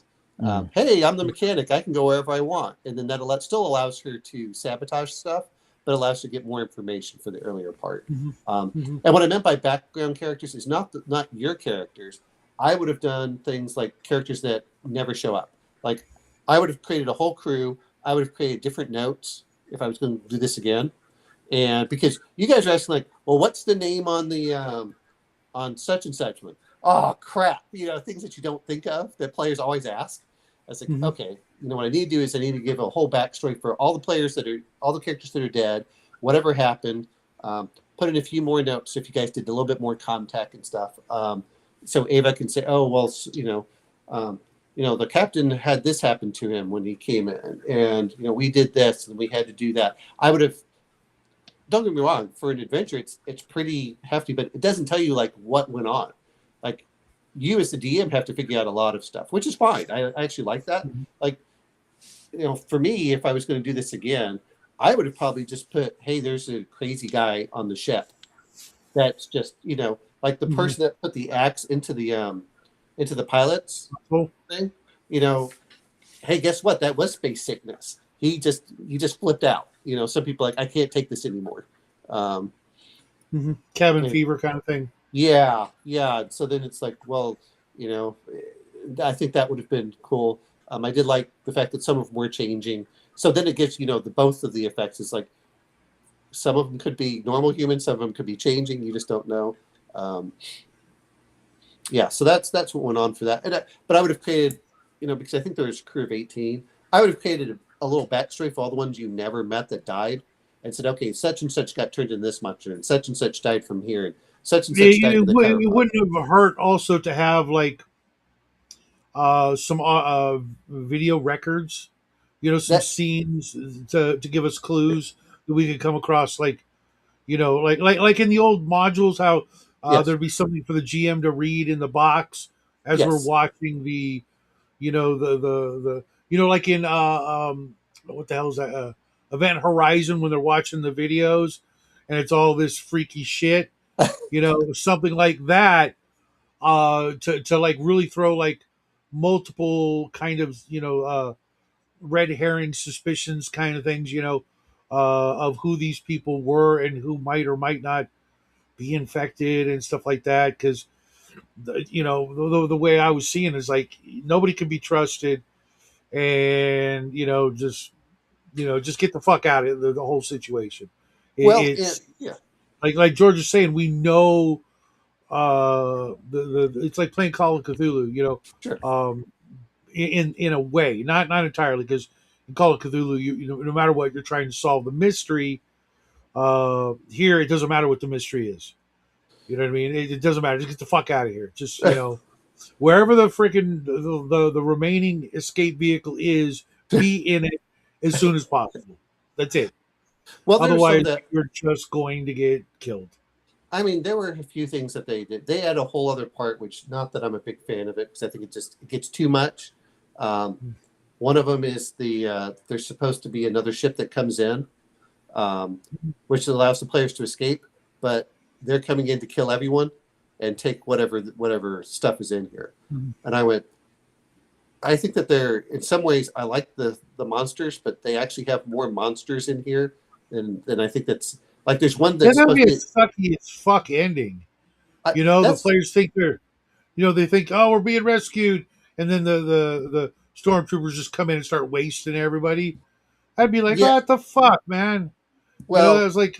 hey, I'm the mechanic, I can go wherever I want. And then that still allows her to sabotage stuff, but allows her to get more information for the earlier part. And what I meant by background characters is not your characters. I would have done things like characters that never show up. Like I would have created a whole crew. I would have created different notes if I was going to do this again. And because you guys are asking like, well, what's the name on the on such and such one? Oh crap! Things that you don't think of that players always ask. I was like, okay, what I need to do is I need to give a whole backstory for all the characters that are dead, whatever happened. Put in a few more notes if you guys did a little bit more contact and stuff. So Ava can say, oh well, the captain had this happen to him when he came in, and we did this and we had to do that. I would have. Don't get me wrong. For an adventure, it's pretty hefty, but it doesn't tell you like what went on. Like you as the DM have to figure out a lot of stuff, which is fine. I actually like that. Like for me, if I was going to do this again, I would have probably just put, hey, there's a crazy guy on the ship. That's just like the person that put the axe into the pilot's thing. Hey, guess what? That was space sickness. He just flipped out. Some people are like, I can't take this anymore. Cabin fever kind of thing. Yeah. So then it's like, well, I think that would have been cool. I did like the fact that some of them were changing. So then it gives, both of the effects. It's like some of them could be normal humans, some of them could be changing. You just don't know. So that's what went on for that. But I would have created, because I think there was a crew of 18. I would have created a little backstory for all the ones you never met that died, and said, okay, such and such got turned into this monster, and such died from here, and such died. It wouldn't have hurt also to have like some video records, some scenes to give us clues that we could come across, like like in the old modules, how there'd be something for the GM to read in the box as we're watching the like in what the hell is that? Event Horizon, when they're watching the videos and it's all this freaky shit, something like that. to like really throw like multiple kind of red herring suspicions kind of things, of who these people were and who might or might not be infected and stuff like that. Because the way I was seeing is like nobody can be trusted, and just get the fuck out of the whole situation. Well, It's yeah, like George is saying, we know it's like playing Call of Cthulhu, sure. in a way, not entirely, because in Call of Cthulhu, no matter what, you're trying to solve the mystery. Here, it doesn't matter what the mystery is. You know what I mean? It doesn't matter. Just get the fuck out of here. Just wherever the freaking the remaining escape vehicle is, be in it as soon as possible. That's it. Well, there's some Otherwise, that you're just going to get killed. I mean, there were a few things that they did. They had a whole other part, which not that I'm a big fan of it, because I think it gets too much. One of them is there's supposed to be another ship that comes in, which allows the players to escape, but they're coming in to kill everyone and take whatever stuff is in here. Mm-hmm. And I think that they're, in some ways, I like the monsters, but they actually have more monsters in here than I think that's. Like there's one that's That'd supposed be a to be, sucky as fuck ending. The players think they think, oh, we're being rescued, and then the stormtroopers just come in and start wasting everybody. I'd be like, yeah. what the fuck, man? Well, that was like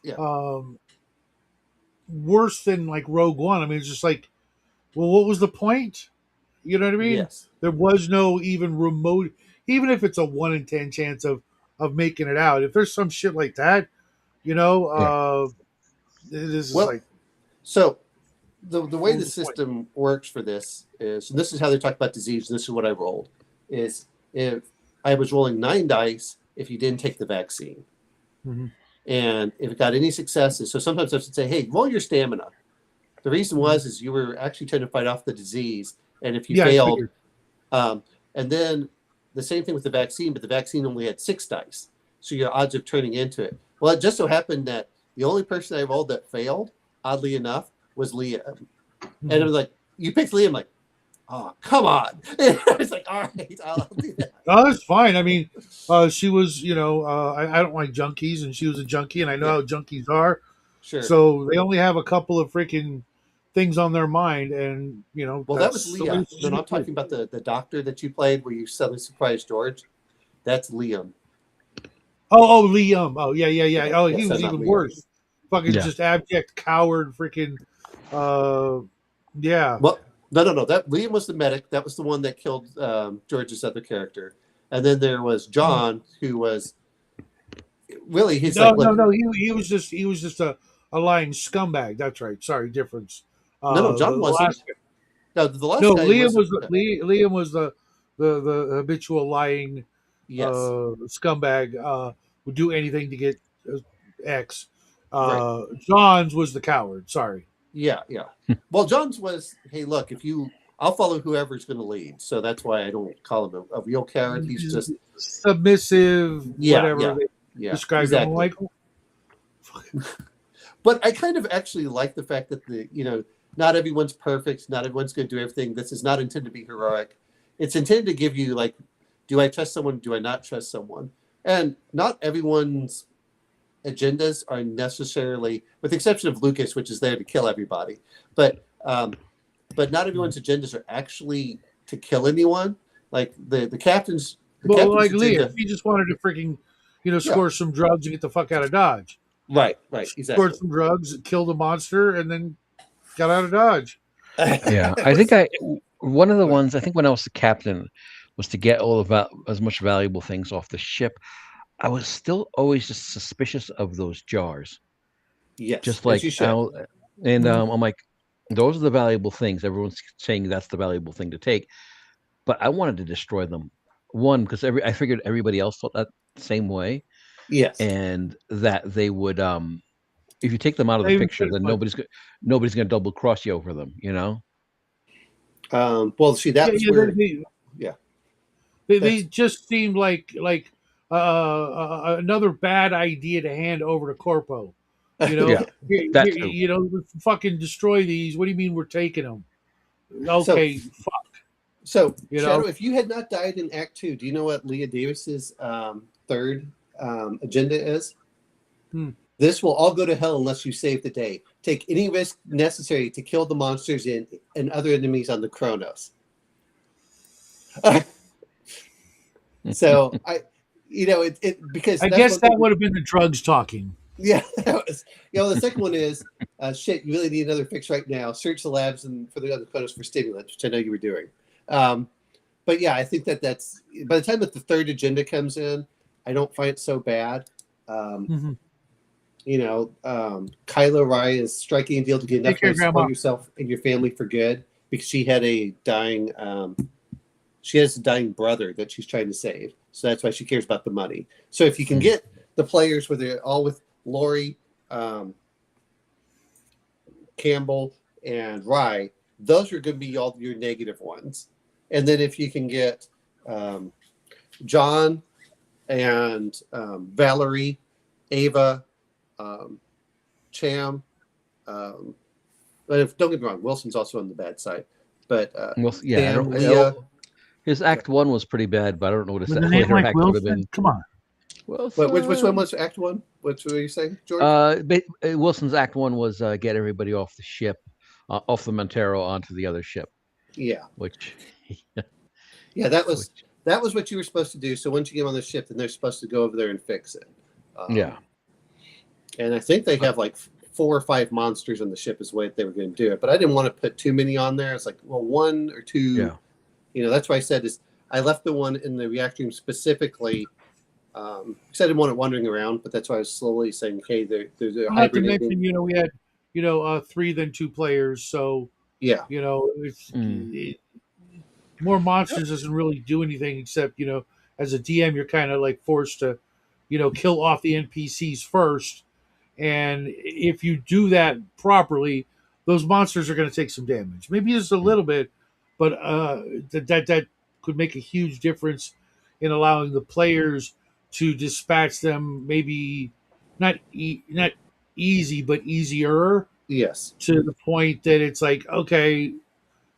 yeah. Worse than like Rogue One. I mean, it's just like, well, what was the point? You know what I mean? Yes. There was no even remote, even if it's a 1 in 10 chance of making it out. If there's some shit like that, this is like. So the way the system works for this is, and this is how they talk about disease, and this is what I rolled, is if I was rolling 9 dice if you didn't take the vaccine. Mm-hmm. And if it got any successes, so sometimes I would say, hey, roll your stamina. The reason is you were actually trying to fight off the disease, and if you failed, and then the same thing with the vaccine, but the vaccine only had 6 dice, so your odds of turning into it. Well, it just so happened that the only person I rolled that failed, oddly enough, was Liam. Mm-hmm. And it was like, you picked Liam, like, oh, come on. And I was like, all right, I'll do that. Oh, that's fine. I mean, she was, I don't like junkies, and she was a junkie, and I know how junkies are. Sure. So they only have a couple of freaking things on their mind, and Well, that was Liam. Then I'm talking about the doctor that you played where you suddenly surprised George. That's Liam. Oh, Liam. Oh, yeah. Oh, he was even worse. Fucking just abject coward, freaking. Yeah. Well, no. That Liam was the medic. That was the one that killed George's other character, and then there was John, who was really he's no. He was just a lying scumbag. That's right. Sorry, difference. No, John wasn't. No, the last guy Liam was the habitual lying scumbag. Would do anything to get X. Right. John's was the coward. Sorry. Yeah. Well, John's was, hey, look, I'll follow whoever's going to lead. So that's why I don't call him a real coward. He's just submissive. Whatever they describe exactly. him like. But I kind of actually like the fact that not everyone's perfect. Not everyone's going to do everything. This is not intended to be heroic. It's intended to give you like, do I trust someone? Do I not trust someone? And not everyone's agendas are necessarily, with the exception of Lucas, which is there to kill everybody. But not everyone's agendas are actually to kill anyone. Like the captain's. Like Liam, he just wanted to freaking, score some drugs and get the fuck out of Dodge. Right, exactly. Scored some drugs, killed a monster, and then got out of Dodge. Yeah, I think one of the ones, I think when I was the captain, was to get all of as much valuable things off the ship. I was still always just suspicious of those jars. Yes, just like I'm like, those are the valuable things. Everyone's saying that's the valuable thing to take, but I wanted to destroy them. One, because I figured everybody else felt that same way. Yes, and that they would, if you take them out of the picture, then nobody's going to double cross you over them. Well, see, that was where. They just seemed like another bad idea to hand over to Corpo. You know, Yeah, that too. you know, let's fucking destroy these. What do you mean we're taking them? So, Okay, fuck. so You Shadow, know, if you had not died in Act 2, do you know what Leah Davis's third agenda is? This will all go to hell unless you save the day. Take any risk necessary to kill the monsters and other enemies on the Kronos. So because I that's guess what that would have been the drugs talking. Yeah, that was. The second one is shit. You really need another fix right now. Search the labs and for the other Kronos for stimulants, which I know you were doing. But yeah, I think that's by the time that the third agenda comes in, I don't find it so bad. Kylo Rai is striking a deal to get enough money to support yourself and your family for good because she had a dying brother that she's trying to save. So that's why she cares about the money. So if you can get the players where they're all with Lori, Campbell, and Rai, those are going to be all your negative ones. And then if you can get John and Valerie, Ava, Cham. But don't get me wrong, Wilson's also on the bad side. But Sam, Leah. His Act 1 was pretty bad, but I don't know what his later like act Wilson? Would have been. Come on. Wilson. Which one was Act 1? What were you saying, George? Wilson's Act 1 was get everybody off the ship, off the Montero onto the other ship. Yeah. Which. Yeah, that was what you were supposed to do. So once you get on the ship, then they're supposed to go over there and fix it. Yeah. And I think they have like 4 or 5 monsters on the ship is the way they were going to do it. But I didn't want to put too many on there. It's like, well, 1 or 2. Yeah. That's why I said I left the one in the reactor room specifically because I didn't want it wandering around. But that's why I was slowly saying, hey, there's a not to mention, we had, 3 than 2 players. So, yeah, it's more monsters doesn't really do anything except, as a DM, you're kind of like forced to, kill off the NPCs first. And if you do that properly, those monsters are going to take some damage. Maybe just a little bit, but that could make a huge difference in allowing the players to dispatch them. Maybe not easy, but easier. Yes. To the point that it's like, okay,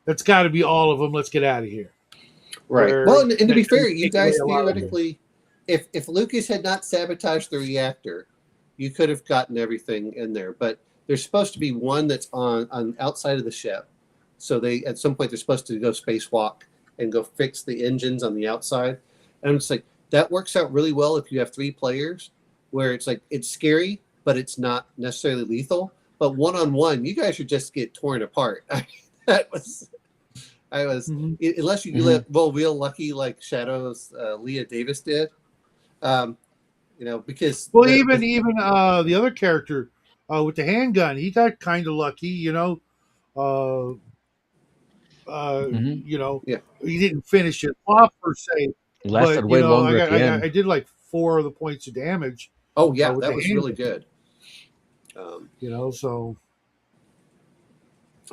that's got to be all of them. Let's get out of here. Right. Well, and to be fair, you guys theoretically, if Lucas had not sabotaged the reactor, you could have gotten everything in there. But there's supposed to be one that's on outside of the ship. So at some point they're supposed to go spacewalk and go fix the engines on the outside. And it's like that works out really well if you have 3 players, where it's like it's scary, but it's not necessarily lethal. But 1-on-1, you guys should just get torn apart. Unless you let real lucky like Shadows Leah Davis did, because even the other character with the handgun, he got kind of lucky, he didn't finish it off per se. Lasted way longer at the end. I did like 4 of the points of damage. Oh yeah, that was really good.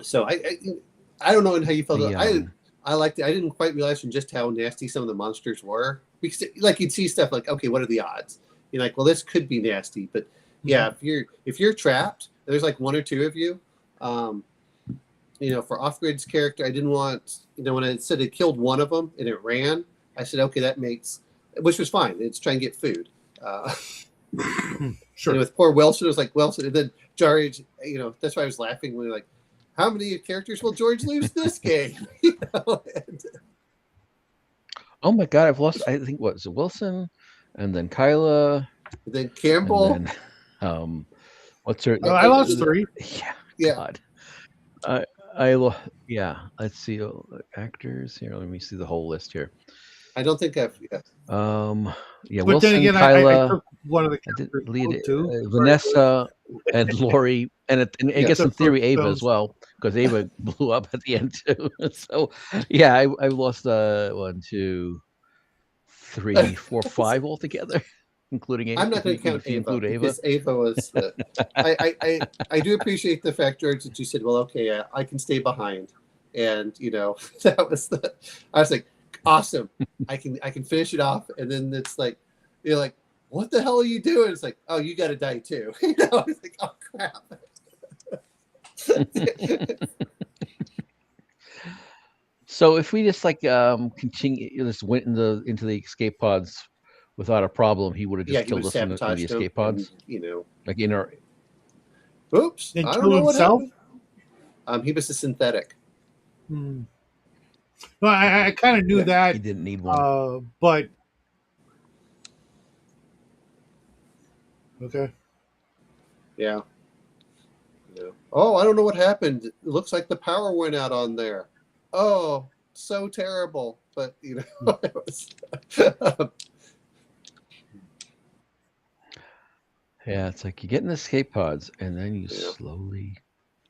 So I don't know how you felt. I liked it. I didn't quite realize just how nasty some of the monsters were. Because like you'd see stuff like, okay, what are the odds? You're like, well, this could be nasty, but yeah, if you're trapped, there's like 1 or 2 of you. For Off-Grid's character, I didn't want, when I said it killed one of them and it ran, I said, okay, that makes, which was fine. It's trying to get food. Sure. With poor Wilson, it was like Wilson, and then George, that's why I was laughing when like, how many characters will George lose this game? Oh my God, I've lost. I think what was it, Wilson, and then Kyla, and then Campbell. And then, what's her? I lost 3. Yeah. God. Let's see actors here. Let me see the whole list here. I don't think I've. Yeah. But Wilson, then again, Kyla, I took one of the characters too. Vanessa and Lori, and I guess in theory Ava as well, because Ava blew up at the end too. So yeah, I lost 1, 2, 3, 4, 5 altogether, including Ava. I'm not going to count Ava because Ava was. I do appreciate the fact, George, that you said, "Well, okay, I can stay behind," and that was I was like, awesome. I can finish it off, and then it's like you're like, what the hell are you doing? It's like, oh, you got to die too. It's like, oh crap. So if we just continue, just went into the escape pods without a problem, he would have just killed us in the escape pods. And, like in our. Oops! And I don't know himself? what happened. He was a synthetic. Well, I kind of knew that. He didn't need one. But okay. Yeah. Oh, I don't know what happened. It looks like the power went out on there. Oh, so terrible. But it was. Yeah, it's like you get in the escape pods and then you slowly.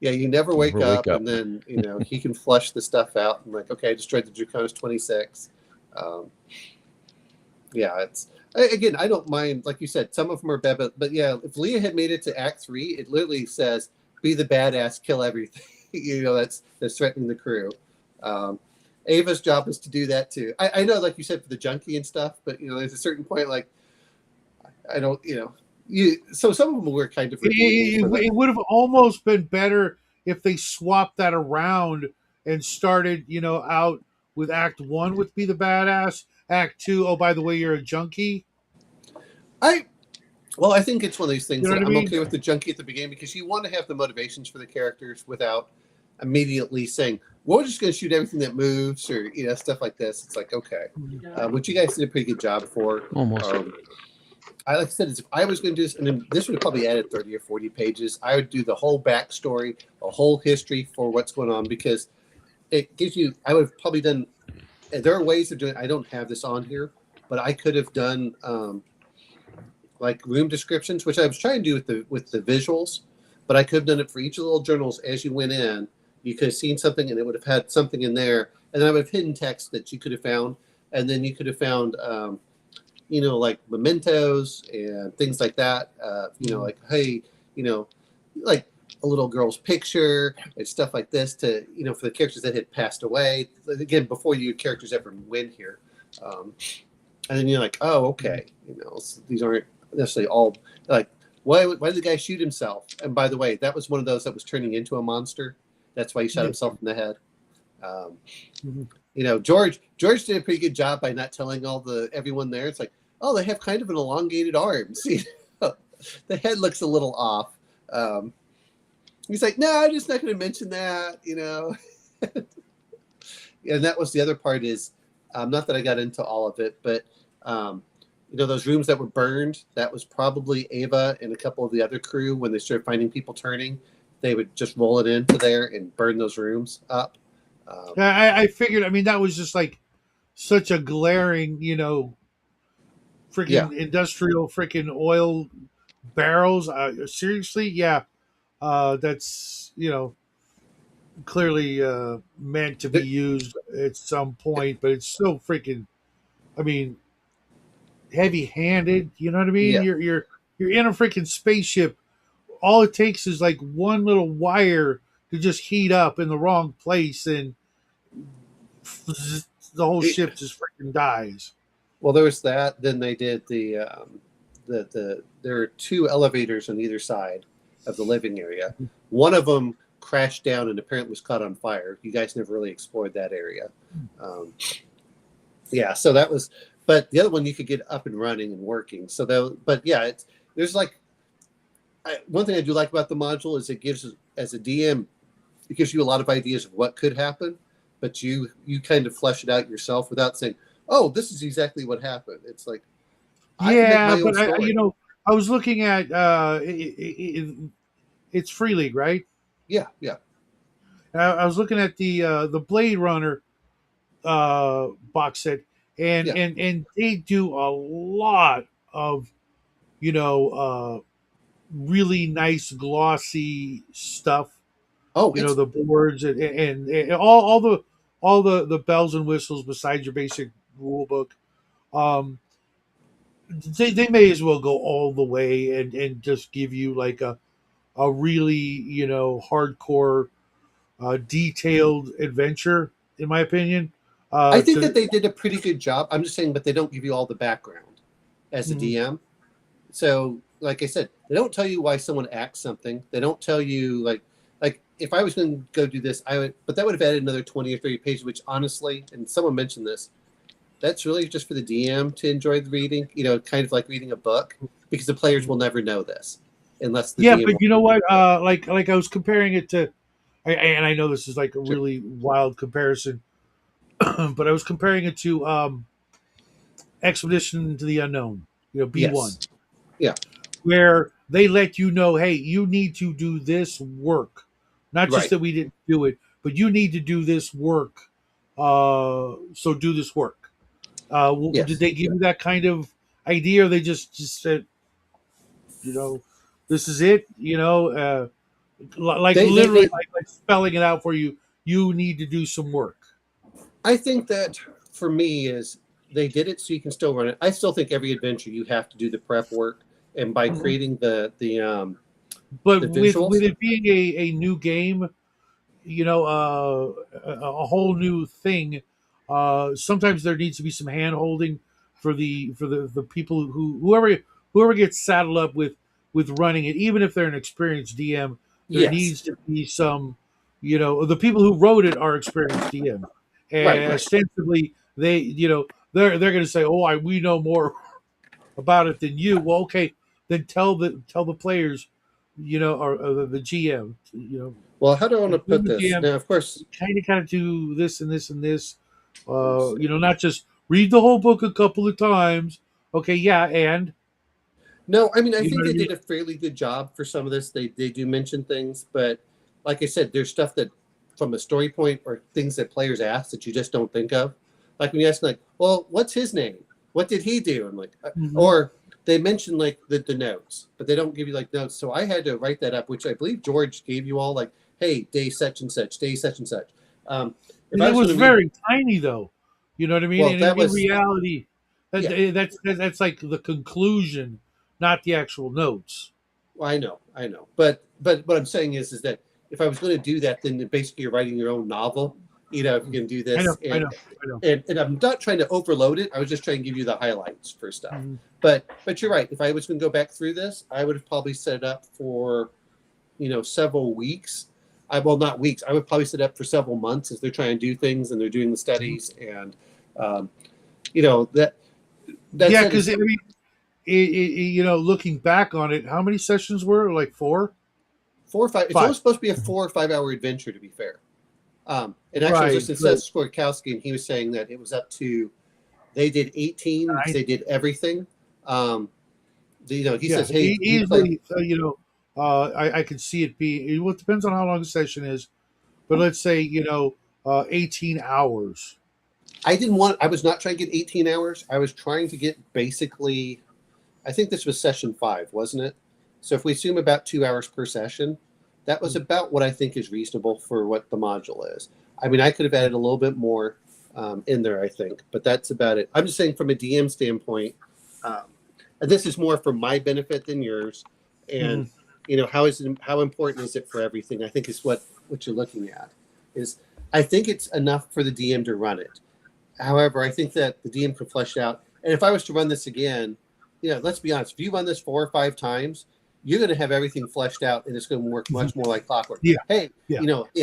Yeah, you never wake up, and then he can flush the stuff out. And like, okay, I destroyed the Draconis 26. Yeah, it's again, I don't mind. Like you said, some of them are bad, but yeah, if Leah had made it to Act 3, it literally says, "Be the badass, kill everything." That's threatening the crew. Ava's job is to do that too. I know, like you said, for the junkie and stuff, but there's a certain point, like I don't, so some of them were kind of. It would have almost been better if they swapped that around and started, out with Act 1 with Be the Badass. Act 2, oh, by the way, you're a junkie. I think it's one of these things that I'm okay with the junkie at the beginning, because you want to have the motivations for the characters without immediately saying, well, we're just going to shoot everything that moves, or stuff like this. It's like, okay, which you guys did a pretty good job for. Almost. Like I said, if I was going to do this, and then this would have probably added 30 or 40 pages, I would do the whole backstory, a whole history for what's going on, because it gives you. I would have probably done. There are ways of doing. I don't have this on here, but I could have done like room descriptions, which I was trying to do with the visuals, but I could have done it for each of the little journals as you went in. You could have seen something, and it would have had something in there, and then I would have hidden text that you could have found, and then you could have found. Like mementos and things like that. Like, hey, like a little girl's picture and stuff like this to, for the characters that had passed away. Again, before your characters ever win here. And then you're like, oh, okay. These aren't necessarily all like, why did the guy shoot himself? And by the way, that was one of those that was turning into a monster. That's why he shot himself in the head. George did a pretty good job by not telling everyone there. It's like, oh, they have kind of an elongated arms. The head looks a little off. He's like, no, I'm just not going to mention that. And that was the other part is, not that I got into all of it, but those rooms that were burned, that was probably Ava and a couple of the other crew when they started finding people turning. They would just roll it into there and burn those rooms up. I figured. I mean, that was just like such a glaring, freaking industrial freaking oil barrels. Seriously, yeah, that's clearly meant to be used at some point, but it's so freaking. I mean, heavy-handed. You know what I mean? Yeah. You're in a freaking spaceship. All it takes is like one little wire to just heat up in the wrong place, and the whole ship just freaking dies. Well, there was that. Then they did there are 2 elevators on either side of the living area. One of them crashed down and apparently was caught on fire. You guys never really explored that area. So that was. But the other one you could get up and running and working. So there's like. One thing I do like about the module is it gives, as a DM, it gives you a lot of ideas of what could happen, but you kind of flesh it out yourself without saying, "Oh, this is exactly what happened." It's like, I was looking at it's Free League, right? Yeah. I was looking at the Blade Runner box set, and they do a lot of really nice glossy stuff. Oh, the boards and all the bells and whistles besides your basic rule book. They may as well go all the way and just give you like a really hardcore detailed adventure, in my opinion. I think that they did a pretty good job. I'm just saying, but they don't give you all the background as a DM. So, like I said, they don't tell you why someone acts something. They don't tell you like if I was going to go do this, I would, but that would have added another 20 or 30 pages, which honestly, and someone mentioned this, that's really just for the DM to enjoy the reading, kind of like reading a book, because the players will never know this unless the DM. But you know what? Like I was comparing it to, and I know this is like a really wild comparison, but I was comparing it to Expedition to the Unknown, B1. Yes. Yeah. Where they let you know, hey, you need to do this work. Not just that we didn't do it, but you need to do this work. So do this work. Yes. Did they give you that kind of idea, or they just said, this is it? Like literally like spelling it out for you. You need to do some work. I think that for me is they did it so you can still run it. I still think every adventure you have to do the prep work, and by creating the but the with it being a new game, a whole new thing, sometimes there needs to be some hand holding for the people whoever gets saddled up with running it, even if they're an experienced DM. There needs to be some, the people who wrote it are experienced DM, and ostensibly they're going to say, oh, we know more about it than you. Well, okay, then tell the players, or the GM, Well, how do I want to put this? GM, now, of course, kind of do this and this and this. Not just read the whole book a couple of times. Okay, yeah, and no, I mean, I think they did a fairly good job for some of this. They do mention things, but like I said, there's stuff that from a story point or things that players ask that you just don't think of. Like when you ask, like, well, what's his name? What did he do? I'm like, or they mention like the notes, but they don't give you like notes. So I had to write that up, which I believe George gave you all, like, hey, day such and such, day such and such. It was very tiny, though. You know what I mean? Well, and that in reality, that's like the conclusion, not the actual notes. Well, I know. But what I'm saying is that if I was going to do that, then basically you're writing your own novel. If you can do this, I know. And I'm not trying to overload it. I was just trying to give you the highlights for stuff. But you're right. If I was going to go back through this, I would have probably set it up for, several weeks. Well, not weeks. I would probably set it up for several months as they're trying to do things and they're doing the studies and, that. Yeah, because I mean, looking back on it, how many sessions were like 4? 4 or 5. It's only supposed to be a 4 or 5 hour adventure, to be fair. And actually, I was listening to Seth Skorkowski, and he was saying that it was up to, they did 18 because they did everything. He says, hey, easily. I can see it be. Well, it depends on how long the session is, but let's say 18 hours. I was not trying to get 18 hours. I was trying to get basically, I think this was session 5, wasn't it? So if we assume about 2 hours per session, that was about what I think is reasonable for what the module is. I mean, I could have added a little bit more in there, I think, but that's about it. I'm just saying from a DM standpoint, and this is more for my benefit than yours. And, how important is it for everything? I think is what you're looking at is, I think it's enough for the DM to run it. However, I think that the DM can flesh it out. And if I was to run this again, let's be honest, if you run this 4 or 5 times, you're going to have everything fleshed out, and it's going to work much more like clockwork. Yeah. Hey,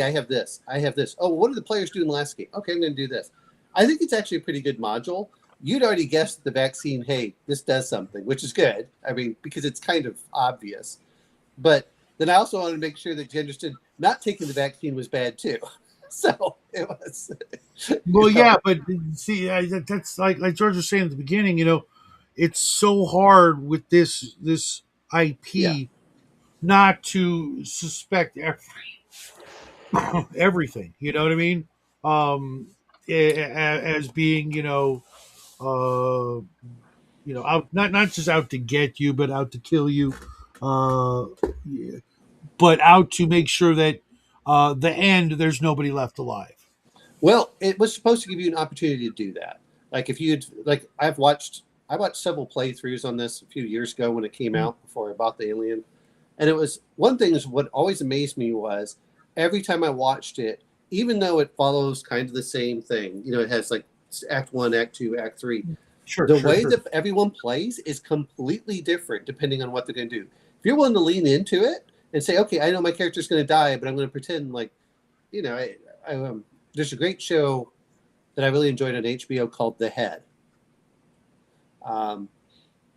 I have this. I have this. Oh, what did the players do in the last game? Okay, I'm going to do this. I think it's actually a pretty good module. You'd already guessed the vaccine, hey, this does something, which is good. I mean, because it's kind of obvious. But then I also wanted to make sure that you understood not taking the vaccine was bad, too. So it was. Well, yeah, but see, that's like George was saying at the beginning, it's so hard with this IP not to suspect everything. You know what I mean? As being, out, not just out to get you, but out to kill you, but out to make sure that the end there's nobody left alive. Well, it was supposed to give you an opportunity to do that. Like if you'd I watched several playthroughs on this a few years ago when it came out before I bought the Alien. And it was one thing is what always amazed me was every time I watched it, even though it follows kind of the same thing, it has like Act 1, Act 2, Act 3. The way that everyone plays is completely different depending on what they're going to do. If you're willing to lean into it and say, okay, I know my character's going to die, but I'm going to pretend like, there's a great show that I really enjoyed on HBO called The Head. I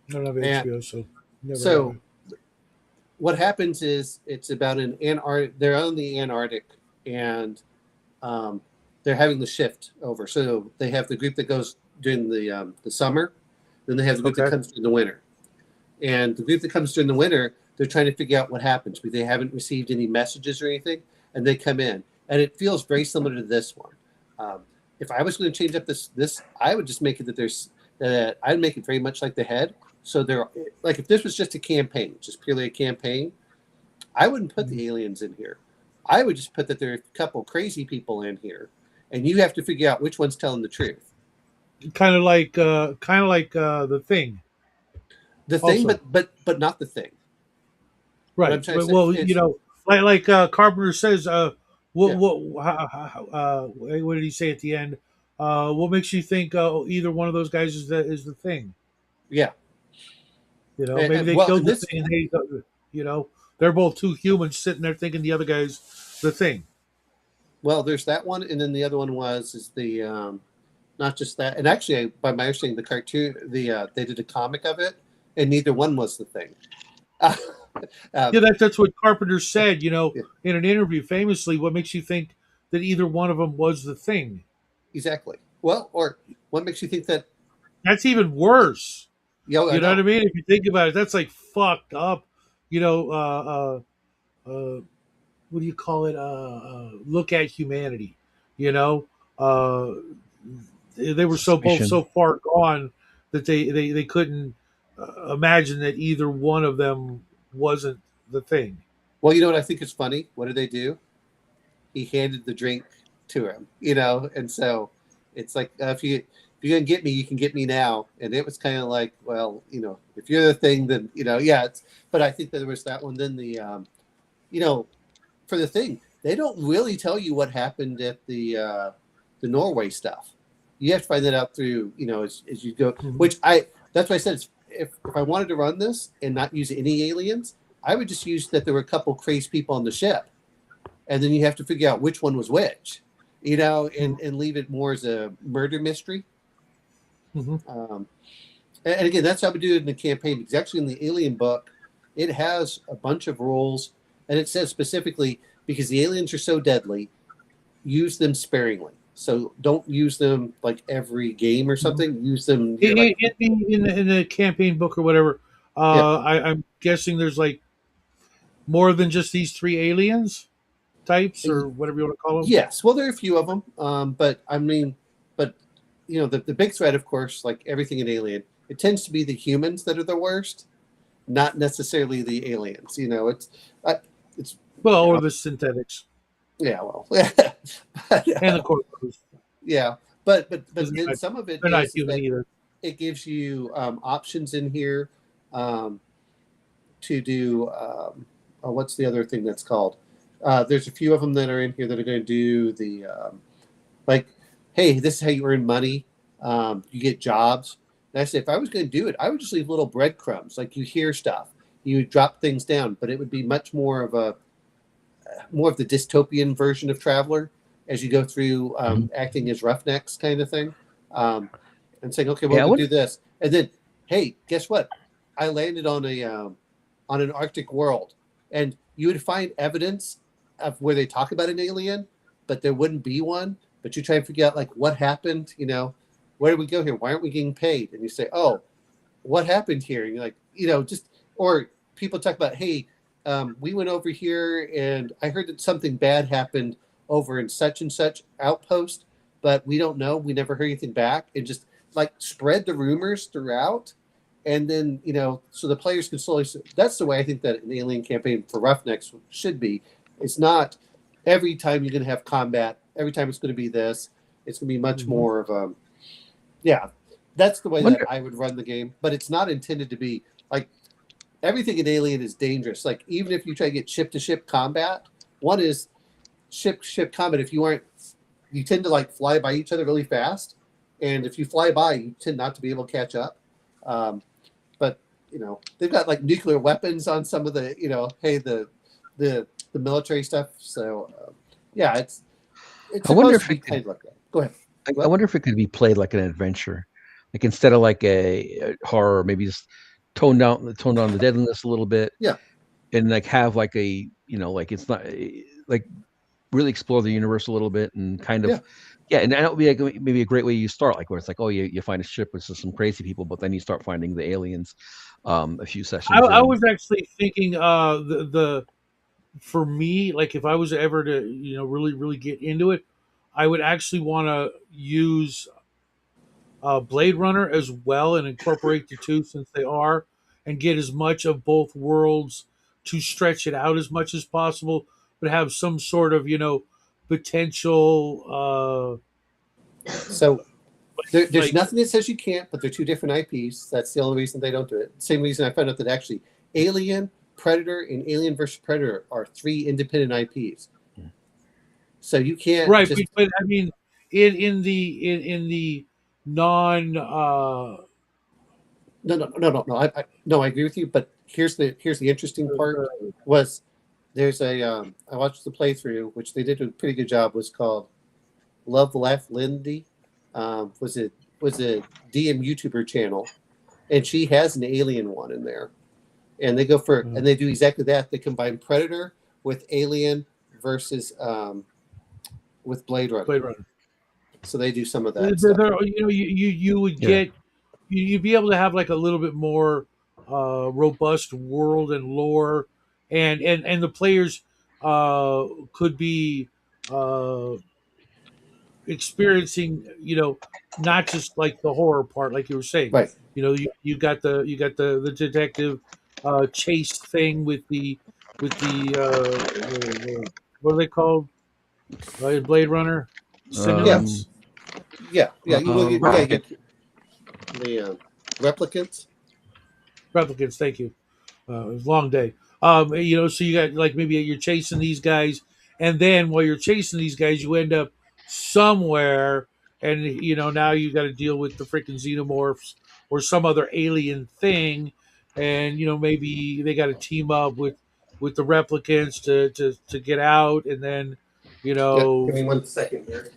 don't have HBO, so never. So what happens is it's about an Antarctic. They're on the Antarctic, and they're having the shift over. So they have the group that goes during the summer, then they have the group that comes during the winter. And the group that comes during the winter, they're trying to figure out what happens, but they haven't received any messages or anything, and they come in, and it feels very similar to this one. If I was going to change up this, I would just make it that I'd make it very much like The Head. So like if this was just a campaign, just purely a campaign, I wouldn't put the aliens in here. I would just put that there are a couple crazy people in here, and you have to figure out which one's telling the truth. Kind of like the Thing. The Thing, but not the Thing. Right. Well, like Carpenter says, what did he say at the end? What makes you think either one of those guys is the Thing? Yeah. Maybe they killed the Thing, and they're both two humans sitting there thinking the other guy's the Thing. Well, there's that one, and then the other one is the not just that, and actually, by my understanding, the cartoon, they did a comic of it, and neither one was the Thing. That's what Carpenter said. In an interview, famously, what makes you think that either one of them was the Thing? Exactly. Well, or what makes you think that? That's even worse. You know what I mean? If you think about it, that's like fucked up. What do you call it? Look at humanity. They were both so far gone that they couldn't imagine that either one of them wasn't the Thing. Well, you know what I think is funny? What did they do? He handed the drink to him, and so it's like if you're gonna get me, you can get me now. And it was kind of like, well, if you're the Thing, then but I think that there was that one. Then the for the Thing, they don't really tell you what happened at the Norway stuff. You have to find that out through as you go. Mm-hmm. That's why I said if I wanted to run this and not use any aliens, I would just use that there were a couple crazy people on the ship, and then you have to figure out which one was which, and leave it more as a murder mystery. Mm-hmm. And again, that's how we do it in the campaign. Because actually, in the Alien book, it has a bunch of rules, and it says specifically because the aliens are so deadly, use them sparingly. So don't use them like every game or something. Use them in the campaign book or whatever. I'm guessing there's like more than just these three aliens types or whatever you want to call them. Yes, well, there are a few of them, but the big threat, of course, like everything in Alien, it tends to be the humans that are the worst, not necessarily the aliens. It's or the synthetics. Yeah, well, and the corpses. Yeah, but then some of it they're not human either. It gives you options in here to do. What's the other thing that's called? There's a few of them that are in here that are going to do the hey, this is how you earn money. You get jobs. And I said, if I was going to do it, I would just leave little breadcrumbs. Like you hear stuff, you drop things down, but it would be much more of the dystopian version of Traveler as you go through acting as roughnecks kind of thing, and saying, okay, we'll do this, and then, hey, guess what? I landed on an Arctic world, and you would find evidence of where they talk about an alien, but there wouldn't be one. But you try and figure out like what happened. Where did we go here? Why aren't we getting paid? And you say, oh, what happened here? And you're like, or people talk about, hey. We went over here and I heard that something bad happened over in such and such outpost, but we don't know. We never heard anything back. And just like spread the rumors throughout. And then, so the players can slowly, that's the way I think that an Alien campaign for Roughnecks should be. It's not every time you're going to have combat. Every time it's going to be this. It's going to be much more of that's the way that I would run the game. But it's not intended to be like, everything in Alien is dangerous. Like even if you try to get ship-to-ship combat, one is ship-to-ship combat. If you tend to like fly by each other really fast, and if you fly by, you tend not to be able to catch up. But they've got like nuclear weapons on some of the the military stuff. So yeah, it's I wonder supposed if to be it kind of like that. Go ahead. I wonder if it could be played like an adventure, like instead of like a horror, maybe just tone down the deadliness a little bit, Yeah. and like have like a like it's not like really explore the universe a little bit and kind of and that would be like maybe a great way you start, like where it's like, oh, you find a ship with some crazy people, but then you start finding the aliens a few sessions I in. was actually thinking the for me, like if I was ever to really get into it, I would actually want to use Blade Runner as well and incorporate the two since they are, and get as much of both worlds to stretch it out as much as possible, but have some sort of potential. So there's Like nothing that says you can't, but they're two different IPs. That's the only reason they don't do it. Same reason I found out that actually Alien, Predator, and Alien vs. Predator are 3 independent IPs. So you can't right, just but I mean, in the non no. I agree with you. But here's the interesting part was there's a I watched the playthrough, which they did a pretty good job. Was called Love Laugh Lindy. Was a DM YouTuber channel, and she has an Alien one in there, and they go for and they do exactly that. They combine Predator with Alien versus with Blade Runner. Blade Runner. So they do some of that stuff. You would get you'd be able to have like a little bit more robust world and lore, and the players could be uh, experiencing not just like the horror part, like you were saying. Right. You got the detective chase thing with the what are they called in Blade Runner? Simulants. Yeah. Replicant. The replicants. Replicants. Thank you. It was a long day. So you got like maybe you're chasing these guys, and then while you're chasing these guys, you end up somewhere, and now you got to deal with the freaking xenomorphs or some other alien thing, and maybe they got to team up with the replicants to get out, and then Give me 1 second here.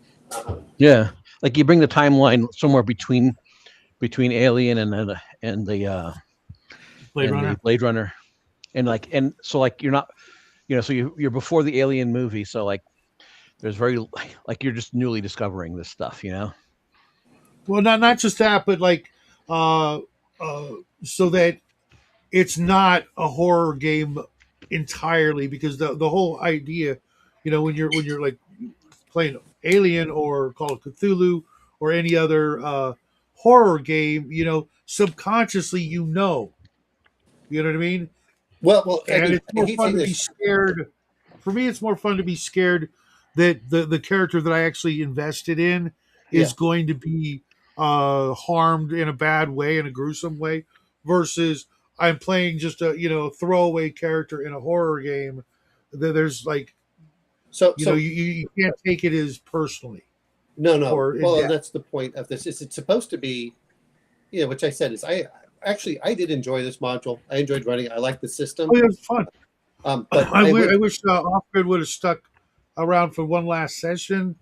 Yeah, like you bring the timeline somewhere between Alien and the Blade Runner. Blade Runner, and so like you're not, so you're before the Alien movie, so like there's very like you're just newly discovering this stuff, Well, not just that, but like uh, so that it's not a horror game entirely, because the whole idea, when you're like playing Alien or Call of Cthulhu or any other horror game, subconsciously you know what I mean. Well, I And mean, it's more he's fun saying to be this. scared. For me, it's more fun to be scared that the character that I actually invested in is going to be harmed in a bad way, in a gruesome way, versus I'm playing just a throwaway character in a horror game. There's like you can't take it as personally. No. Or Well, that's the point of this. Is it's supposed to be, which I said is I did enjoy this module. I enjoyed running it. I like the system. Oh, it was fun. But I wish Offgrid would have stuck around for one last session,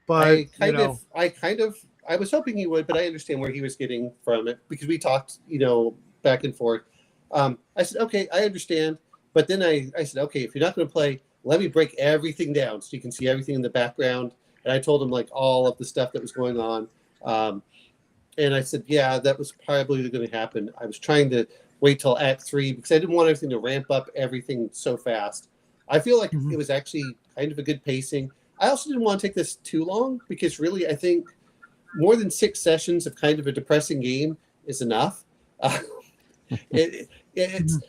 but I was hoping he would, but I understand where he was getting from it because we talked, back and forth. I said, okay, I understand, but then I said, okay, if you're not going to play, let me break everything down so you can see everything in the background. And I told him like all of the stuff that was going on. And I said, yeah, that was probably going to happen. I was trying to wait till Act 3 because I didn't want everything to ramp up everything so fast. I feel like it was actually kind of a good pacing. I also didn't want to take this too long because really I think more than 6 sessions of kind of a depressing game is enough. It's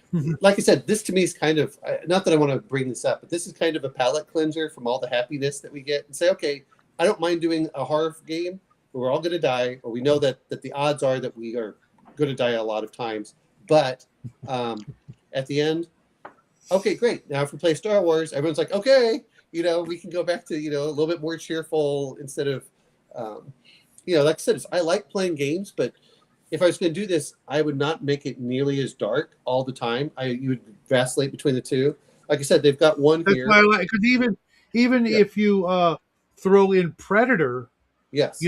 like I said, this to me is kind of, not that I want to bring this up, but this is kind of a palate cleanser from all the happiness that we get and say, okay, I don't mind doing a horror game where we're all going to die, or we know that the odds are that we are going to die a lot of times. But at the end, okay, great. Now if we play Star Wars, everyone's like, okay, we can go back to, a little bit more cheerful instead of, like I said, I like playing games, but if I was going to do this, I would not make it nearly as dark all the time. You would vacillate between the two. Like I said, they've got one That's here. why I like, because even if you throw in Predator, Yes.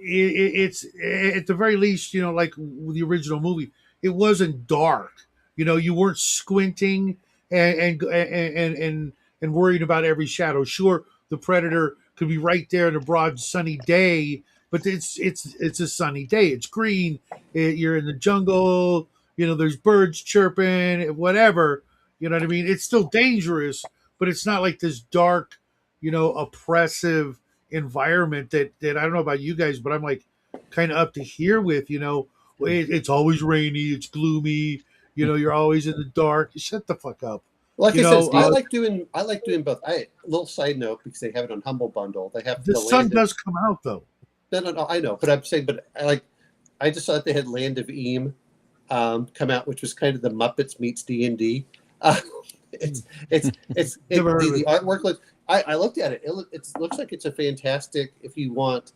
It's at the very least, like with the original movie, it wasn't dark. You weren't squinting and worried about every shadow. Sure, the Predator could be right there in a broad sunny day, but it's a sunny day. It's green. You're in the jungle. There's birds chirping, whatever. You know what I mean? It's still dangerous, but it's not like this dark, oppressive environment that I don't know about you guys, but I'm like kind of up to here with. It's always rainy. It's gloomy. You're always in the dark. Shut the fuck up. Like I said, I like doing both. Little side note, because they have it on Humble Bundle. They have the sun does come out though. No, I know, but I'm saying, I just thought they had Land of Eam come out, which was kind of the Muppets meets D&D. The artwork looks. I looked at it. It looks like it's a fantastic. If you want,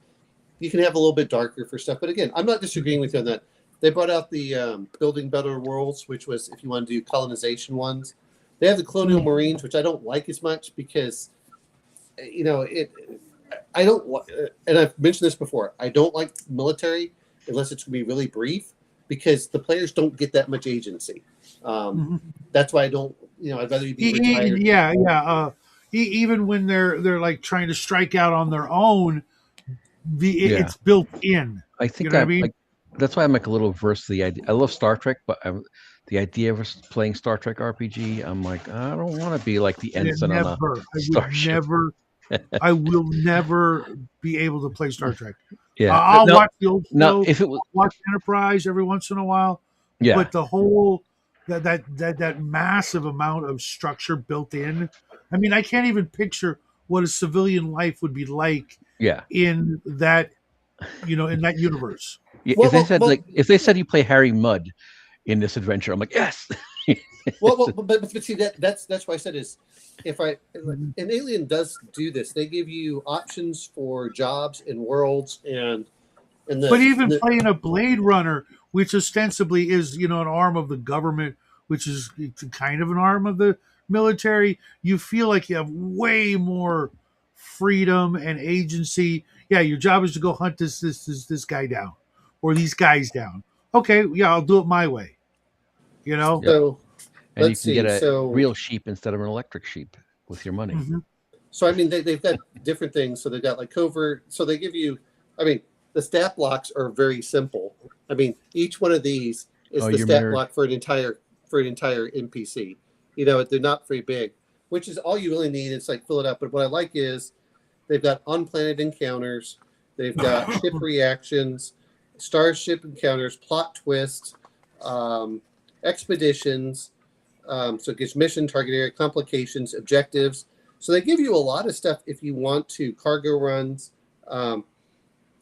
you can have a little bit darker for stuff. But again, I'm not disagreeing with you on that. They brought out the Building Better Worlds, which was if you want to do colonization ones. They have the Colonial Marines, which I don't like as much because, I don't. And I've mentioned this before. I don't like military unless it's going to be really brief because the players don't get that much agency. That's why I don't. I'd rather you be retired. Yeah. Even when they're like trying to strike out on their own, it's built in. I think I mean? That's why I'm like a little averse to the idea. I love Star Trek, but the idea of playing Star Trek RPG, I'm like, I don't want to be like the ensign on a starship. I will never be able to play Star Trek. Yeah, I'll watch the old show. If it was watch Enterprise every once in a while. Yeah, but the whole that massive amount of structure built in. I mean, I can't even picture what a civilian life would be like. Yeah. In that, in that universe. Yeah, if they said you play Harry Mudd in this adventure, I'm like, yes. but see that's why I said is an Alien does do this. They give you options for jobs and worlds but even playing a Blade Runner, which ostensibly is an arm of the government, which is kind of an arm of the military, you feel like you have way more freedom and agency. Yeah, your job is to go hunt this guy down or these guys down. Okay, yeah, I'll do it my way. So and you can get a real sheep instead of an electric sheep with your money. Mm-hmm. So I mean, they've got different things. So they've got like covert. So they give you. I mean, the stat blocks are very simple. I mean, each one of these is the stat block for an entire NPC. They're not very big, which is all you really need. It's like fill it up. But what I like is they've got on-planet encounters. They've got ship reactions, starship encounters, plot twists, expeditions. So it gives mission, target area, complications, objectives. So they give you a lot of stuff if you want to. Cargo runs,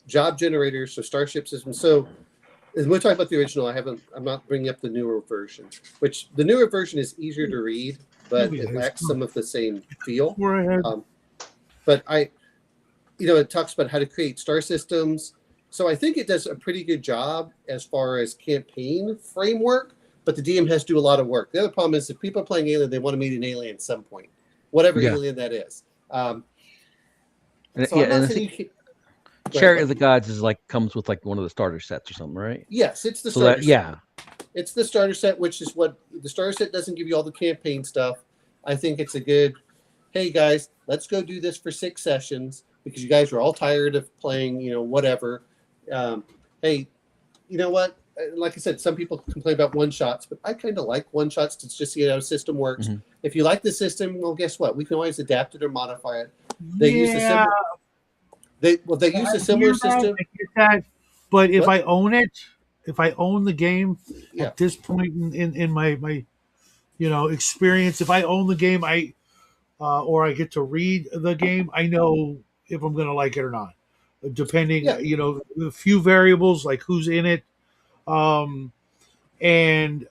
job generators, so starship systems. So as we're talking about the original, I'm not bringing up the newer version, which the newer version is easier to read, but it lacks some of the same feel. But it talks about how to create star systems. So I think it does a pretty good job as far as campaign framework, but the DM has to do a lot of work. The other problem is if people are playing Alien, they want to meet an alien at some point, whatever alien that is. Chariot of the Gods comes with one of the starter sets or something, right? Yes, it's the starter set. It's the starter set, which is what the starter set doesn't give you all the campaign stuff. I think it's a good, hey guys, let's go do this for 6 sessions because you guys are all tired of playing, whatever. Hey, you know what? Like I said, some people complain about one-shots, but I kind of like one-shots to just see how a system works. Mm-hmm. If you like the system, well, guess what? We can always adapt it or modify it. They use a similar. They use a similar system. I get that, but if I own it, if I own the game at this point in my experience, if I own the game, or I get to read the game, I know if I'm going to like it or not. Depending, a few variables like who's in it, well, I'm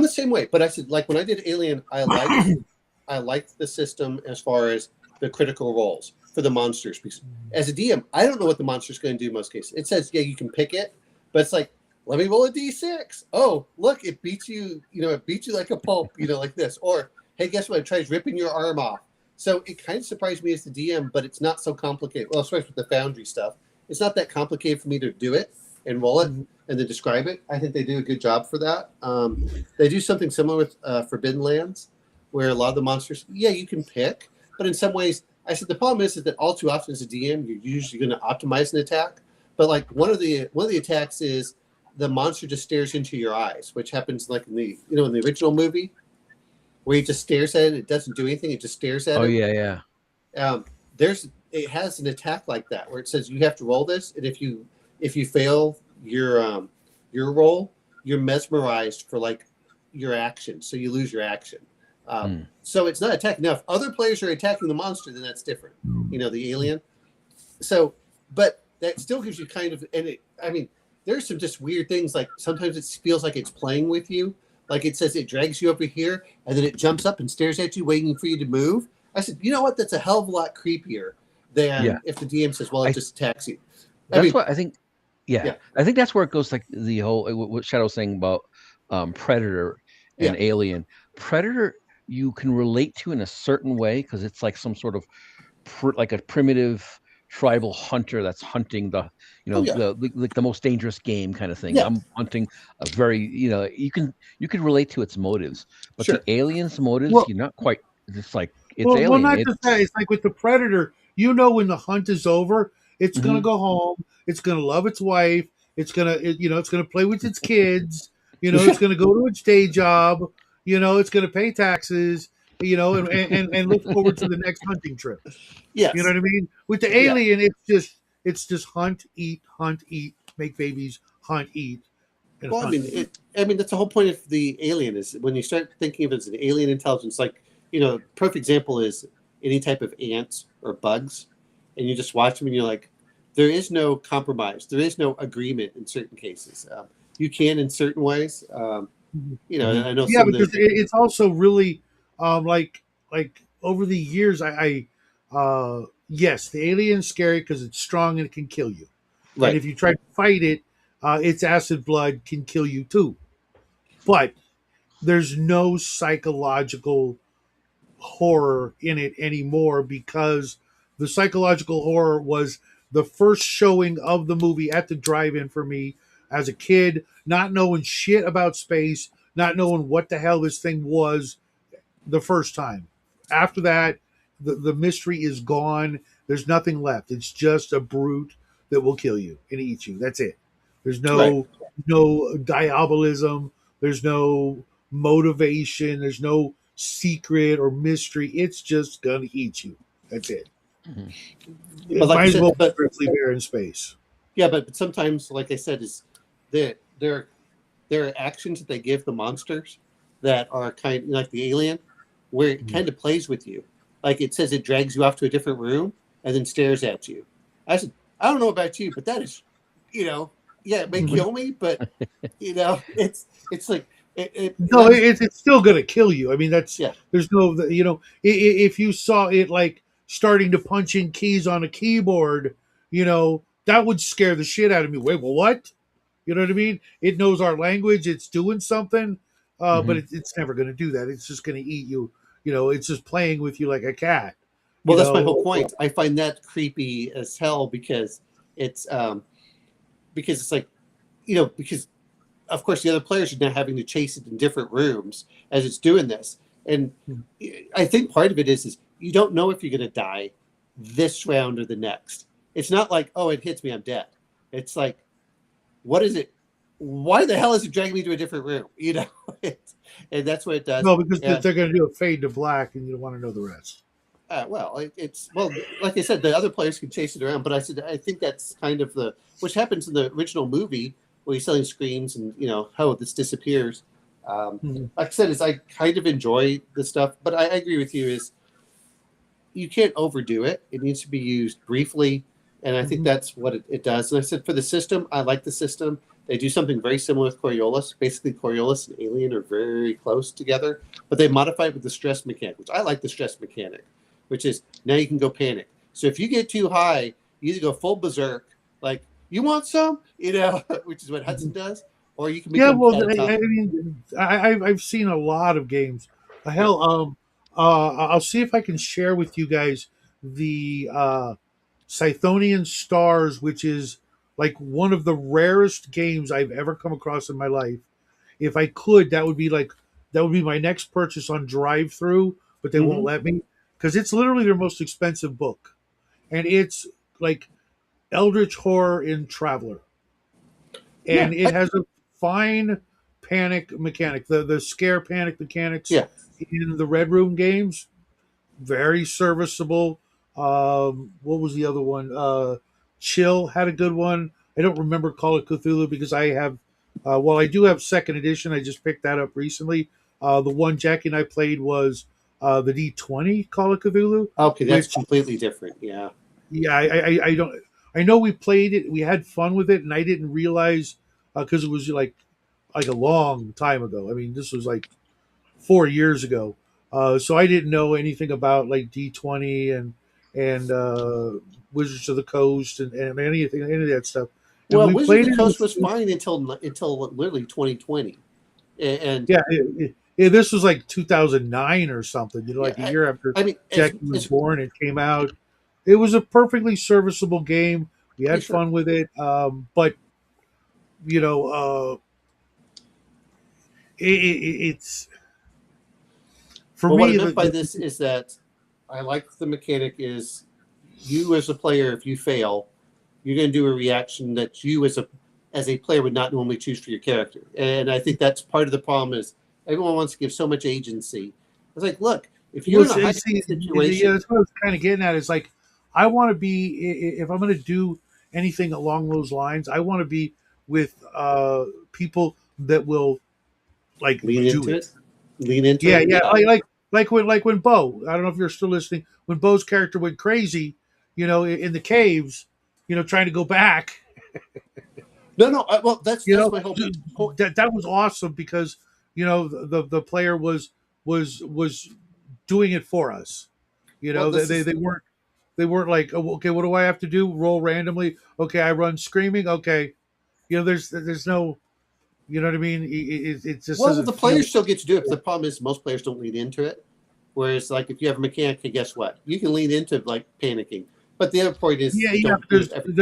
the same way. But I said, like when I did Alien, I liked the system as far as the critical roles. for the monsters. Because as a DM, I don't know what the monster's going to do in most cases. It says, yeah, you can pick it, but it's like, let me roll a d6. Oh, look, it beats you, it beats you like a pulp, like this. Or, hey, guess what? It tries ripping your arm off. So it kind of surprised me as the DM, but it's not so complicated. Well, especially with the Foundry stuff. It's not that complicated for me to do it and roll it and then describe it. I think they do a good job for that. They do something similar with Forbidden Lands, where a lot of the monsters, yeah, you can pick. But in some ways, I said the problem is that all too often as a DM, you're usually going to optimize an attack. But like one of the attacks is the monster just stares into your eyes, which happens like in the in the original movie, where he just stares at it. It doesn't do anything. It just stares at it. Oh yeah. It has an attack like that where it says you have to roll this, and if you fail your roll, you're mesmerized for like your action, so you lose your action. So it's not attacking. Now, if other players are attacking the monster, then that's different. The alien. So, but that still gives you kind of, there's some just weird things. Like sometimes it feels like it's playing with you. Like it says it drags you over here, and then it jumps up and stares at you, waiting for you to move. I said, you know what? That's a hell of a lot creepier than if the DM says, well, it just attacks you. That's what I think. Yeah, I think that's where it goes. Like the whole what Shadow's saying about Predator and Alien. Predator, you can relate to in a certain way because it's like some sort of like a primitive tribal hunter that's hunting the the most dangerous game kind of thing. I'm hunting a very you can relate to its motives, but the alien's motives you're not quite. It's like it's alien. Well, not just that. It's like with the Predator. When the hunt is over, it's gonna go home. It's gonna love its wife. It's gonna it's gonna play with its kids. It's gonna go to its day job. It's gonna pay taxes. And look forward to the next hunting trip. Yes. You know what I mean? With the alien, it's just hunt, eat, make babies, hunt, eat. Well, hunt. That's the whole point of the alien is when you start thinking of it as an alien intelligence, like, perfect example is any type of ants or bugs, and you just watch them and you're like, there is no compromise. There is no agreement in certain cases. You can in certain ways. And I know. Yeah, because it's also really like over the years, yes, the alien's scary because it's strong and it can kill you. Right. And if you try to fight it, its acid blood can kill you too. But there's no psychological horror in it anymore because the psychological horror was the first showing of the movie at the drive-in for me as a kid, not knowing shit about space, not knowing what the hell this thing was the first time. After that, the mystery is gone. There's nothing left. It's just a brute that will kill you and eat you. That's it. There's no diabolism. There's no motivation. There's no secret or mystery. It's just gonna eat you. That's it. It might as well be Grizzly Bear in space. Yeah, but sometimes, like I said, is there are actions that they give the monsters that are kind of like the alien, where it kind of plays with you. Like it says it drags you off to a different room and then stares at you. I said, I don't know about you, but that is, it may kill me, but it's like it's still gonna kill you. I mean, there's no, if you saw it like starting to punch in keys on a keyboard, that would scare the shit out of me. Wait, well, what? You know what I mean? It knows our language. It's doing something, but it's never going to do that. It's just going to eat you. It's just playing with you like a cat. Well, that's my whole point. I find that creepy as hell because it's like, because of course the other players are now having to chase it in different rooms as it's doing this. And I think part of it is you don't know if you're going to die this round or the next. It's not like, oh, it hits me, I'm dead. It's like, what is it? Why the hell is it dragging me to a different room? And that's what it does. No, because they're going to do a fade to black, and you don't want to know the rest. Like I said, the other players can chase it around, but I think that's kind of which happens in the original movie where he's selling screams and how this disappears. Like I said, I kind of enjoy the stuff, but I agree with you. Is you can't overdo it. It needs to be used briefly. And I think that's what it does. And I said for the system, I like the system. They do something very similar with Coriolis. Basically, Coriolis and Alien are very close together, but they modify it with the stress mechanic, which I like the stress mechanic, which is now you can go panic. So if you get too high, you either go full berserk, like you want some, which is what Hudson does, or you can Yeah, become well, catatonic. I mean, I've seen a lot of games. Yeah. Hell, I'll see if I can share with you guys the Scythonian Stars, which is like one of the rarest games I've ever come across in my life. If I could, that would be my next purchase on drive through, but they won't Mm-hmm. let me because it's literally their most expensive book, and it's like Eldritch Horror in Traveler, Yeah. and it has a fine panic mechanic. The scare panic mechanics Yeah. in the Red Room games, very serviceable. What was the other one? Chill had a good one. I don't remember Call of Cthulhu because I have, well, I do have second edition. I just picked that up recently. The one Jackie and I played was the D20 Call of Cthulhu, Okay, that's which, completely different. Yeah. yeah, I don't, I know we played it, we had fun with it, and I didn't realize because it was like a long time ago. I mean, this was like 4 years ago. So I didn't know anything about like D20 and Wizards of the Coast and anything, any of that stuff. And Well, we Wizard of played the it. Coast was fine until literally 2020, and Yeah, this was like 2009 or something. yeah, Like a year after I mean, Jackie was born, it came out. It was a perfectly serviceable game. We yeah, had sure. fun with it, but you know, it's for But what I me meant by the this is that I like the mechanic is you as a player, if you fail, you're going to do a reaction that you as a player would not normally choose for your character. And I think that's part of the problem is everyone wants to give so much agency. It's like, look, if you're Well, in a high see, yeah, situation, that's what I was kind of getting at. Is like, I want to be if I'm going to do anything along those lines, I want to be with people that will like lean do into it. it. Lean into Yeah, it. yeah, Yeah. like when Bo. I don't know if you're still listening. When Bo's character went crazy, in the caves, trying to go back. No, no. Well, You that's know, my whole point. that was awesome because the player was doing it for us. Well, They, this they is they weren't they weren't like, oh, okay, what do I have to do? Roll randomly. Okay, I run screaming. Okay, there's no, you know what I mean. It just well, doesn't the feel. players still get to do it. But the problem is most players don't lean into it. Whereas, like, if you have a mechanic, hey, guess what? You can lean into like panicking. But the other point is Yeah, you yeah. don't do There's it every.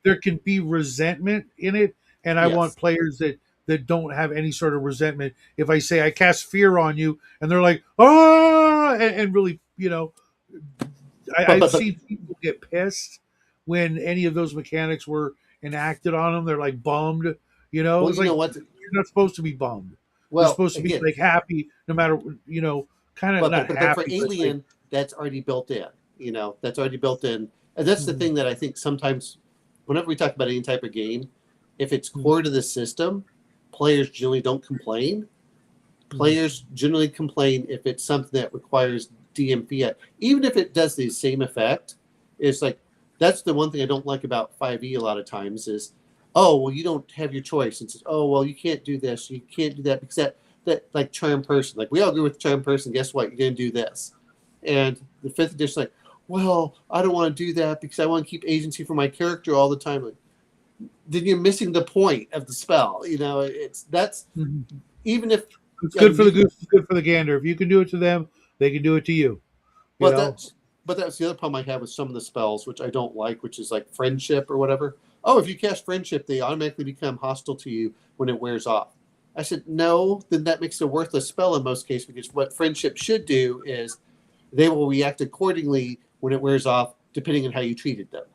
there can be resentment in it, and I want Yes. players that don't have any sort of resentment. If I say I cast fear on you, and they're like, ah, and really, But I've but but seen people get pissed when any of those mechanics were enacted on them. They're like bummed. well, It's you know like what? you're not supposed to be bummed. You're Well, supposed to be again, like happy, no matter kind of not but for happy, but like Alien, that's already built in. That's already built in, and that's the mhm, thing that I think sometimes, whenever we talk about any type of game, if it's mhm, core to the system, players generally don't complain. mhm, Players generally complain if it's something that requires DM fiat, even if it does the same effect. It's like that's the one thing I don't like about 5e a lot of times is, oh well, you don't have your choice. It's oh well, you can't do this, you can't do that because that like charm person, like we all agree with charm person. Guess what? You're gonna do this, and the fifth edition like, well, I don't want to do that because I want to keep agency for my character all the time. Like, then you're missing the point of the spell. It's that's mhm. even if It's I good mean, for the you goose. It's good for the gander. If you can do it to them, they can do it to you. You But know. that's the other problem I have with some of the spells, which I don't like, which is like friendship or whatever. Oh, if you cast friendship, they automatically become hostile to you when it wears off. I said, no, then that makes it a worthless spell in most cases because what friendship should do is they will react accordingly when it wears off, depending on how you treated them.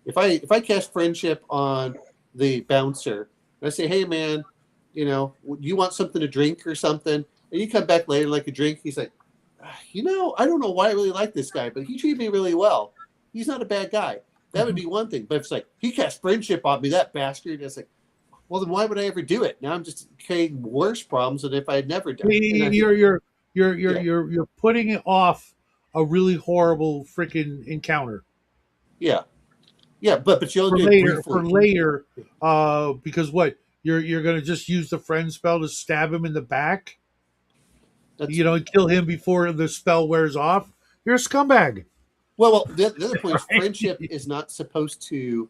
If I cast friendship on the bouncer and I say, hey man, you want something to drink or something, and you come back later like a drink, he's like, I don't know why I really like this guy, but he treated me really well. He's not a bad guy. That would Mhm. be one thing. But if it's like, he cast friendship on me, that bastard. It's like, well, then why would I ever do it? Now I'm just creating worse problems than if I had never done it. And I think, You're yeah, you're putting it off a really horrible freaking encounter yeah, yeah. But you only for do it later briefly. because what you're gonna just use the friend spell to stab him in the back, That's and kill him before the spell wears off. You're a scumbag. Well, the other point is friendship is not supposed to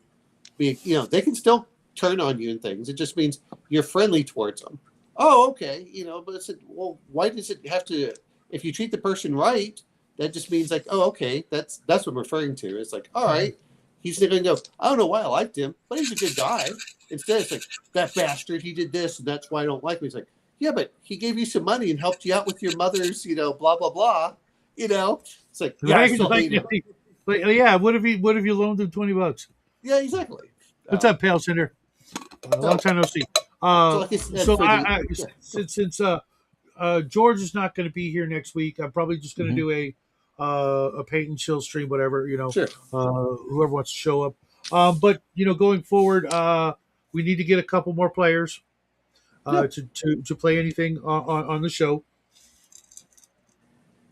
be, they can still turn on you and things. It just means you're friendly towards them. Oh, okay. But it's, well, why does it have to, if you treat the person right, that just means like, oh, okay, that's what I'm referring to. It's like, all right, he's going to go, I don't know why I liked him, but he's a good guy. Instead, it's like, that bastard, he did this, and that's why I don't like him. He's like, yeah, but he gave you some money and helped you out with your mother's, blah, blah, blah. It's like, yeah, I still hate him. Yeah, what if you loaned him $20? Yeah, exactly. What's up, pal Cinder? Long time no see. Since George is not going to be here next week, I'm probably just going to do a paint and chill stream, whatever, Sure. Whoever wants to show up. But going forward, we need to get a couple more players to play anything on the show.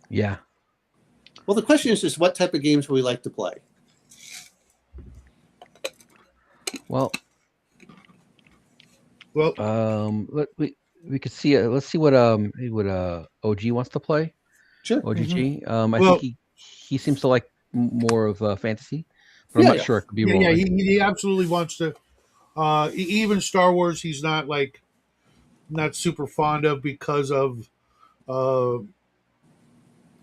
Yeah. Well, the question is just what type of games would we like to play? Well, we could see. Let's see what OG wants to play. Sure. OGG. I think he seems to like more of fantasy, but I'm not sure it could be. Yeah, he absolutely wants to. Even Star Wars, he's not super fond of because of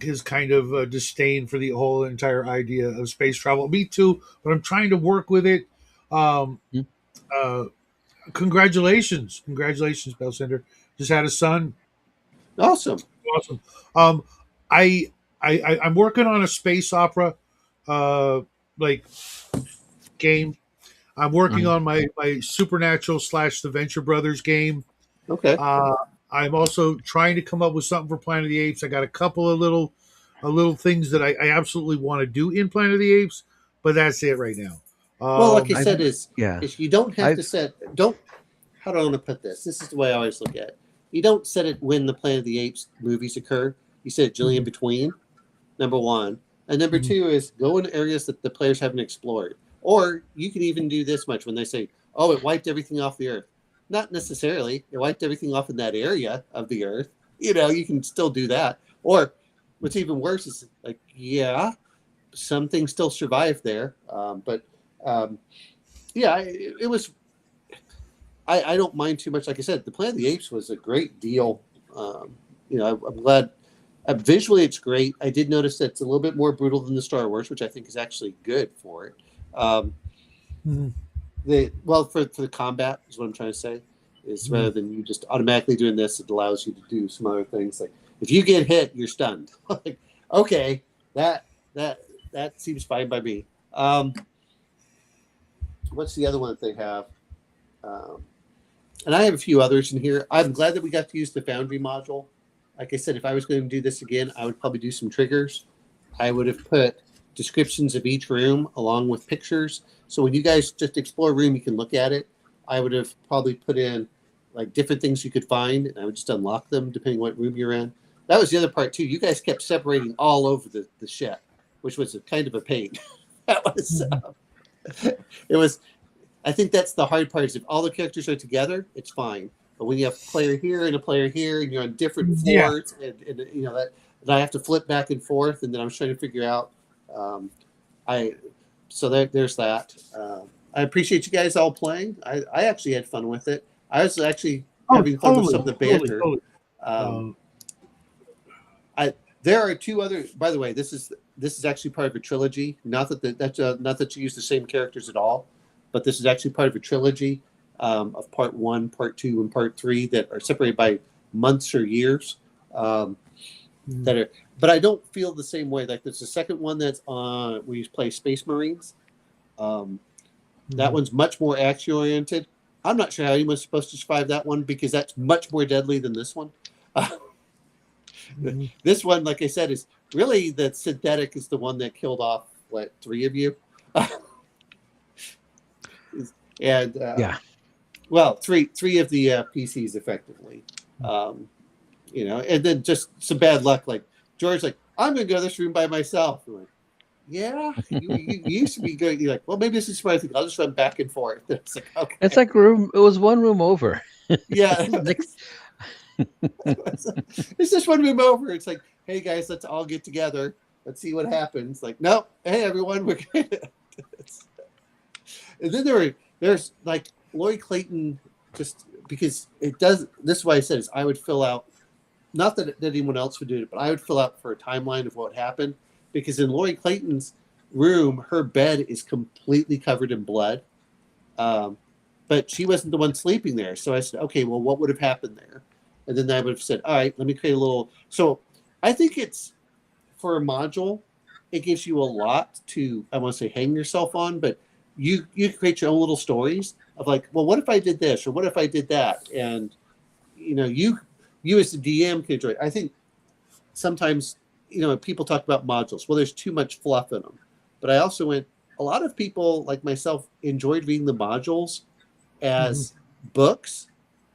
his kind of disdain for the whole entire idea of space travel. Me too, but I'm trying to work with it. Congratulations, Bellsender. Just had a son. Awesome. I'm working on a space opera game. I'm working on my Supernatural / the Venture Brothers game. Okay. I'm also trying to come up with something for Planet of the Apes. I got a couple of little things that I absolutely want to do in Planet of the Apes, but that's it right now. Well, like I said, is you don't have to set. How do I want to put this? This is the way I always look at it. You don't set it when the Planet of the Apes movies occur. You set it generally in between. Number one, and number two is go in areas that the players haven't explored. Or you can even do this much when they say, "Oh, it wiped everything off the Earth." Not necessarily. It wiped everything off in that area of the Earth. You can still do that. Or what's even worse is like, some things still survive there. It was. I don't mind too much. Like I said, the Planet of the Apes was a great deal. I'm glad. Visually, it's great. I did notice that it's a little bit more brutal than the Star Wars, which I think is actually good for it. For the combat is what I'm trying to say. Is rather than you just automatically doing this, it allows you to do some other things. Like if you get hit, you're stunned. Like, okay, that seems fine by me. What's the other one that they have? And I have a few others in here. I'm glad that we got to use the Foundry module. Like I said, if I was going to do this again, I would probably do some triggers. I would have put descriptions of each room along with pictures. So when you guys just explore a room, you can look at it. I would have probably put in like different things you could find, and I would just unlock them depending what room you're in. That was the other part too. You guys kept separating all over the ship, which was a kind of a pain. That was it was. I think that's the hard part. Is if all the characters are together, it's fine. But when you have a player here and a player here, and you're on different floors, and that I have to flip back and forth, and then I'm trying to figure out. There's that. I appreciate you guys all playing. I actually had fun with it. I was actually having fun with some of the banter. There are two other. By the way, this is actually part of a trilogy. Not that you use the same characters at all, but this is actually part of a trilogy of part 1, part 2, and part 3 that are separated by months or years. But I don't feel the same way. Like there's the second one that's on where you play Space Marines. That one's much more action oriented. I'm not sure how anyone's supposed to survive that one because that's much more deadly than this one. This one, like I said, is really the synthetic is the one that killed off 3 of you. And well, three of the PCs effectively. And then just some bad luck. Like George's like, I'm going to go to this room by myself. I'm like, yeah, you used to be good. You're like, well, maybe this is what I think. I'll just run back and forth. It's like, okay. It's like room. It was one room over. Yeah. It's just one room over. It's like, hey guys, let's all get together. Let's see what happens. Like, nope. Hey, everyone, we're good. And then there's like Lori Clayton, just because it does. This is why I said is I would fill out. Not that anyone else would do it, but I would fill out for a timeline of what happened, because in Lori Clayton's room, her bed is completely covered in blood. But she wasn't the one sleeping there. So I said, okay, well, what would have happened there? And then I would have said, all right, let me create a little. So I think it's, for a module, it gives you a lot to, I want to say, hang yourself on, but you create your own little stories of like, well, what if I did this, or what if I did that? And, you as the DM can enjoy it. I think sometimes, people talk about modules. Well, there's too much fluff in them. But I also went, a lot of people like myself enjoyed reading the modules as books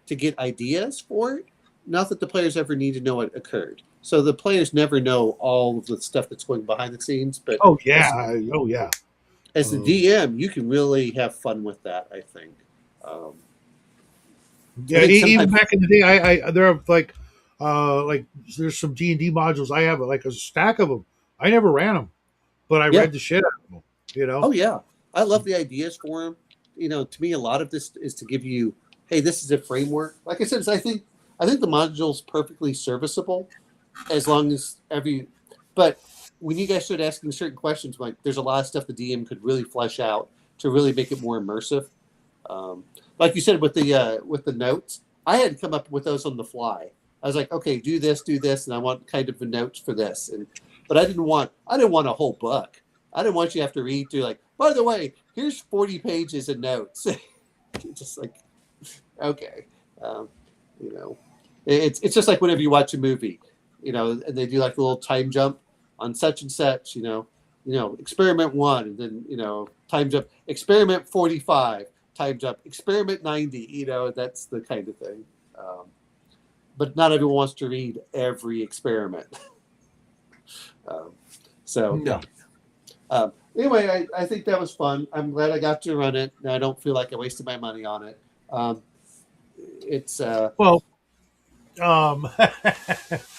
to get ideas for it. Not that the players ever need to know what occurred. So the players never know all of the stuff that's going behind the scenes. But as the DM, you can really have fun with that, I think. Even back in the day, I there are like there's some D&D modules. I have like a stack of them. I never ran them, but I read the shit out of them. Oh yeah, I love the ideas for them. To me, a lot of this is to give you, hey, this is a framework. Like I said, I think the module's perfectly serviceable, as long as but when you guys start asking certain questions, like there's a lot of stuff the DM could really flesh out to really make it more immersive. Like you said with the notes, I had to come up with those on the fly. I was like, okay, do this, and I want kind of the notes for this, but I didn't want a whole book. I didn't want you to have to read through like, by the way, here's 40 pages of notes. Just like, okay, it's just like whenever you watch a movie, and they do like a little time jump on such and such, experiment 1, and then time jump, experiment 45, time jump, experiment 90. That's the kind of thing. But not everyone wants to read every experiment. Anyway, I think that was fun. I'm glad I got to run it, and I don't feel like I wasted my money on it. It's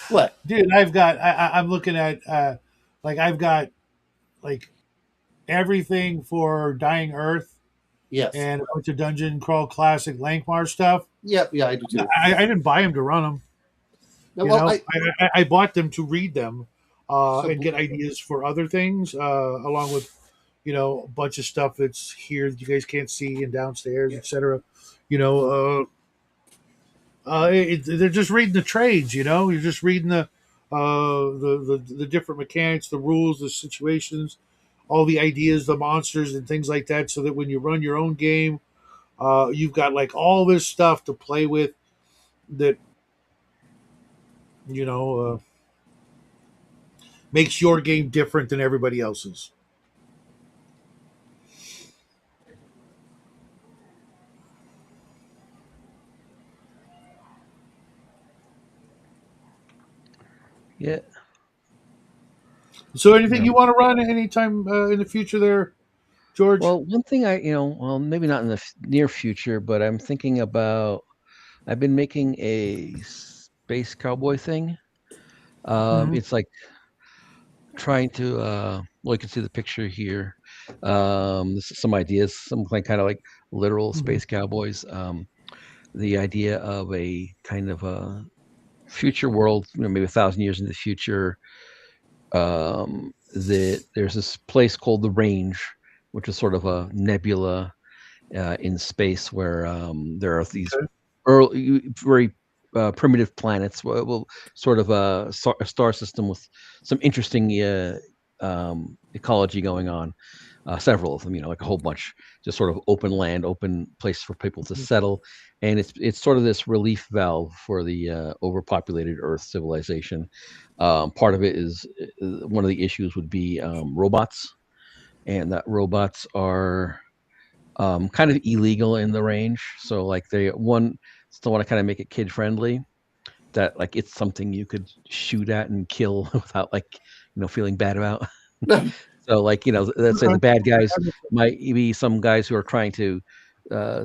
what, dude? I'm looking at like I've got like everything for Dying Earth. Yes. And a bunch of Dungeon Crawl Classic Lankmar stuff. Yep, yeah, I do too. I didn't buy them to run them. No, I bought them to read them and get ideas for other things, along with a bunch of stuff that's here that you guys can't see and downstairs, etc. They're just reading the trades. You're just reading the different mechanics, the rules, the situations, all the ideas, the monsters, and things like that, so that when you run your own game, you've got like all this stuff to play with that makes your game different than everybody else's. Yeah. So anything you want to run anytime in the future there, George? Well, one thing maybe not in the near future, but I'm thinking about, I've been making a space cowboy thing. It's like trying to, well, you can see the picture here. Some ideas, some kind of like literal space cowboys. The idea of a kind of a future world, maybe 1,000 years in the future, that there's this place called the Range, which is sort of a nebula in space where there are these early, very primitive planets, sort of a star system with some interesting ecology going on. Several of them, like a whole bunch, just sort of open land, open place for people to settle, and it's sort of this relief valve for the overpopulated Earth civilization. Part of it is one of the issues would be robots, and that robots are kind of illegal in the Range. So like still want to kind of make it kid friendly, that like it's something you could shoot at and kill without like feeling bad about. So like let's say the bad guys might be some guys who are trying to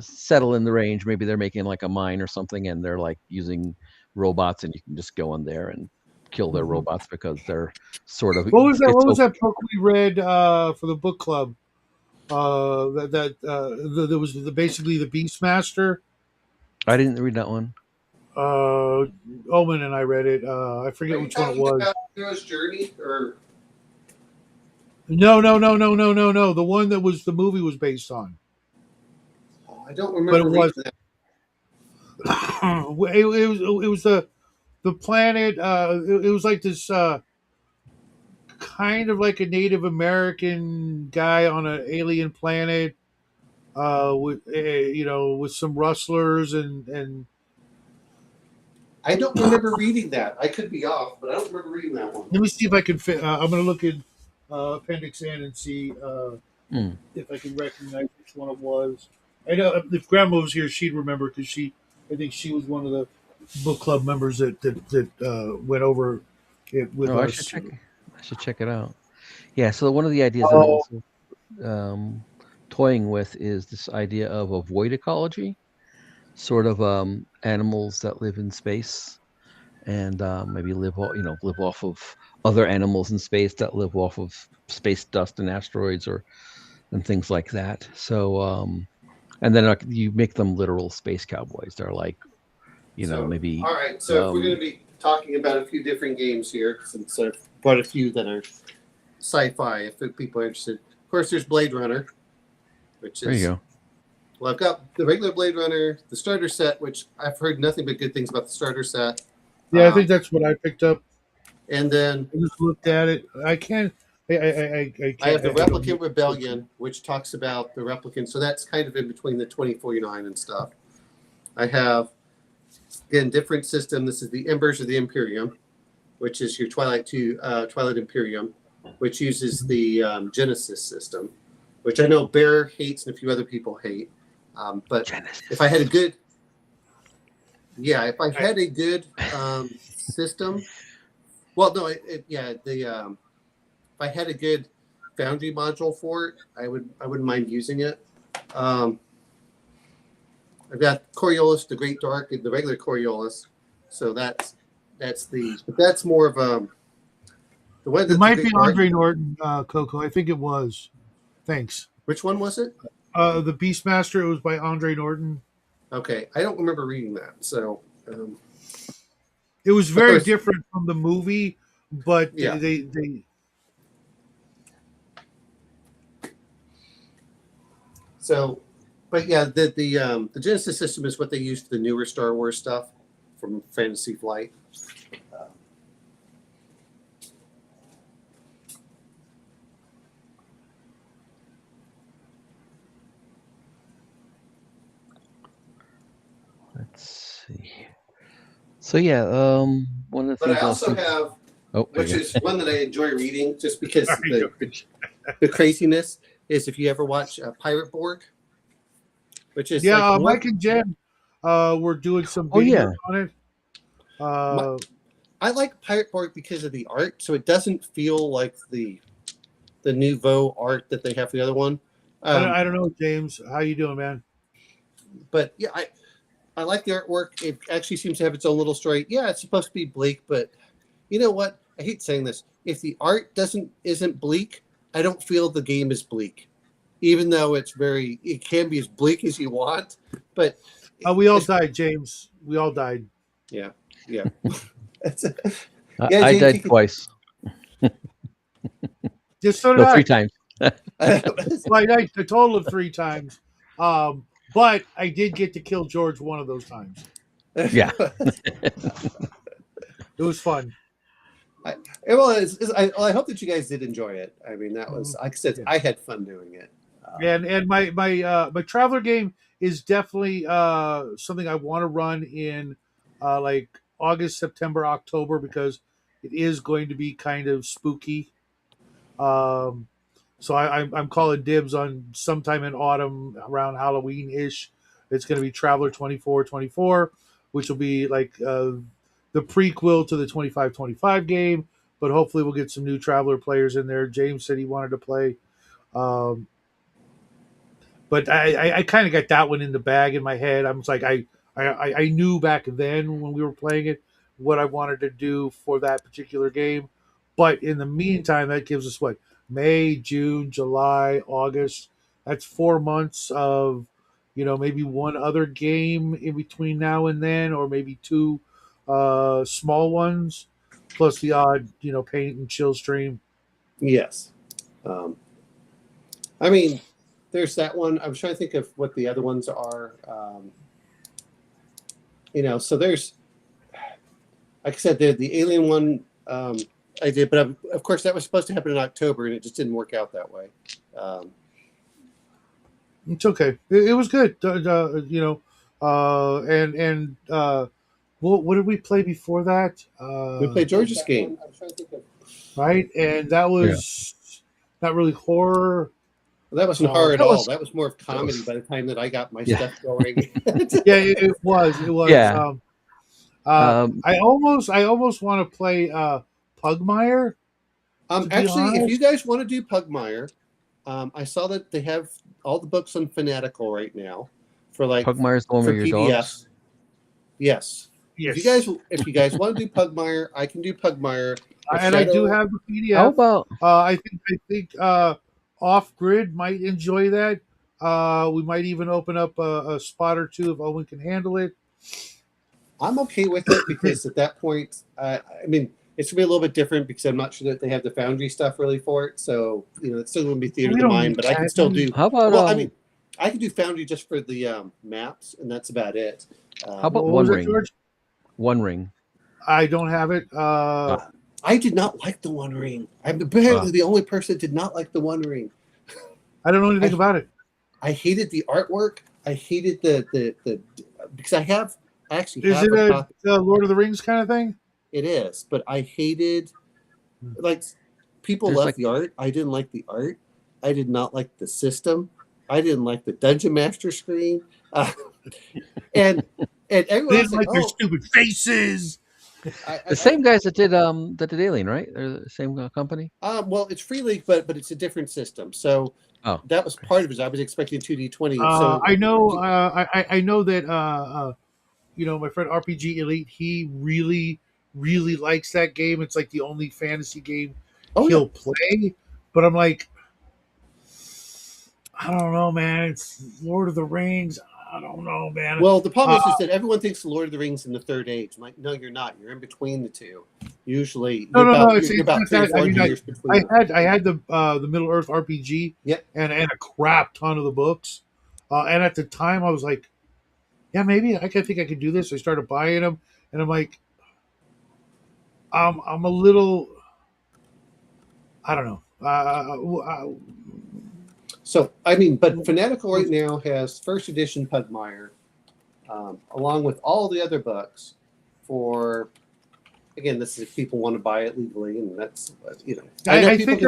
settle in the Range. Maybe they're making like a mine or something, and they're like using robots, and you can just go in there and kill their robots because they're sort of. What was that? It's What was that book we read for the book club? There was basically the Beastmaster. I didn't read that one. Omen and I read it. I forget which one it was. About Hero's Journey, or No. The one that was the movie was based on. I don't remember. But it was. It was the planet. It was like this. Kind of like a Native American guy on an alien planet, with with some rustlers and. I don't remember reading that. I could be off, but I don't remember reading that one. Let me see if I can fit. I'm going to look in Appendix N and see if I can recognize which one it was. I know if Grandma was here, she'd remember because I think she was one of the book club members that went over it with us. I should check it out. Yeah, so one of the ideas I'm also toying with is this idea of a void ecology, sort of animals that live in space and maybe live off of other animals in space that live off of space dust and asteroids and things like that. So and then you make them literal space cowboys. They're like, maybe. All right, so if we're going to be talking about a few different games here, since I've brought a few that are sci-fi, if people are interested. Of course, there's Blade Runner, which is. There you go. Well, I've got the regular Blade Runner, the starter set, which I've heard nothing but good things about the starter set. Yeah, I think that's what I picked up. And then I just looked at it. I can't. I have the Replicant Rebellion, which talks about the replicant. So that's kind of in between the 2049 and stuff. I have, again, different system. This is the Embers of the Imperium, which is your Twilight Imperium, which uses the Genesis system, which I know Bear hates and a few other people hate. But Genesis. If I had a good system, well, no, if I had a good Foundry module for it, I wouldn't mind using it. I've got Coriolis, the Great Dark, the regular Coriolis, so that's more of the one. It might be Andre Norton, Coco. I think it was. Thanks. Which one was it? The Beastmaster. It was by Andre Norton. Okay, I don't remember reading that. So it was very different from the movie, but they. So, but yeah, the Genesis system is what they use for the newer Star Wars stuff from Fantasy Flight. Let's see. So yeah, one of the things I also have, which is one that I enjoy reading, just because the craziness is if you ever watch Pirate Borg, which is Mike and Jen were doing some videos on it. I like Pirate Borg because of the art, so it doesn't feel like the nouveau art that they have for the other one. I don't know, James. How you doing, man? But yeah, I like the artwork. It actually seems to have its own little story. Yeah, it's supposed to be bleak, but you know what? I hate saying this. If the art isn't bleak, I don't feel the game is bleak, even though it can be as bleak as you want. But we all died, James. We all died. Yeah. I died twice. Just so did I. 3 times. I died a total of 3 times. But I did get to kill George one of those times. Yeah. It was fun. I hope that you guys did enjoy it. I mean, that was, like I said, I had fun doing it. And my Traveler game is definitely something I want to run in like August, September, October, because it is going to be kind of spooky. So I'm calling dibs on sometime in autumn around Halloween-ish. It's going to be Traveler 2424, which will be like the prequel to the 2525 game, but hopefully we'll get some new Traveler players in there. James said he wanted to play. But I kind of got that one in the bag in my head. I was like, I knew back then when we were playing it, what I wanted to do for that particular game. But in the meantime, that gives us what, May, June, July, August. That's 4 months of, maybe one other game in between now and then, or maybe two small ones, plus the odd, paint and chill stream. Yes. I mean, there's that one. I'm trying to think of what the other ones are. So there's, like I said, the Alien one I did, but of course that was supposed to happen in October, and it just didn't work out that way. It's okay. It was good. What did we play before that? We played George's game. Right, and that was not really horror. Well, that wasn't horror at all. That was more of comedy by the time that I got my stuff going. Yeah, it was. Yeah. I almost want to play Pugmire. Actually, if you guys want to do Pugmire, I saw that they have all the books on Fanatical right now for like Pugmire's the one with your dogs. Yes. If you guys want to do Pugmire, I can do Pugmire. And I do have the PDF. How about? I think Off Grid might enjoy that. We might even open up a spot or two if Owen can handle it. I'm okay with it because at that point, I mean, it's gonna be a little bit different because I'm not sure that they have the Foundry stuff really for it. So it's still gonna be theater of the mind, but I can still do. How about? Well, I mean, I can do Foundry just for the maps, and that's about it. How about One Ring? George? One Ring. I don't have it. I did not like the One Ring. I'm apparently the only person that did not like the One Ring. I don't know anything about it. I hated the artwork. I hated the because I actually have it a Lord of the Rings kind of thing? It is, but I hated like people loved the art. I didn't like the art. I did not like the system. I didn't like the Dungeon Master screen. And everyone didn't like their stupid faces. The same guys that did Alien, right? They're the same company. Well, it's Free League, but it's a different system. So that was part of it. I was expecting 2D20. So I know. I know that. My friend RPG Elite, he really, really likes that game. It's like the only fantasy game he'll play. But I'm like, I don't know, man. It's Lord of the Rings. I don't know, man. Well, the problem is that everyone thinks the Lord of the Rings in the Third Age. I'm like, no, you're not. You're in between the two. Usually, you're about 3 or 4 years between. I had the Middle Earth RPG, and a crap ton of the books. And at the time, I was like, yeah, maybe I think I could do this. I started buying them, and I'm like, I'm a little, I don't know. So, I mean, but Fanatical right now has first edition Pugmire, along with all the other books for, again, this is if people want to buy it legally, and that's, I think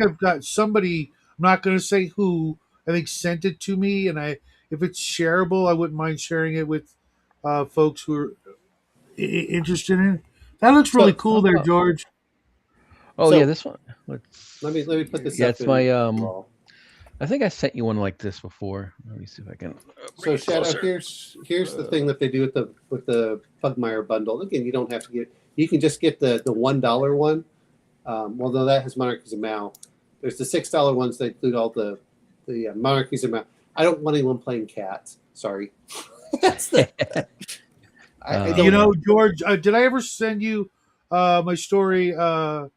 I've got somebody, I'm not going to say who, I think sent it to me, and if it's shareable, I wouldn't mind sharing it with folks who are interested in it. That looks really cool there, George. Oh, yeah, this one. Let me put this up. Yeah, it's my... I think I sent you one like this before. Let me see if I can. So Shadow, here's the thing that they do with the Pugmire bundle. Again, you don't have to get. You can just get the $1 one. Although that has Monarchies of Mao. There's the $6 ones that include all the Monarchies of Mao. I don't want anyone playing cats. Sorry. That's George, did I ever send you my story? Showdown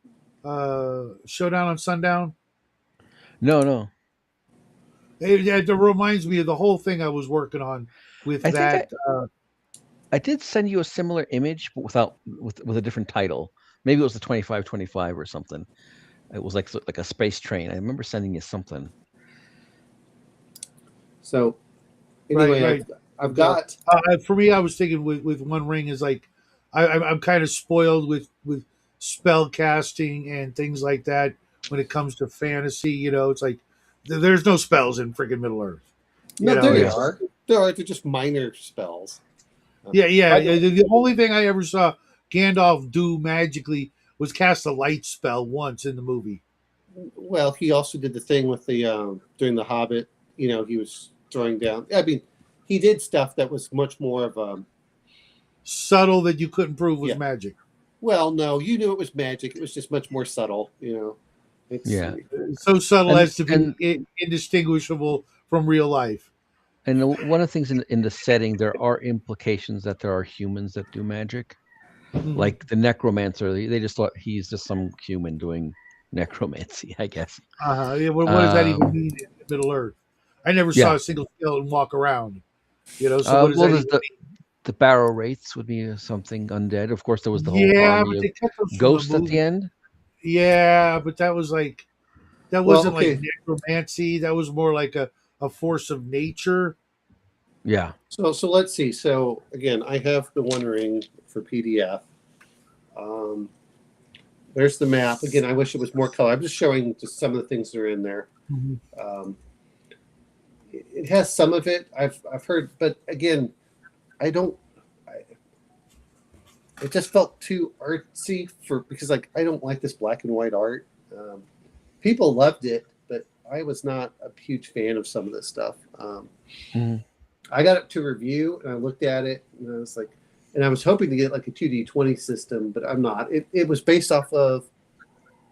on Sundown. No. It reminds me of the whole thing I was working on with that. I did send you a similar image, but with a different title. Maybe it was the 2525 or something. It was like a space train. I remember sending you something. So, anyway, right. I've got. For me, I was thinking with One Ring is like I'm kind of spoiled with spell casting and things like that when it comes to fantasy. It's like. There's no spells in freaking Middle Earth. No, there are. They're just minor spells. Yeah. The only thing I ever saw Gandalf do magically was cast a light spell once in the movie. Well, he also did the thing with the during the Hobbit. He was throwing down. I mean, he did stuff that was much more of subtle that you couldn't prove was magic. Well, no, you knew it was magic. It was just much more subtle, It's so subtle as to be indistinguishable from real life. And one of the things in the setting, there are implications that there are humans that do magic. Like the necromancer, they just thought he's just some human doing necromancy, I guess. What does that even mean in Middle Earth? I never saw a single skeleton walk around. So what does that even mean? The barrow wraiths would be something undead. Of course, there was the whole army of ghosts at the end. Yeah, but that was like wasn't like necromancy. That was more like a force of nature. Yeah. So let's see. So again, I have the One Ring for PDF. There's the map. Again, I wish it was more color. I'm just showing just some of the things that are in there. It has some of it. I've heard, but again, it just felt too artsy because I don't like this black and white art. People loved it, but I was not a huge fan of some of this stuff. I got it to review and I looked at it and I was like, and I was hoping to get like a 2D20 system, but I'm not. It was based off of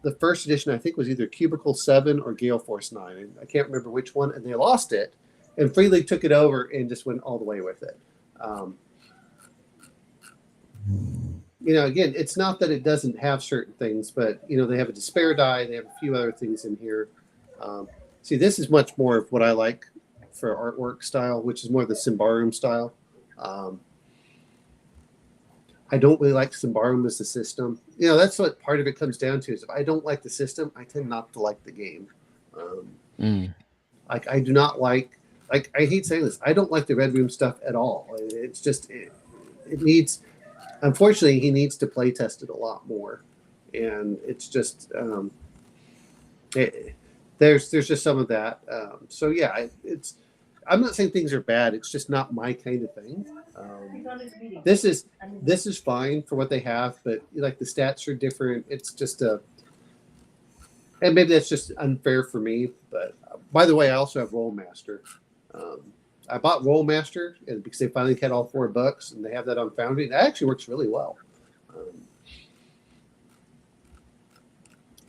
the first edition. I think was either Cubicle 7 or Gale Force 9. I can't remember which one, and they lost it. And Free League took it over and just went all the way with it. Again, it's not that it doesn't have certain things, but they have a despair die. They have a few other things in here. See, this is much more of what I like for artwork style, which is more the Symbaroum style. I don't really like Symbaroum as a system. That's what part of it comes down to is if I don't like the system, I tend not to like the game. I do not like I hate saying this. I don't like the Red Room stuff at all. It's just it needs. Unfortunately, he needs to play test it a lot more, and it's just there's just some of that. So yeah, I'm not saying things are bad. It's just not my kind of thing. This is fine for what they have, but the stats are different. It's just and maybe that's just unfair for me. But by the way, I also have Rollmaster. I bought Rollmaster because they finally had all 4 books, and they have that on Foundry. That actually works really well.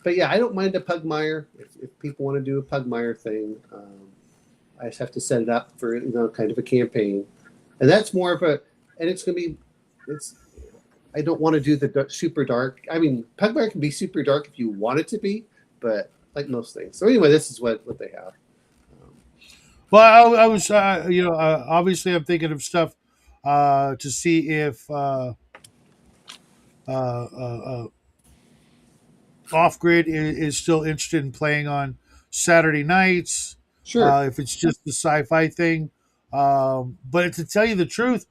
But yeah, I don't mind a Pugmire if people want to do a Pugmire thing. I just have to set it up for kind of a campaign, and that's more of a. And it's going to be, I don't want to do the super dark. I mean, Pugmire can be super dark if you want it to be, but like most things. So anyway, this is what they have. Well, I was, obviously I'm thinking of stuff to see if Off Grid is still interested in playing on Saturday nights. Sure. If it's just the sci-fi thing. But to tell you the truth,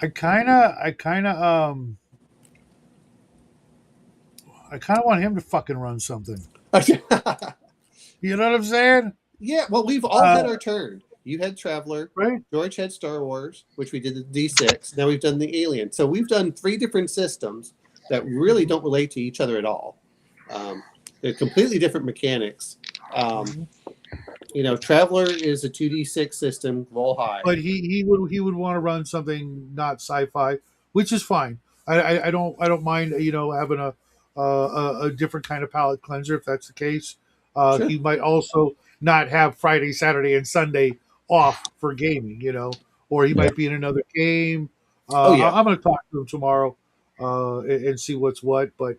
I kind of want him to fucking run something. You know what I'm saying? Yeah, well, we've all had our turn. You had Traveler, right? George had Star Wars, which we did the D6. Now we've done the Alien. So we've done 3 different systems that really don't relate to each other at all. They're completely different mechanics. Traveler is a 2D6 system, roll high. But he would want to run something not sci-fi, which is fine. I don't mind having a different kind of palate cleanser if that's the case. Sure. He might also not have Friday, Saturday, and Sunday off for gaming, or he might be in another game. I'm going to talk to him tomorrow and see what's what. But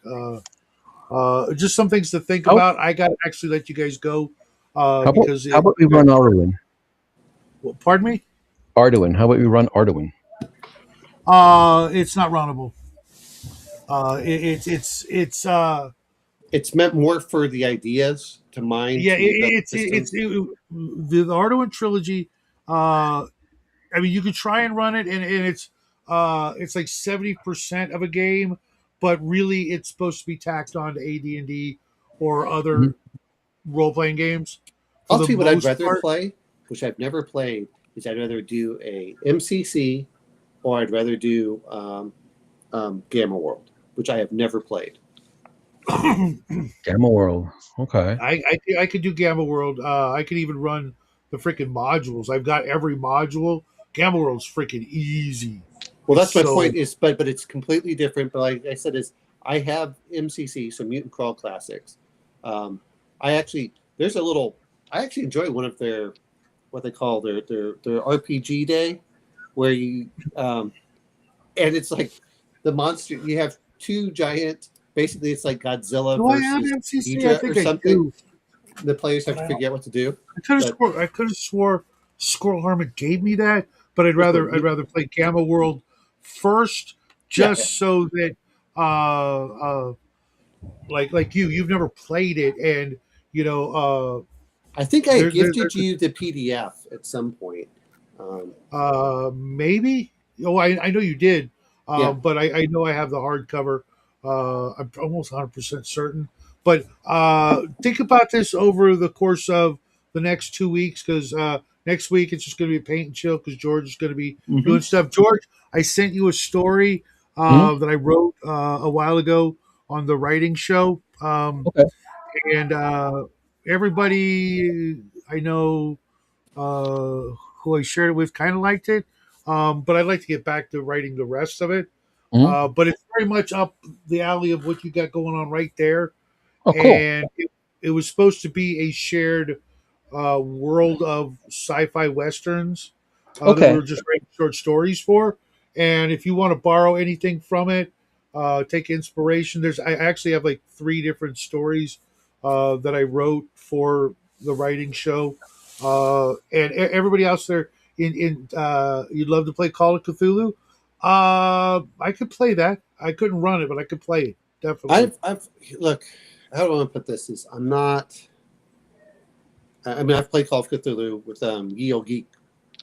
just some things to think about. I got to actually let you guys go. How about we run Arduin? Well, pardon me? Arduin. How about we run Arduin? It's not runnable. It's meant more for the ideas to mine. Yeah, the Arduin trilogy. I mean, you could try and run it, and it's like 70% of a game, but really it's supposed to be tacked on to AD&D or other role playing games. I'll tell you what I'd rather play, which I've never played, is I'd rather do a MCC, or I'd rather do Gamma World, which I have never played. Gamma World, okay. I could do Gamma World. I could even run the freaking modules. I've got every module. Gamma World's freaking easy. Well, that's my point. But it's completely different. But like I said, I have MCC, so Mutant Crawl Classics. I actually enjoy one of their what they call their RPG day, where you and it's like the monster. You have two giant. Basically, it's like Godzilla versus Ghidorah or something. The players have to figure out what to do. I could have swore Squirrel Hermit gave me that, but I'd rather play Gamma World first, so that like you've never played it, and I think I gifted you the PDF at some point. Maybe. Oh, I know you did, but I know I have the hardcover. I'm almost 100% certain. But think about this over the course of the next 2 weeks, because next week it's just going to be paint and chill because George is going to be doing stuff. George, I sent you a story that I wrote a while ago on the writing show. And everybody I know who I shared it with kind of liked it. But I'd like to get back to writing the rest of it. But it's very much up the alley of what you got going on right there. Oh, cool. And it was supposed to be a shared world of sci-fi westerns that we were just writing short stories for. And if you want to borrow anything from it, take inspiration. I actually have like 3 different stories that I wrote for the writing show. And everybody else there you'd love to play Call of Cthulhu. I could play that. I couldn't run it, but I could play it. Definitely. Look, how do I want to put this? I've played Call of Cthulhu with Yeo Geek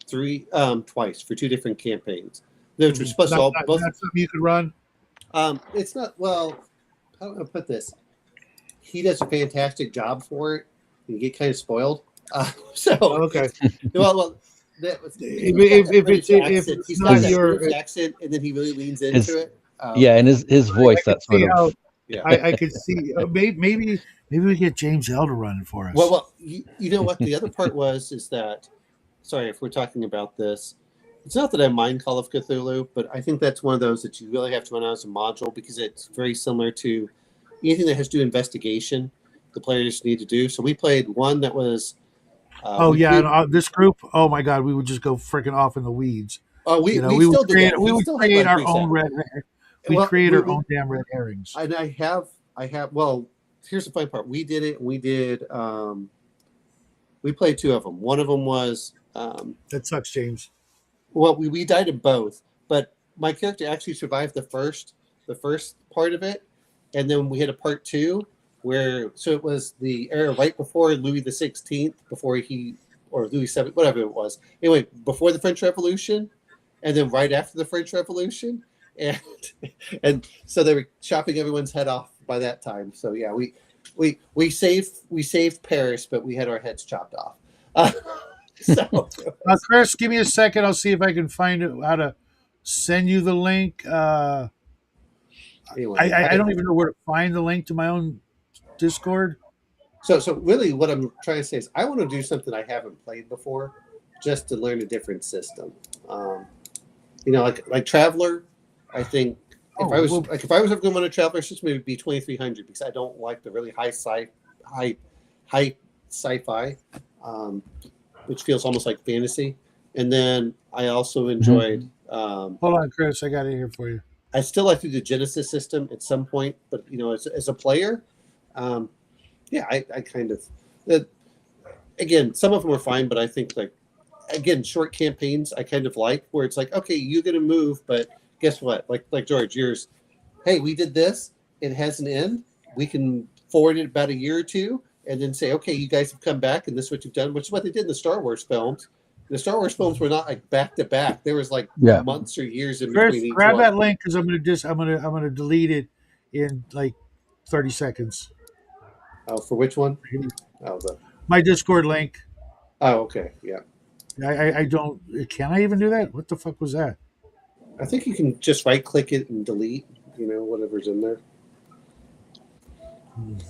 twice for 2 different campaigns. Which were supposed to both. That's something you could run. It's not. Well, how do I put this? He does a fantastic job for it. You get kind of spoiled. Okay. Well. If he's got that accent, and then he really leans into it. And his voice. That's sort of. I could see. Maybe we get James L to run it for us. Well, you know what? The other part is that. Sorry if we're talking about this. It's not that I mind Call of Cthulhu, but I think that's one of those that you really have to run out as a module because it's very similar to anything that has to do investigation. The players need to do. So we played one that was. This group. Oh my God, we would just go freaking off in the weeds. Oh, we would create our own red. We create our own damn red herrings. And I have. Well, here's the funny part. We did it. We did. We played 2 of them. One of them was. That sucks, James. Well, we died in both, but my character actually survived the first part of it, and then we had a part 2 so it was the era right before Louis the 16th, or Louis VII, whatever it was. Anyway, before the French Revolution, and then right after the French Revolution, and so they were chopping everyone's head off by that time. So yeah, we saved Paris, but we had our heads chopped off. So, Chris, give me a second. I'll see if I can find how to send you the link. Anyway, I don't even know where to find the link to my own Discord. So really, what I'm trying to say is, I want to do something I haven't played before, just to learn a different system. Like Traveler. I think if I was ever going to run a Traveler system, it would be 2300 because I don't like the really high sci-fi. Which feels almost like fantasy. And then I also enjoyed... hold on, Chris. I got it here for you. I still like to do the Genesis system at some point, but, as a player, I kind of... again, some of them are fine, but I think, short campaigns I kind of like, where it's like, okay, you're going to move, but guess what? Like George, yours, hey, we did this. It has an end. We can forward it about a year or 2. And then say, okay, you guys have come back, and this is what you've done, which is what they did in the Star Wars films. The Star Wars films were not like back to back; there was months or years in between each grab one. that link because I'm gonna delete it in like 30 seconds. Oh, for which one? My Discord link. Oh, okay, yeah. I don't. Can I even do that? What the fuck was that? I think you can just right click it and delete. Whatever's in there.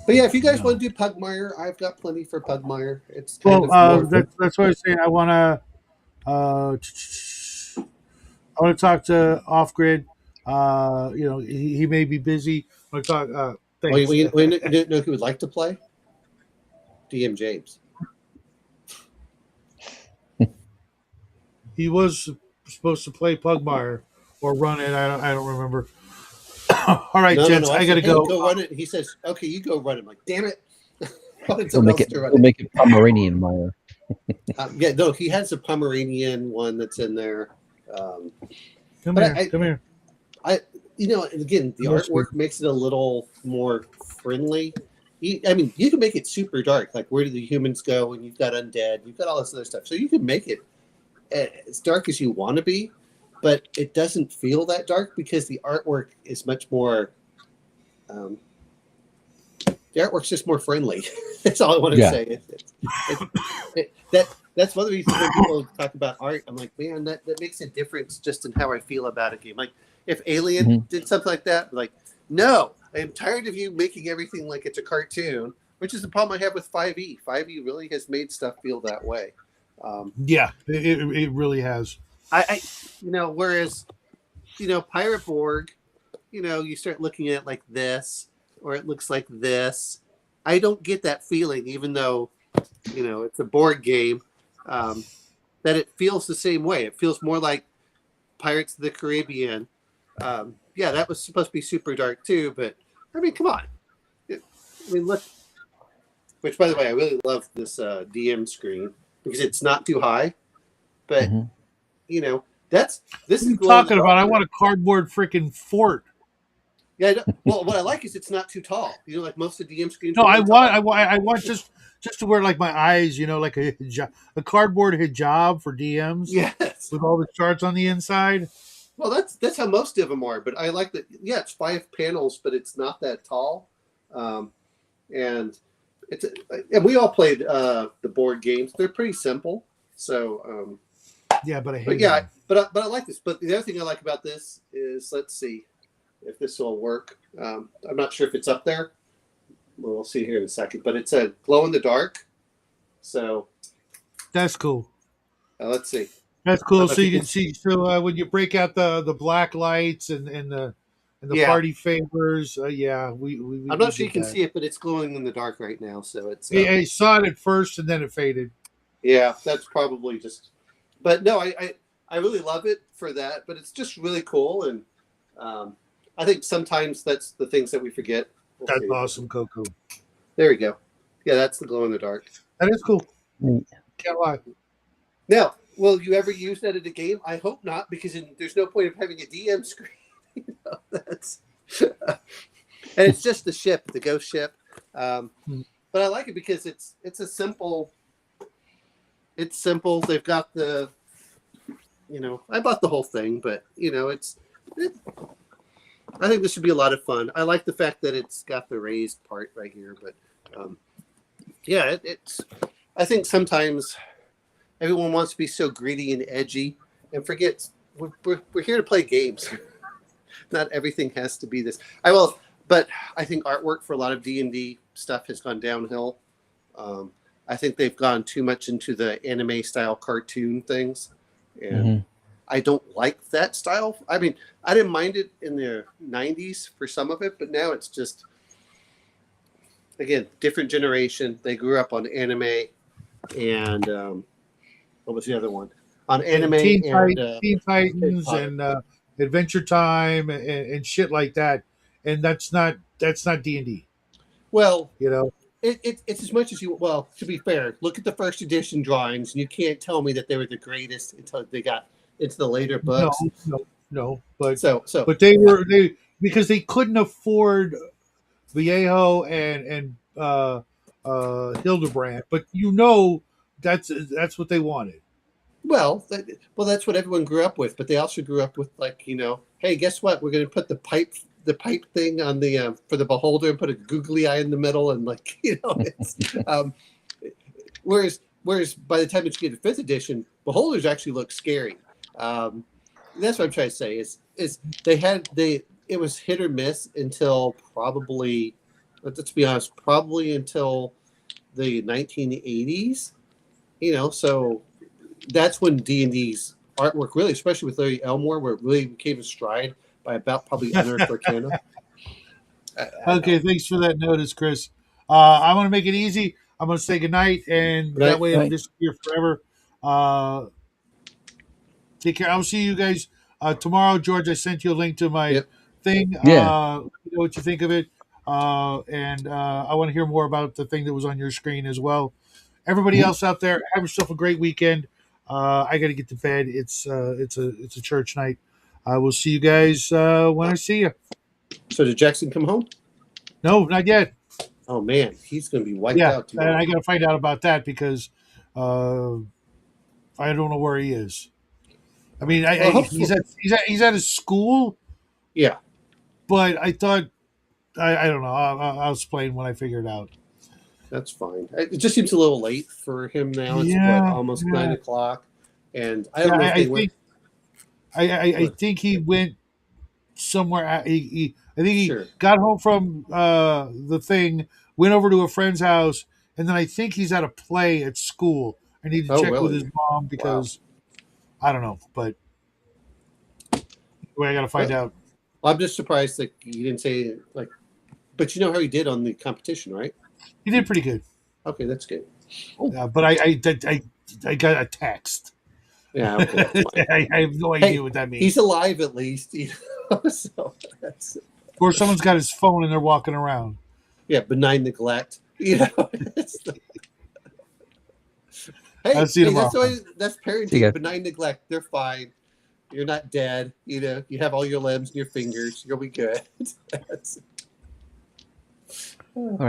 But yeah, if you guys want to do Pugmire, I've got plenty for Pugmire. It's kind that's what I was saying. I want to. I want to talk to Off Grid. He may be busy. I want to talk. Thanks. You know who would like to play? DM James. He was supposed to play Pugmire or run it. I don't remember. All right, gents, I gotta go. Go run it. He says, "Okay, you go run it." I'm like, damn it. We'll make it Pomeranian Meyer. He has a Pomeranian one that's in there. Come here. Again, the artwork makes it a little more friendly. You can make it super dark. Like, where do the humans go? And you've got undead. You've got all this other stuff. So you can make it as dark as you want to be, but it doesn't feel that dark because the artwork is much more. The artwork's just more friendly. That's all I want to say. That's one of the reasons when people talk about art, I'm like, man, that makes a difference just in how I feel about a game. Like, if Alien did something like that, like, no, I am tired of you making everything like it's a cartoon, which is the problem I have with 5e. 5e really has made stuff feel that way. It really has. Whereas, Pirate Borg, you start looking at it like this, or it looks like this. I don't get that feeling, even though, it's a board game, that it feels the same way. It feels more like Pirates of the Caribbean. That was supposed to be super dark too, but come on. Look. Which, by the way, I really love this DM screen because it's not too high, but this is talking about. I want a cardboard freaking fort. Yeah, well, what I like is it's not too tall. Like most of the DM screens. No, I want just to wear like my eyes, like a cardboard hijab for DMs. Yes, with all the charts on the inside. Well, that's how most of them are. But I like that. Yeah, it's 5 panels, but it's not that tall. And we all played the board games. They're pretty simple. So but I hate. But I like this. But the other thing I like about this is, let's see if this will work. I'm not sure if it's up there. We'll see here in a second. But it's a glow in the dark. So that's cool. Let's see. That's cool. So you can see. So when you break out the black lights and the party favors, we I'm not sure you can see it, but it's glowing in the dark right now. So it's. I saw it at first, and then it faded. Yeah, that's probably just. But no, I really love it for that. But it's just really cool, and I think sometimes that's the things that we forget. That's awesome, Coco. There we go. Yeah, that's the glow in the dark. That is cool. Can't lie. Now, will you ever use that in a game? I hope not, because there's no point of having a DM screen. And it's just the ship, the ghost ship. But I like it because it's a simple. It's simple. They've got the. I bought the whole thing, but I think this should be a lot of fun. I like the fact that it's got the raised part right here, but it's. I think sometimes everyone wants to be so greedy and edgy, and forgets we're here to play games. Not everything has to be this. But I think artwork for a lot of D&D stuff has gone downhill. I think they've gone too much into the anime style cartoon things, and I don't like that style. I didn't mind it in the 90s for some of it, but now it's just, again, different generation. They grew up on anime and what was the other one? On anime Teen Titans and Adventure Time and shit like that. And that's not D&D. Well, it's as much as you. Well, to be fair, look at the first edition drawings, and you can't tell me that they were the greatest until they got into the later books. No. But but they were because they couldn't afford Vallejo and Hildebrand. But that's what they wanted. Well, that's what everyone grew up with. But they also grew up with hey, guess what? We're going to put the pipe thing on the for the beholder and put a googly eye in the middle, and it's whereas by the time you get to 5th edition, beholders actually look scary. That's what I'm trying to say is it was hit or miss until probably, let's be honest, probably until the 1980s. So that's when D&D's artwork, really, especially with Larry Elmore, where it really came in stride by about probably Unearthed Arcana. Okay, thanks for that notice, Chris. I'm going to make it easy. I'm going to say goodnight, and that way it'll disappear forever. Take care. I'll see you guys tomorrow. George, I sent you a link to my thing. Yeah. Let me know what you think of it. And I want to hear more about the thing that was on your screen as well. Everybody else out there, have yourself a great weekend. I got to get to bed. It's a church night. I will see you guys when I see you. So did Jackson come home? No, not yet. Oh man, he's going to be wiped out tomorrow. And I got to find out about that because I don't know where he is. I mean, he's at his school. Yeah, but I thought I don't know. I'll explain when I figure it out. That's fine. It just seems a little late for him now. It's almost 9 o'clock, and I don't know if I think he went somewhere. I think he got home from the thing, went over to a friend's house, and then I think he's at a play at school. I need to check with his mom because I don't know, but anyway, I got to find out. I'm just surprised that you didn't say but you know how he did on the competition, right? He did pretty good. Okay, that's good. But I got a text. Yeah, okay, that's fine. I have no idea what that means. He's alive at least, so or someone's got his phone and they're walking around. Yeah, benign neglect. Hey, I'll see you tomorrow. That's parenting. Benign neglect. They're fine. You're not dead. You have all your limbs and your fingers. You'll be good. All right.